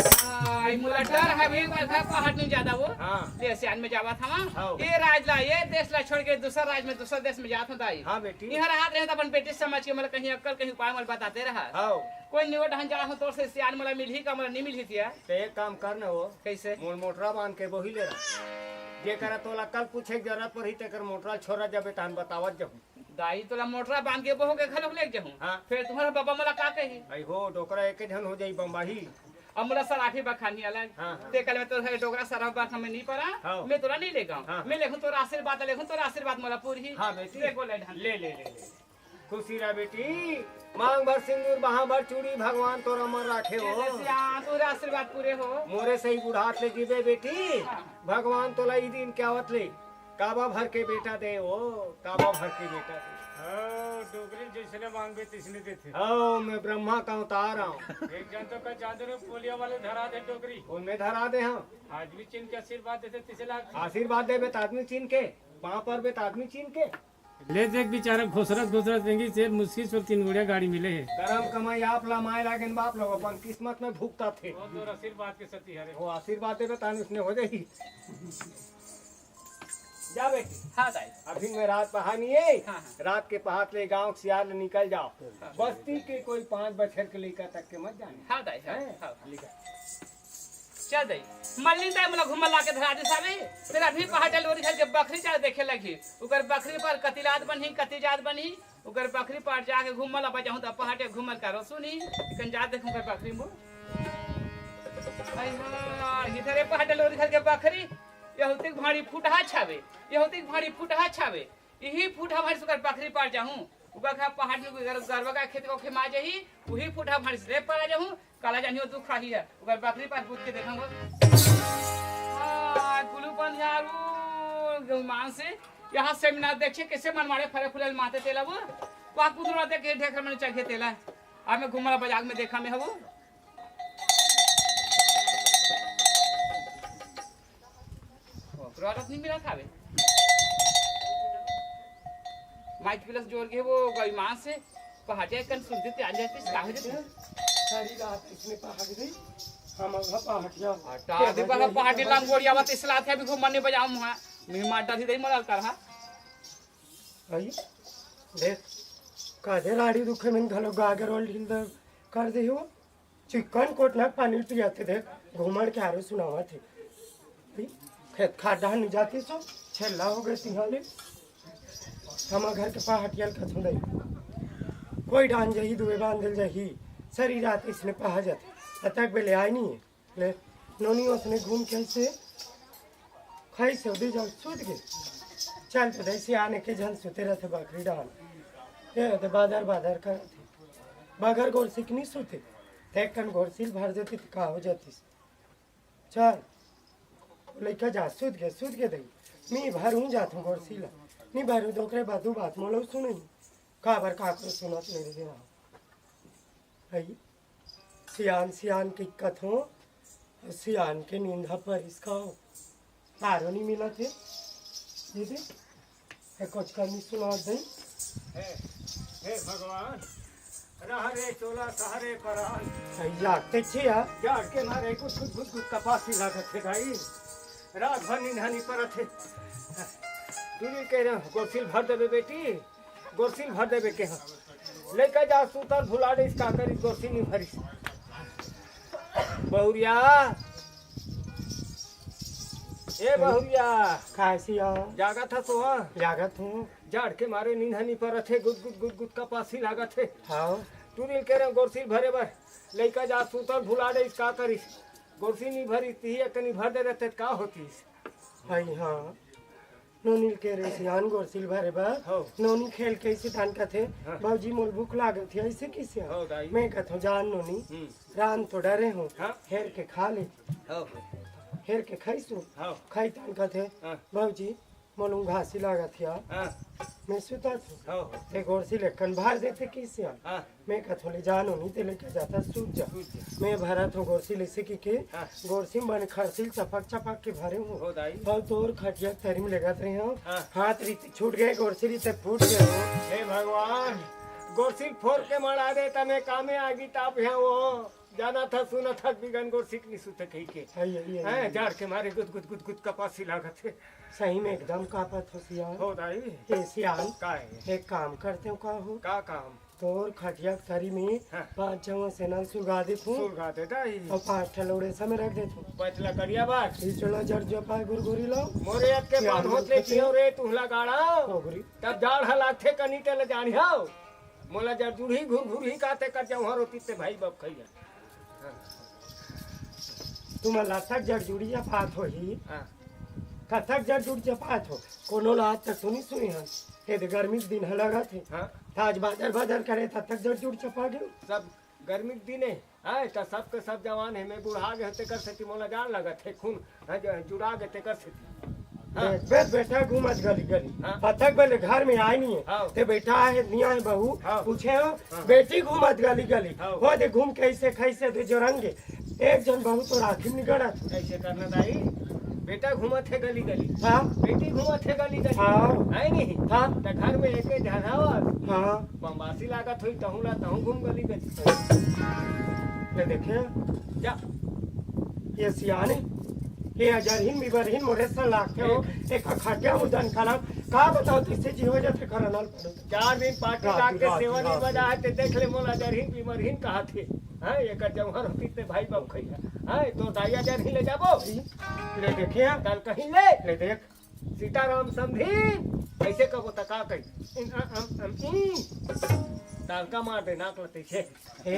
आई मुला डर है भी घर पहाड़ नहीं ज्यादा वो हाँ देश में जावा था हाँ। वहाँ ये राज ला ये देश ला छोड़ के दूसरा राज में दूसरा देश में जात हूँ दाई हाँ बेटी यहाँ हाथ रहे तो अपन बेटी समझ के मतलब कहीं अक्कल कहीं उपाय मतलब बताते रहा हाँ कोई निवट ढंग जा हूँ तोर से सियान मला मिल ही का मला नहीं मिल ही थिया तो एक काम करना हो कैसे मोर मोटरा बांध के बोही ले रहा जे करा तोला कल पूछे के जरूरत पड़ी तेकर मोटरा छोरा जबे तहन बतावत जहूँ दाई तोला मोटरा बांध के बहो के घर ले जाऊँ हाँ। फिर तुम्हारा बाबा मला का कही आई हो डोकरा एक जन हो जाई बम्बाही अब मोला सराफी बखानी अलग हाँ, हाँ। ते कल में तोरा डोगरा सराफ बात हमें नहीं पड़ा हाँ। मैं तोरा नहीं लेगा हाँ। मैं लेखूं तोरा आशीर्वाद लेखूं तोरा आशीर्वाद मोला पूरी हाँ बेटी देखो ले ढंग ले ले ले ले खुशी रहा बेटी मांग भर सिंदूर बहा भर चूड़ी भगवान तोरा मन राखे हो तोरा आशीर्वाद पूरे हो मोरे सही बुढ़ात ले जीवे बेटी भगवान तोला ई दिन क्या आवत ले काबा भर के बेटा दे ओ काबा भर के बेटा दे हाँ। डोगरी जैसने मांगे तिसने देते ओ मैं ब्रह्मा का अवतार हूँ। एक जन तो का चादर में पोलियो वाले धरा दे डोगरी उनमें धरा दे हम आज भी चिन्ह के आशीर्वाद देते तिसे लाख आशीर्वाद दे बेत आदमी चीन के वहाँ पर बेत आदमी चीन के ले देख बेचारा घोसरत देंगी से मुश्किल से 3 गुड़िया गाड़ी मिले है करम कमाई आप ला माए लागेन बाप लोग अपन किस्मत में भुगता थे बहुत दूर आशीर्वाद के सती हरे वो आशीर्वाद दे बेत उसने हो जाएगी। जा बेटी हाँ दाई अभी मैं रात पहा नहीं है हाँ, रात के पहाड़ ले गांव सियार ले निकल जाओ बस्ती के कोई 5 बछर के लेकर तक के मत जाने हाँ दाई हाँ हैं? हाँ चल दाई मल्ली दाई मला घुमा ला के धरा दे साबे फिर अभी पहाड़ लोरी घर के बकरी जा देखे लगी उकर बकरी पर कतिलात बनी कतिजात बनी उकर बकरी पर जाके घुमल अब जाऊं त पहाटे घुमल करो सुनी कन जा देखूं कर बकरी मो आई हां इधरे पहाड़ लोरी घर के बकरी यहुतिक भाड़ी फुटहा छावे यहुतिक भाड़ी फुटहा छावे यही फुटहा भाड़ी सुकर बकरी पर जाऊं उका खा पहाड़ में गरवा का खेत को खेमा जही वही फुटहा भाड़ी से पर जाऊं काला जानियो दुख रही है उकर बकरी पर पूछ के देखंगो हां गुलू बंधारू मान से यहाँ सेमिनार देखे कैसे मनमाड़े फरे फुले माथे तेला वो वहाँ कुदरा देखे ढेकर मैंने चढ़े तेला अब मैं घुमला बाजार में देखा मैं है वो नहीं मिला था माइक प्लस जोड़ के वो गई मां से पहाड़िया कन सुन देते आ जाते काहे देते सारी रात इसने पहाड़ गई हम अगा पहाड़िया ता दे बला पहाड़ी लाम गोड़िया बात इसला थे भी घुमने बजाऊं हां मैं माटा थी दई मरल कर हां आई देख कादे राड़ी दुखे में घलो गागर और ढील दर कर दे हो चिकन कोट ना पानी पियाते देख घुमड़ के आरो सुनावा थे भाई खेत खाडा नहीं जाती सो छेला हो गए तिहाले हम घर के पहाटियल कथू नहीं कोई डान जही दुए बांधल जही सारी रात इसने पहा जाते तक बेले आए नहीं है ले नोनी उसने घूम के ऐसे खाई से उधर जाओ सूत गए चल तो ऐसे आने के जन सुते रहते बकरी डाल ये होते बादर बादर करते बगर गोर सिक नहीं सोते देख कर गोरसिल भर देती तो कहा हो जाती चल लड़का जा सूत के दई मी भरूं जात हूँ गोरसिला नहीं भरू दोकरे बादू बात मोलो सुनई का बार का करो सुनत मेरे देना हई सियान सियान की कथो सियान के नींदा पर इसका पारो नहीं मिला थे दीदी है कुछ करनी सुना दई हे भगवान रह रे चोला सहरे परान हई जागते छे या जाड़ के मारे कुछ कपासी लागत थे भाई रात भर निधानी पर थे दूरी कह रहे गोरसिल भर देवे बेटी गोरसिल भर देवे के हाँ लेकर जा सूतर भुला दे इसका करी गोरसिल नहीं भरी बहुरिया ए बहुरिया कैसी या जागा था सोहा जागत हूँ जाड़ के मारे निधानी पर थे गुद गुद कपासी लागत थे हाँ दूरी कह रहे गोरसिल भरे भर लेकर जा सूतर भुला दे इसका करी गोरसिल नहीं भरी थी कनी भर दे रहते का होती हई हाँ नोनी के रे सियान गोरसिल भरे बा हो। नोनी खेल के इसे धान का थे हाँ। बाबूजी मोल भूख लागत थी ऐसे किसे हो दाई। मैं कहता हूँ जान नोनी रान तो डरे हूँ हाँ। हेर के खा ले हो हेर के खाईसू हो खाई तान का थे हाँ। बाबूजी मोलू घासी लागत थी हाँ मैं सुता था हो ते गोरसिल कन बाहर देते किसे हाँ मैं कहता हूँ ले जान नोनी ते लेके जाता सूत जा मैं भरा था गोरसिल इसे की के हाँ। गोरसिल बन खरसिल चपक चपक के भरे हूँ हो दाई और तोर खटिया तरी में लगा रहे हो हाँ। हाथ रीति छूट गए गोरसी रीते फूट गए हो हे भगवान गोरसिल फोर के मरा दे तमे कामे आगी ताप यहाँ वो जाना था सुना था बिगन गोरसिल नहीं सुते कही के हैं जाड़ के मारे गुद कपासी लागत है सही में एकदम कापत हो सियान हो दाई ए सियान का है एक काम करते हो का हो का काम तोर खटिया तरी में हाँ। 5 जवा से नल सुगा दे तू सुलगा दे दाई और 5 ठलोड़े समय रख दे तू पतला करिया बात चलो जड़ जो पाए गुरगुरी लो मोरे याद के पान होते कियो रे तुहला गाड़ा गुरगुरी तब जाड़ हलाथे कनी ते ले जानी हो मोला जड़ जुड़ी घुर ही काते कर जाऊं हरो तीते भाई बाप खइया तुम लाथक जड़ जुड़ी जा पात हो ही हां कथक जड़ जुड़ जा पात हो कोनो लात तक सुनी सुनी हन ए दे गर्मी के दिन लगा थे हां ताज बादर बादर करे तब तक जड़ जुड़ चपा गयो सब गर्मी के दिने है तो सब के सब जवान है मैं बूढ़ा गए ते कर सती मोला जान लगत है खून है जो जुड़ा गए ते कर सती हाँ। देख बेटा घूमत गली गली हाँ। पतक बेले घर में आई नहीं हाँ। है ते बेटा है निया है बहू हाँ। पूछे हो बेटी घूमत गली गली हाँ। हो दे घूम कैसे कैसे दे जोरंगे एक जन बहू तो राखी निगड़त कैसे करना दाई बेटा घूमत है गली गली हाँ बेटी घूमत है गली गली हाँ। है नहीं हाँ। तो घर में एक झनावत हाँ बमबासी लागत हुई तहूँ ला तहूँ घूम गली गली ले देखे जा ये सियाने ये अजरहीन बिबरहीन मोरेसन लागते हो एक खटिया मुदन कलम का बताओ तिसे जी हो जाते करनल पड़ो 4 दिन पार्टी रात- काट के रात- सेवा नहीं रात- बजा है ते देख ले मोला जरहीन बीमरहीन कहा थे हाँ एक जमहर होती ते भाई बाप खैया हाँ तो दाइया जरहीन ले जाबो ले देखे कल कहीं ले ले देख सीताराम समधी ऐसे कबो तका कही तालका मार दे नाक लते छे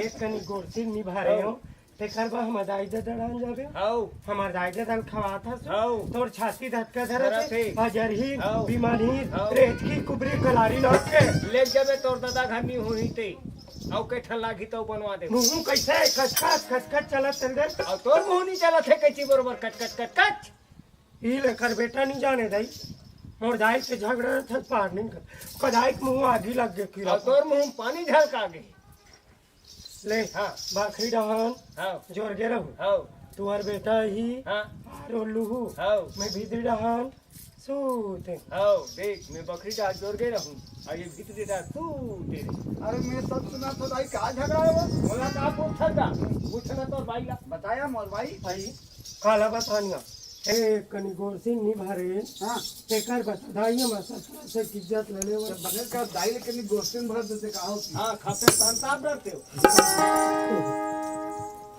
एक कनी गोरसी निभा रहे हो ते करबा हम दाई दे दड़ान जाबे हाउ हमार दाई दे दल खवाता हाउ तोर छाती धक्का धरत धरत है। अजरहीन हाउ। बीमारीन हाउ। रेत की कुबरी कलारी लौट के ले जाबे तोर दादा घर नहीं हुई ते औ के ठन लागी तो बनवा दे मुंह कैसे खचखच चलत चल दे और तोर मुंह नहीं चला थे कैची बरोबर कट कट कट कट ई लेकर बेटा नहीं जाने दाई मोर दाई से झगड़ा था पार नहीं कर कदाई के मुंह आगी लग गए और तोर मुंह में पानी झलका गई ले हाँ बाखरी डहान हाउ जोर गे रहू हाउ तुहर बेटा ही हाँ आरो लूहू हाउ मैं भीतरी डहान सूते हाउ देख मैं बकरी डाल जोर गए रहूं और ये भीतरी डाल तू तेरे अरे मैं सब सुना तो भाई कहा झगड़ा है वो बोला का पूछा पूछना तो भाई ला बताया मोर भाई भाई काला बतानिया एक कनी गोर सिंह निभा रहे हाँ एकर बता दाई हम से इज्जत ले ले जब बगल का दाई लेकिन गोश्तिन भर देते कहा होती हाँ खाते संताप डरते हो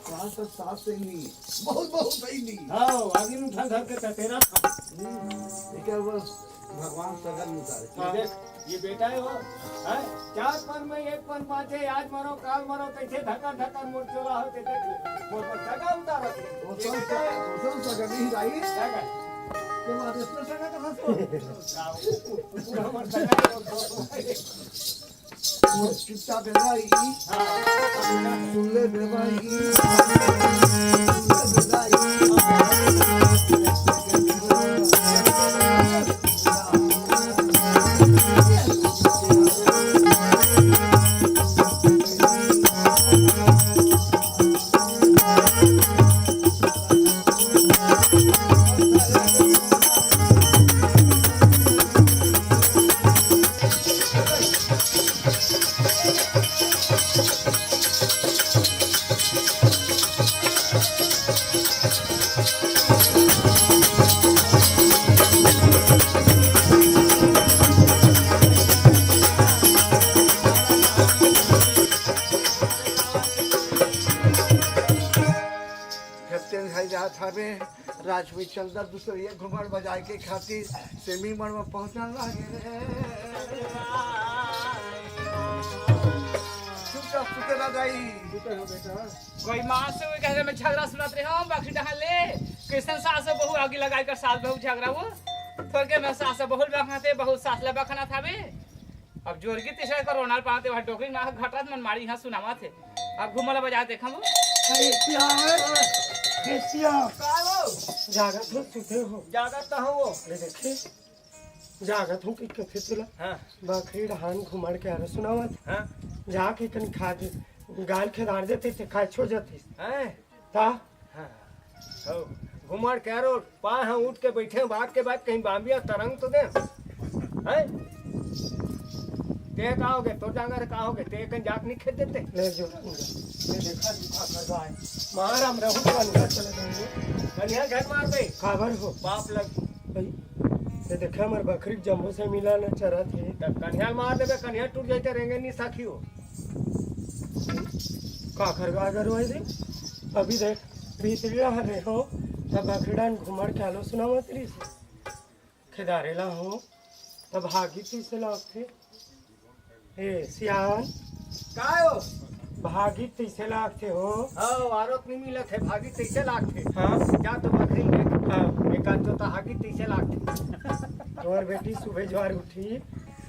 वहाँ तो साफ सही नहीं है बहुत बहुत सही नहीं है हाउ आगे में उठा धर के तेरा था ठीक है बस भगवान सगल में उतारे ये देख ये बेटा है वो है 4 पन में 1 पन पाछे आज मरो काल मरो कैसे धक्का धक्का मोर चोरा होते देख ले मोर पर जगह उतारा वो ये सब बेटा है वो सब सगल ही दाई जगह के बाद इसमें सगल का हंसो पूरा हमर जगह वो चिट्टा बेलाई सुले बेलाई थावे राजवी चंदर दूसरे ये घुमड़ बजाए के खातिर सेमी मण में पहुंचने लगे रे चुपचाप सुते ना जाई कोई माँ से वो कह में झगड़ा सुनाते रहे हम बाकी डहाल ले कृष्ण सास से बहु आगे लगाई कर सास बहु झगड़ा वो थोड़ के मैं सास से बहुल बखाते बहुत सास ला बखाना था बे अब जोरगी तीसरा कर रोनाल पाते वहां टोकरी ना घटात मन मारी यहां सुनावा थे अब घुमला बजा देखा वो जागत हो सुते हो जागत हो वो ले देखे जागत हूँ कि कथे तुला हाँ बकरी डहान घुमड़ के अरे सुनावत हाँ जाके कन खा दे गाल खेदार देते थे खाए छो जाते हैं ता हाँ हो घुमड़ के रो पा हम उठ के बैठे बात के बाद कहीं बांबिया तरंग तो दे हैं ते कहोगे तो जांगर कहोगे ते कहीं जाक नहीं खेत देते ले जो ले देखा दिखा कर गाय मार हम रहू तो अंदर चले जाएंगे कन्या घर मार गई खबर हो बाप लग भाई ये देखा हमारे बकरी जम्मू से मिला न चरा थे तब कन्या मार देवे कन्या टूट जाते रहेंगे नहीं साखी हो का कर अगर हुए थे अभी देख भीतरी रहे हो तब बकरीडान घुमड़ के आलो सुना मत रही से खेदारेला हो तब भागी थी से लाग थे ए सियान काय हो भागी तीसे लाख थे हो हाँ आरोप नहीं मिला थे भागी 3 लाख थे हाँ जा तो बकरी ले हाँ एक आध तो हागी 3 लाख थे तुम्हार बेटी सुबह ज्वार उठी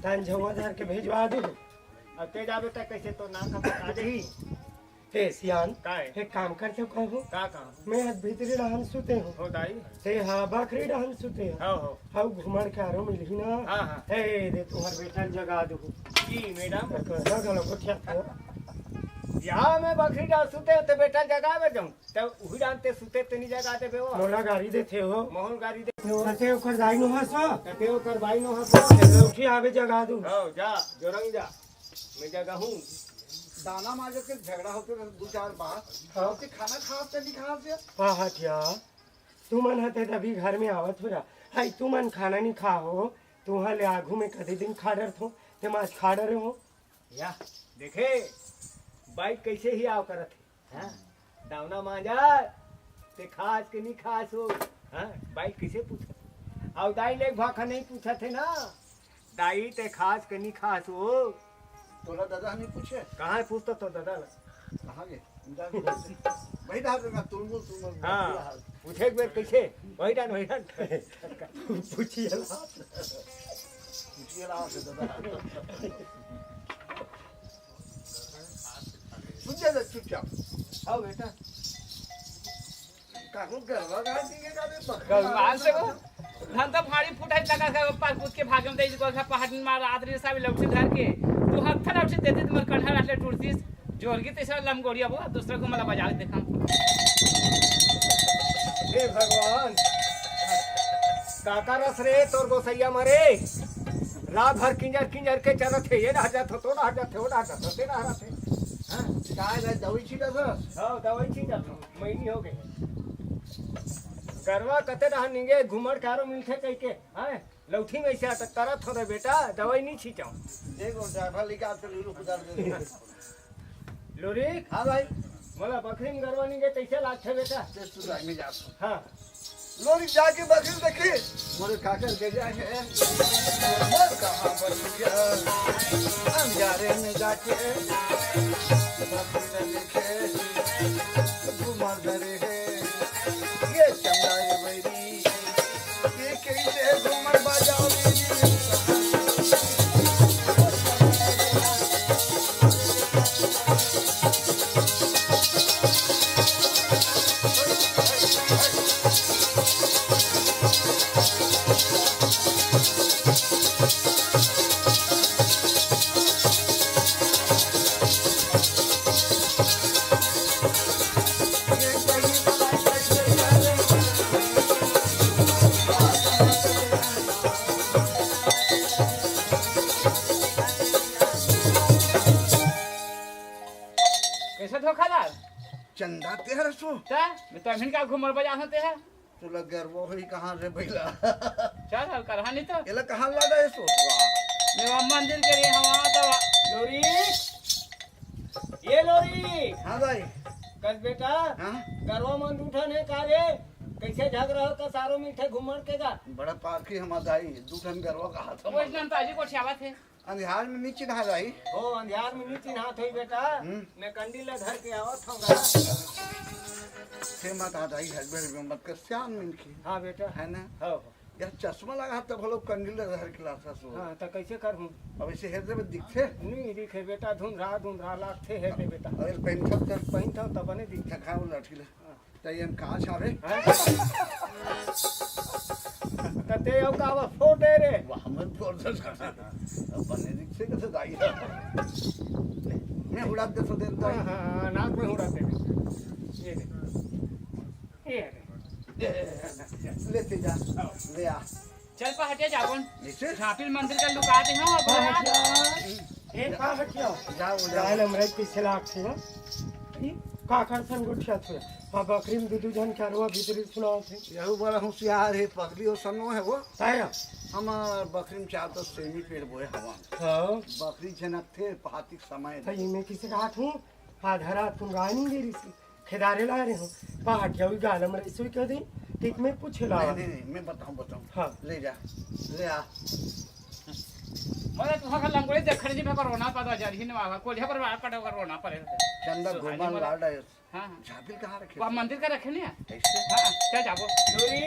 तान झवा धर के भेजवा दो अब ते जाबे तक कैसे तो ना का बता दही ते सियान काय एक काम करते हो कहूँ का काम मैं आज भीतरी रहन सुते हूँ हो दाई ते हाँ बकरी रहन सुते हूँ हो हाउ घुमड़ के आरो मिलही ना हाँ हाँ हे दे तुम्हार बेटा जगा दू जी मैडम ना गलो को क्या था यहाँ मैं बकरी डाल सुते तो बेटा जगा में जाऊँ तब वही डालते सुते तो नहीं जगा दे वो मोला गाड़ी देते हो मोहन गाड़ी दे सते ओकर दाई नो हसो कते ओकर भाई नो हसो उठी आवे जगा दू हो जा जोरंग जा मैं जगह हूँ दाना माजर के झगड़ा होते रहे 2-4 बार हाँ। के खाना खा ते नहीं खा से हाँ हटिया तू मन हते तभी घर में आवत हो रहा हाई तू मन खाना नहीं खा हो तू हाँ ले आगू में कदे दिन खाडर थो ते माछ खाडर हो या देखे बाइक कैसे ही आव करत है हाँ? दावना मांजा ते खास के नहीं खास हो हाँ? बाइक कैसे पूछत और दाई ले भाखा नहीं पूछत है ना दाई ते खास के नहीं खास हो तोला दादा नहीं पूछे कहाँ पूछता तो दादा ना कहाँ गए वही डाल देगा तुम हाँ पूछे बेर कैसे वही डान पूछिए पूछिए लाओ से दादा सुन जा चुपचाप आओ बेटा काकू गरबा गाड़ देंगे भगवान से को धन तो फाड़ी फुटाई लगा के पास पूछ के भागम दे को पहाड़ मार आदरी सब लौटी धर के तू हत्था लौटी देते तुमर कन्हा रहले टूटतीस जोरगी तेसरा लमगोड़िया वो दूसरा को मला बजा के देखा हे भगवान काका रस रे तोर गोसैया मरे रात भर किंजर के चलत है ये ना जात हो तो ना जात हो ना जात हो ते ना रहते हां काय है दवाई छीटा सर हां दवाई छी जात महीनी हो गए करवा कते रहा निगे घुमड़ कारो मिलथे कह के हैं लौठी में से अटक करत हो रे बेटा दवाई नहीं छीटाऊ देखो ड्राइवर लेके आपसे लूलू उतार दे लोरी हां भाई मला बकरी में गरवा निगे कैसे लागथे बेटा टेस्ट तो में जाओ हां लोरी जाके बकरी देखी मोरे काकर के जाके मोर कहां पर गया अंधारे में जाके बकरी देखे घुमड़ डरे है ये चंदा ये बैरी ये कैसे घुमड़ बजाओ कैसे धोखादार चंदा तेरा सो ता मैं तो अभिन का घुमर बजा हते है तू लग गरबो ही कहां रे भैला चल हल करहानी तो एला कहां लादा है सो मैं मंदिर के लिए हवा तो लोरी ये लोरी हां भाई कल बेटा हां गरवा मन उठने का रे कैसे झग रहो का सारो मीठे घुमड़ के का बड़ा पार्की हम दाई दूठन गरबा का हाथ तो वो इतना ताजी को छावा थे अंधियार में नीचे नहा जाई हो अंधियार में नीचे हाथ होई बेटा मैं कंडीला धर के आवत हूँ से मत आ जाई हस्बैंड में मत कर श्याम मिनकी हाँ बेटा है ना हो यार चश्मा लगा तब लोग कंडील धर के लासा सो हाँ तो कैसे करूँ अब ऐसे हेदे में दिखते नहीं दिखे बेटा धुंधरा लागते है बेटा और पेंट कर पहिन था तब नहीं दिखे थकाव लठीला तयन कहां छावे तते अब का फोड़ दे रे हमन फोर्स अब बने दिखते कैसे दाई मैं उड़ा दे तो दे हाँ हाँ नाक में उड़ाते ये रे लेते जा ले आ चल पहटे जाबन ऐसे झापिल मंदिर का लुका दे हां अब ए का हटिया जाओ जाल अमृत पीछे लाग से काकर सन गुठिया थे हाँ बकरी में दूधू जन करवा भीतरी सुनाओ थे यहू बड़ा होशियार है पगली और सनो है वो आया हमार बकरी में चार तो सेमी पेड़ बोए हवा हाँ बकरी जनक थे पातिक समय तो ये मैं किसी का हाथ हूँ आधा रात तुम गाय नहीं दे रही थी खेदारे ला रहे हो पहाटिया हुई गालम रही कह दी ठीक में पूछे ला नहीं मैं बताऊं हाँ ले जा ले आ मरे तुहा का लंगोड़ी देखने जी में कोरोना पता जा रही नवा कोलिया पर पड़ा कोरोना पड़े चंदा घुमान लाड है हां झापिल कहाँ रखे वहां मंदिर का रखे नहीं ऐसे हां चल जाबो लोरी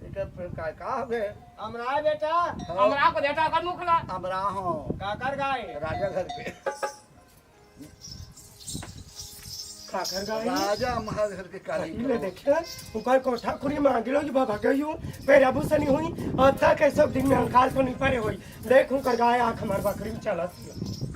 बेटा का हो गए अमरा बेटा हमरा को देटा कर मुखला अमरा हो काकर गाय राजा घर पे साखर गाय राजा महाराज के काली ले देखे ऊपर कोठा खुरी मांग लो जी बाबा गयो पेरा भूसनी हुई अता कैसे दिन में अंकाल तो नहीं पड़े हुई देखूं कर गाय आंख हमार बकरी में चलत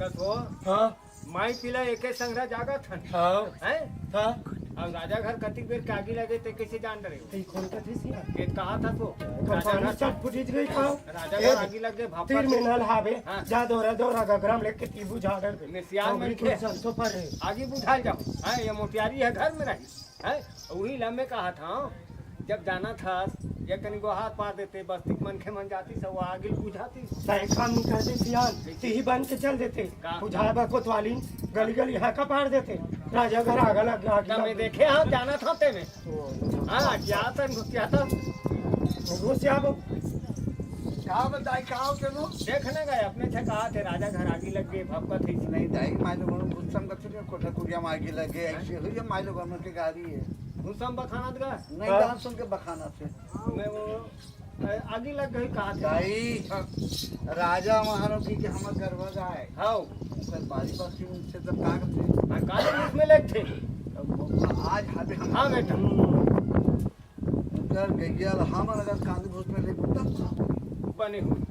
कथो हां माई पिला एके संगरा जागा थन हां हैं हां अब राजा घर कति बेर कागी लगे ते कैसे जान रहे हो ते कौन कथी सिया ये कहा था तो राजा पानी घर चट फुटी गई खाओ राजा घर आगी लग गए भापा तीर में नल हावे हाँ। जा दौरा गगराम लेके ती बुझा डर मैं सियान में खे तो पर आगे बुझा जाओ हैं ये मोतियारी है घर में रही हैं वही लम्बे कहा था जब जाना था ये कनी को हाथ पार देते बस्तिक मन के मन जाती सब वो आगे बुझाती सही काम नहीं करते सियान ती ही बन के चल देते का? बुझावा कोतवाली गली गली हाका पार देते राजा घर आगा लग तब मैं देखे हाँ जाना था ते में हाँ क्या था क्या था घुस आबो क्या बताई कहा चलो देखने गए अपने से कहा थे राजा घर आगे लग गए भपका थी नहीं दाई माय लोगों को संगत से कोठा कुरिया मांगी लगे ऐसे हुई माय लोगों की गाड़ी है घुसम बखाना दगा नहीं डांस सुन के बखाना से मैं वो आगे लग गई कहा थे दाई राजा महाराज की हम गर्व गाय हाँ सर बारी बात उनसे तब कहाँ थे हाँ काले उसमें लग थे आज हाथे हम हाँ बेटा उधर गैया हम अगर कांदी भूस में ले बुट्टा बने हुए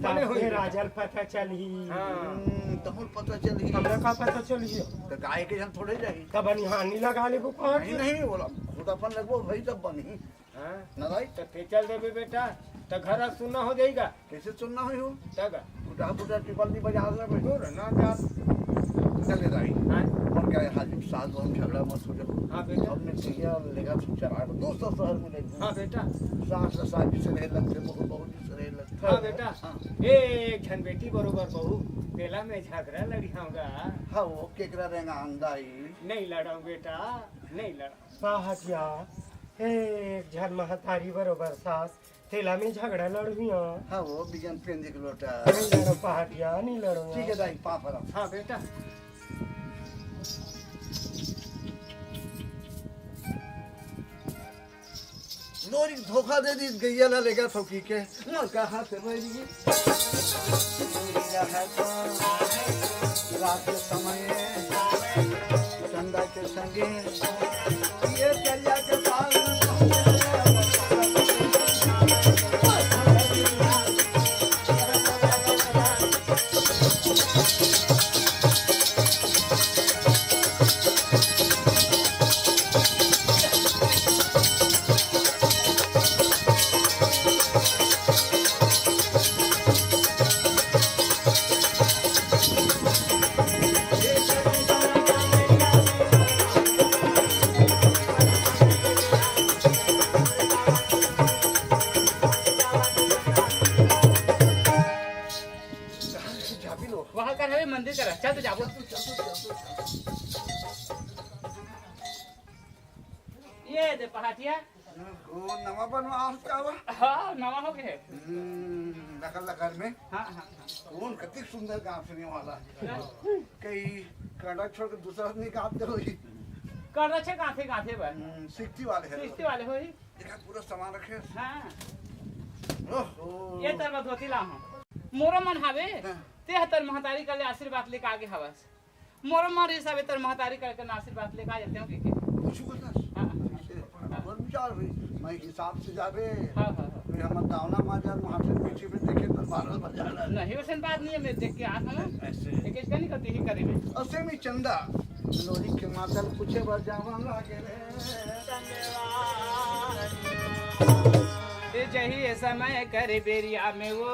बने हुए राजा पता चली हाँ तमुल पता चली हमरा का पता चली तो गाय के जन थोड़े जाई तब हानि लगा ले बुपार नहीं नहीं बोला खुदापन लगो भाई तब बनी हाँ ना भाई तो ते चल देबे बेटा तो घर सुनना हो जाएगा कैसे सुनना हुई हो तब बुढ़ा बुढ़ा टिपल नहीं बजा रहा है दूर ना जा चले राई हाँ हम क्या हाजिर साल हम झगड़ा मत हो जाओ हाँ बेटा हमने किया लेगा चला दोस्तों शहर में ले हाँ बेटा सास सास से रह लगते बहुत बहुत से रह लगते हाँ बेटा हाँ एक झन बेटी बरोबर बहू तेला में झगड़ा लड़ियाऊंगा हाँ वो केकरा रहेगा अंदाई नहीं लड़ाऊं बेटा नहीं लड़ा पहाटिया एक झन महतारी बरोबर सास तेला में झगड़ा लड़ुया हाँ वो बिजन पेंदे के लोटा नहीं लड़ो पहाटिया नहीं लड़ो ठीक है दाई पापा हाँ बेटा लोरी धोखा दे दी गैया ला लेगा फौकी के ना कहा से मेरी रात के समय चंदा के संगे ये चलिया के वहाँ कर है मंदिर का चल तो जाबो ये दे पहाटिया नवा बनवा का हाँ नवा हो गए दखल दखल में हाँ हाँ कौन कति सुंदर गाँव सुनने वाला कई कड़ा छोड़ के दूसरा नहीं काम दे रही कर रहे काथे काथे पर सिक्ति वाले हैं सृष्टि वाले हो देखा पूरा सामान रखे हाँ ओहो ये तरह धोती ला हूँ मोरो मन हावे हाँ। ते तर महतारी कर ले आशीर्वाद लेके आगे हवस मोरो मन हिसाबे तर महतारी करके आशीर्वाद लेके आ जाते हो के कुछ बता हाँ और विचार भी मैं हिसाब से जावे हाँ हाँ फिर हम दावना माजर माथे पीछे में देखे तो 12 बजा रहा नहीं वैसे बात नहीं है मैं देख के आता हूँ ऐसे एक इसका नहीं करती ही करीबी असे में चंदा लोरी के मातल पूछे बर जावा लागे रे जही समय कर बेरिया में वो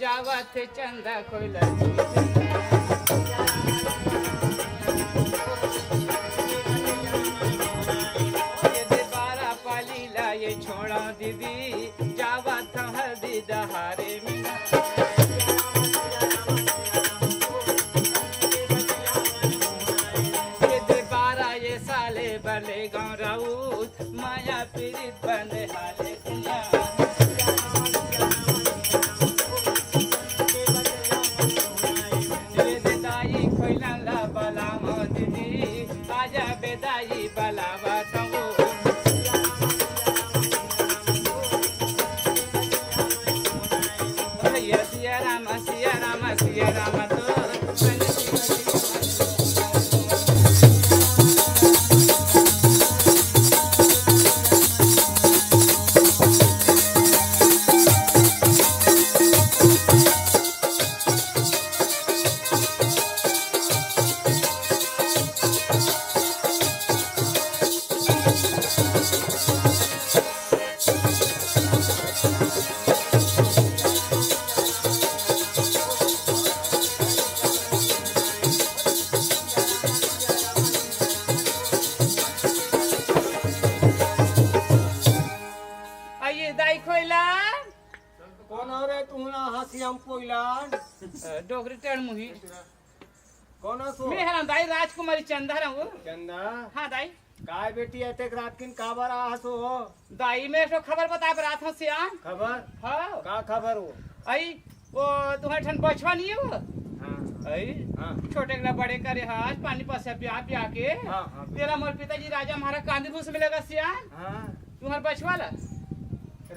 जावत चंदा कोई लगी ये छोड़ा दीदी जावत हल्दी दहारे में ये बारा ये साले बले गाँव राउत माया पीड़ित बने हाले बेदाई खोला ला बला दीदी आजा बेदाई बला बताओ सिया राम तो मुही कौन सो मैं है ना दाई राजकुमारी चंदा रहूं चंदा हाँ दाई काय बेटी अते रात किन काबर आ सो हो दाई मैं तो खबर बता पर रात से आन खबर हाँ का खबर हो आई वो तुम्हारे ठन बचवा नहीं है वो हाँ आई हाँ छोटे के बड़े करे हाथ पानी पास से प्या प्या के हाँ हाँ तेरा मोर पिताजी राजा महाराज कांदी भूस मिलेगा सियान हाँ तुम्हारे बचवा ला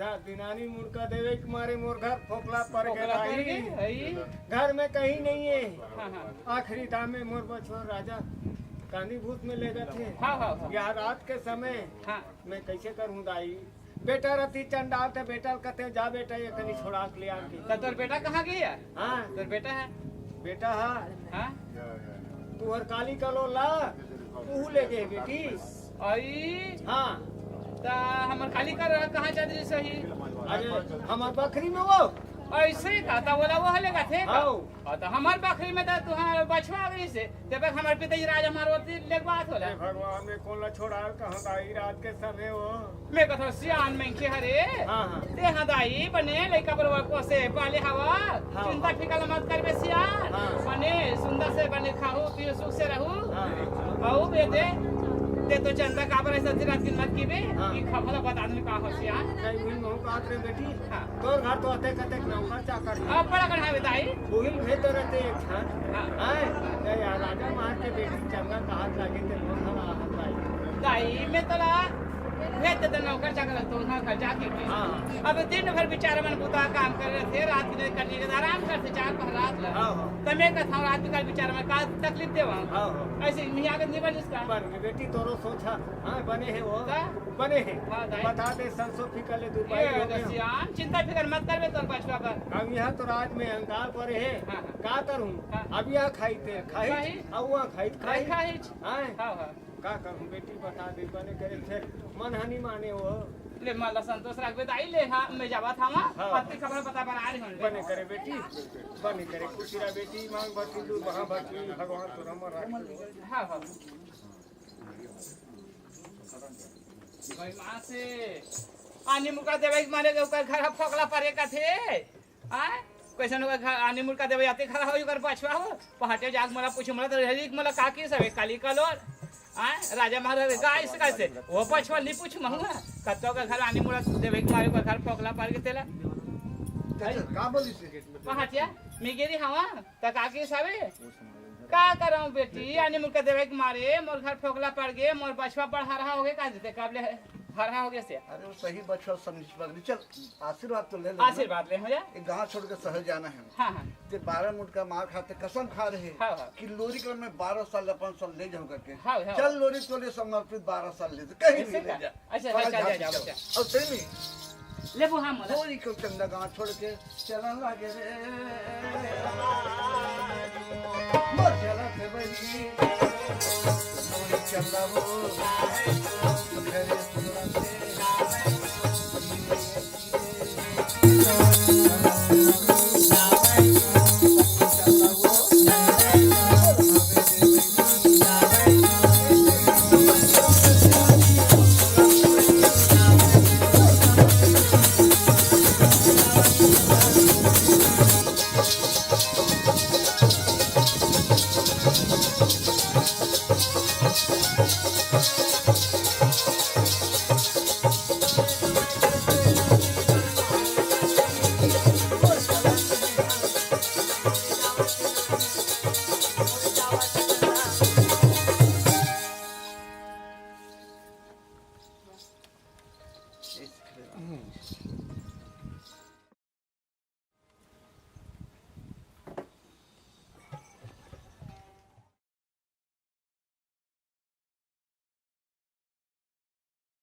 रात दिनानी मुड़का देवे के मारे मोर घर फोकला पड़ पोकला कर गया के आई घर में कहीं नहीं है हाँ हाँ आखिरी दाम में मोर बछवा राजा कांदी भूत में ले गए थे हाँ हाँ हाँ यह रात के समय हाँ मैं कैसे करूं दाई बेटा रती चंडाल थे बेटा कहते जा बेटा ये कहीं छोड़ा के ले आके तो तोर बेटा कहाँ गया हाँ तोर बेटा है बेटा हाँ हाँ तू हर काली का लो ला तू ले गए बेटी आई हाँ ता हमर खाली कर कहाँ चादरी सही अरे हमार बकरी में वो ऐसे का ता बोला वो हलेगा थे का आओ। और तो हमार बकरी में तो तुहार बचवा गई से तब तक हमार पिताजी राजा हमार ओती ले बात होला हे भगवान ने कौन ला छोड़ा कहाँ दाई रात के समय वो मैं कथो सियान में के हरे हाँ हाँ ते हदाई बने लइका बरवा को से पाले हवा हाँ। चिंता फिकर मत करबे सियान हाँ। बने सुंदर से बने खाओ पियो सुख से रहू हाँ आओ बेटे ते तो चंदा काबर ऐसा दिन रात की मत कीबे हाँ। ई खबर बता दे का हो सियान नहीं हुई मोह काट रहे बेटी हाँ। तोर घर तो अते कते नौकर चाकर है अब बड़ा कढ़ावे दाई वही भेज रहते एक छन हाँ। हाय ये यार राजा महाराज के बेटी चंगा कहाँ लगे थे बहुत सारा हाथ भाई दाई में तोला भेज दे नौकर चाकर तो उनका खर्चा के हाँ। अब दिन भर बेचारे मन बुता काम कर रहे थे रात के करने के आराम करते चार पहर रात ला हाँ हाँ तो मैं कहता हूँ रात के बेचारे में का तकलीफ देवा हाँ हाँ ऐसे मियाँ के निबल इसका पर बेटी तोरो सोचा हाँ बने हैं वो का? बने हैं हाँ, दाई। बता दे संसो फिकर ले दुबई ये हो गए दसियान चिंता फिकर मत करबे तोर बचवा पर हम यहाँ तो रात में अंकार पर है हाँ। का करूँ हाँ। अब यहाँ खाई थे खाई खाई। अब वहाँ खाई खाई खाई हाँ हाँ हाँ का करूँ बेटी बता दे बने करे फिर मन हानि माने वो ले माला संतोष रखबे दाई ले हाँ मैं जावा था वहाँ हाँ। पत्ती खबर बता पर आ रही हूँ बने करे बेटी बने करे खुशीरा बेटी मांग भरती दूर वहाँ भरती भगवान तो नंबर रख हाँ हाँ भाई माँ से आनी मुर्गा देवे मारे के ओकर घर फोकला परे का थे आय कैसन ओकर घर आनी मुर्गा देवे आते खड़ा हो ओकर बचवा हो पहाटे जाग मला पूछ मला तो हरी मला काकी सब काली कलोर आय राजा महाराज गाय से कैसे वो बचवा नहीं पूछ महंगा कतो का घर आनी मुर्गा देवे मारे ओकर घर फोकला पर के तेला का बोली से पहाटिया मैं गेरी हवा त काकी सबे का कराऊं बेटी आनी मुर्गा देवे मारे मोर घर फोकला पड़ गए मोर बचवा पढ़ हरा हो गए का देते काबले हरा हो गए से अरे वो सही बच्चा समझ पकड़ी चल आशीर्वाद तो ले ले आशीर्वाद ले हो जा एक गांव छोड़ के शहर जाना है हाँ हाँ ते 12 मुठ का मार खाते कसम खा रहे हाँ, हाँ। कि लोरी क्रम में 12 साल 5 साल ले जाऊं करके हाँ, हाँ। चल लोरी तो ले समर्पित 12 साल ले कहीं ऐसे भी ले का? जा अच्छा, बड़ा चल, झांसी जा, चल। जा। और सही में ले वो हाँ मोला लोरी को चंदा गांव छोड़ के चलन लगे रे मोर चला थे बनी लोरी चंदा वो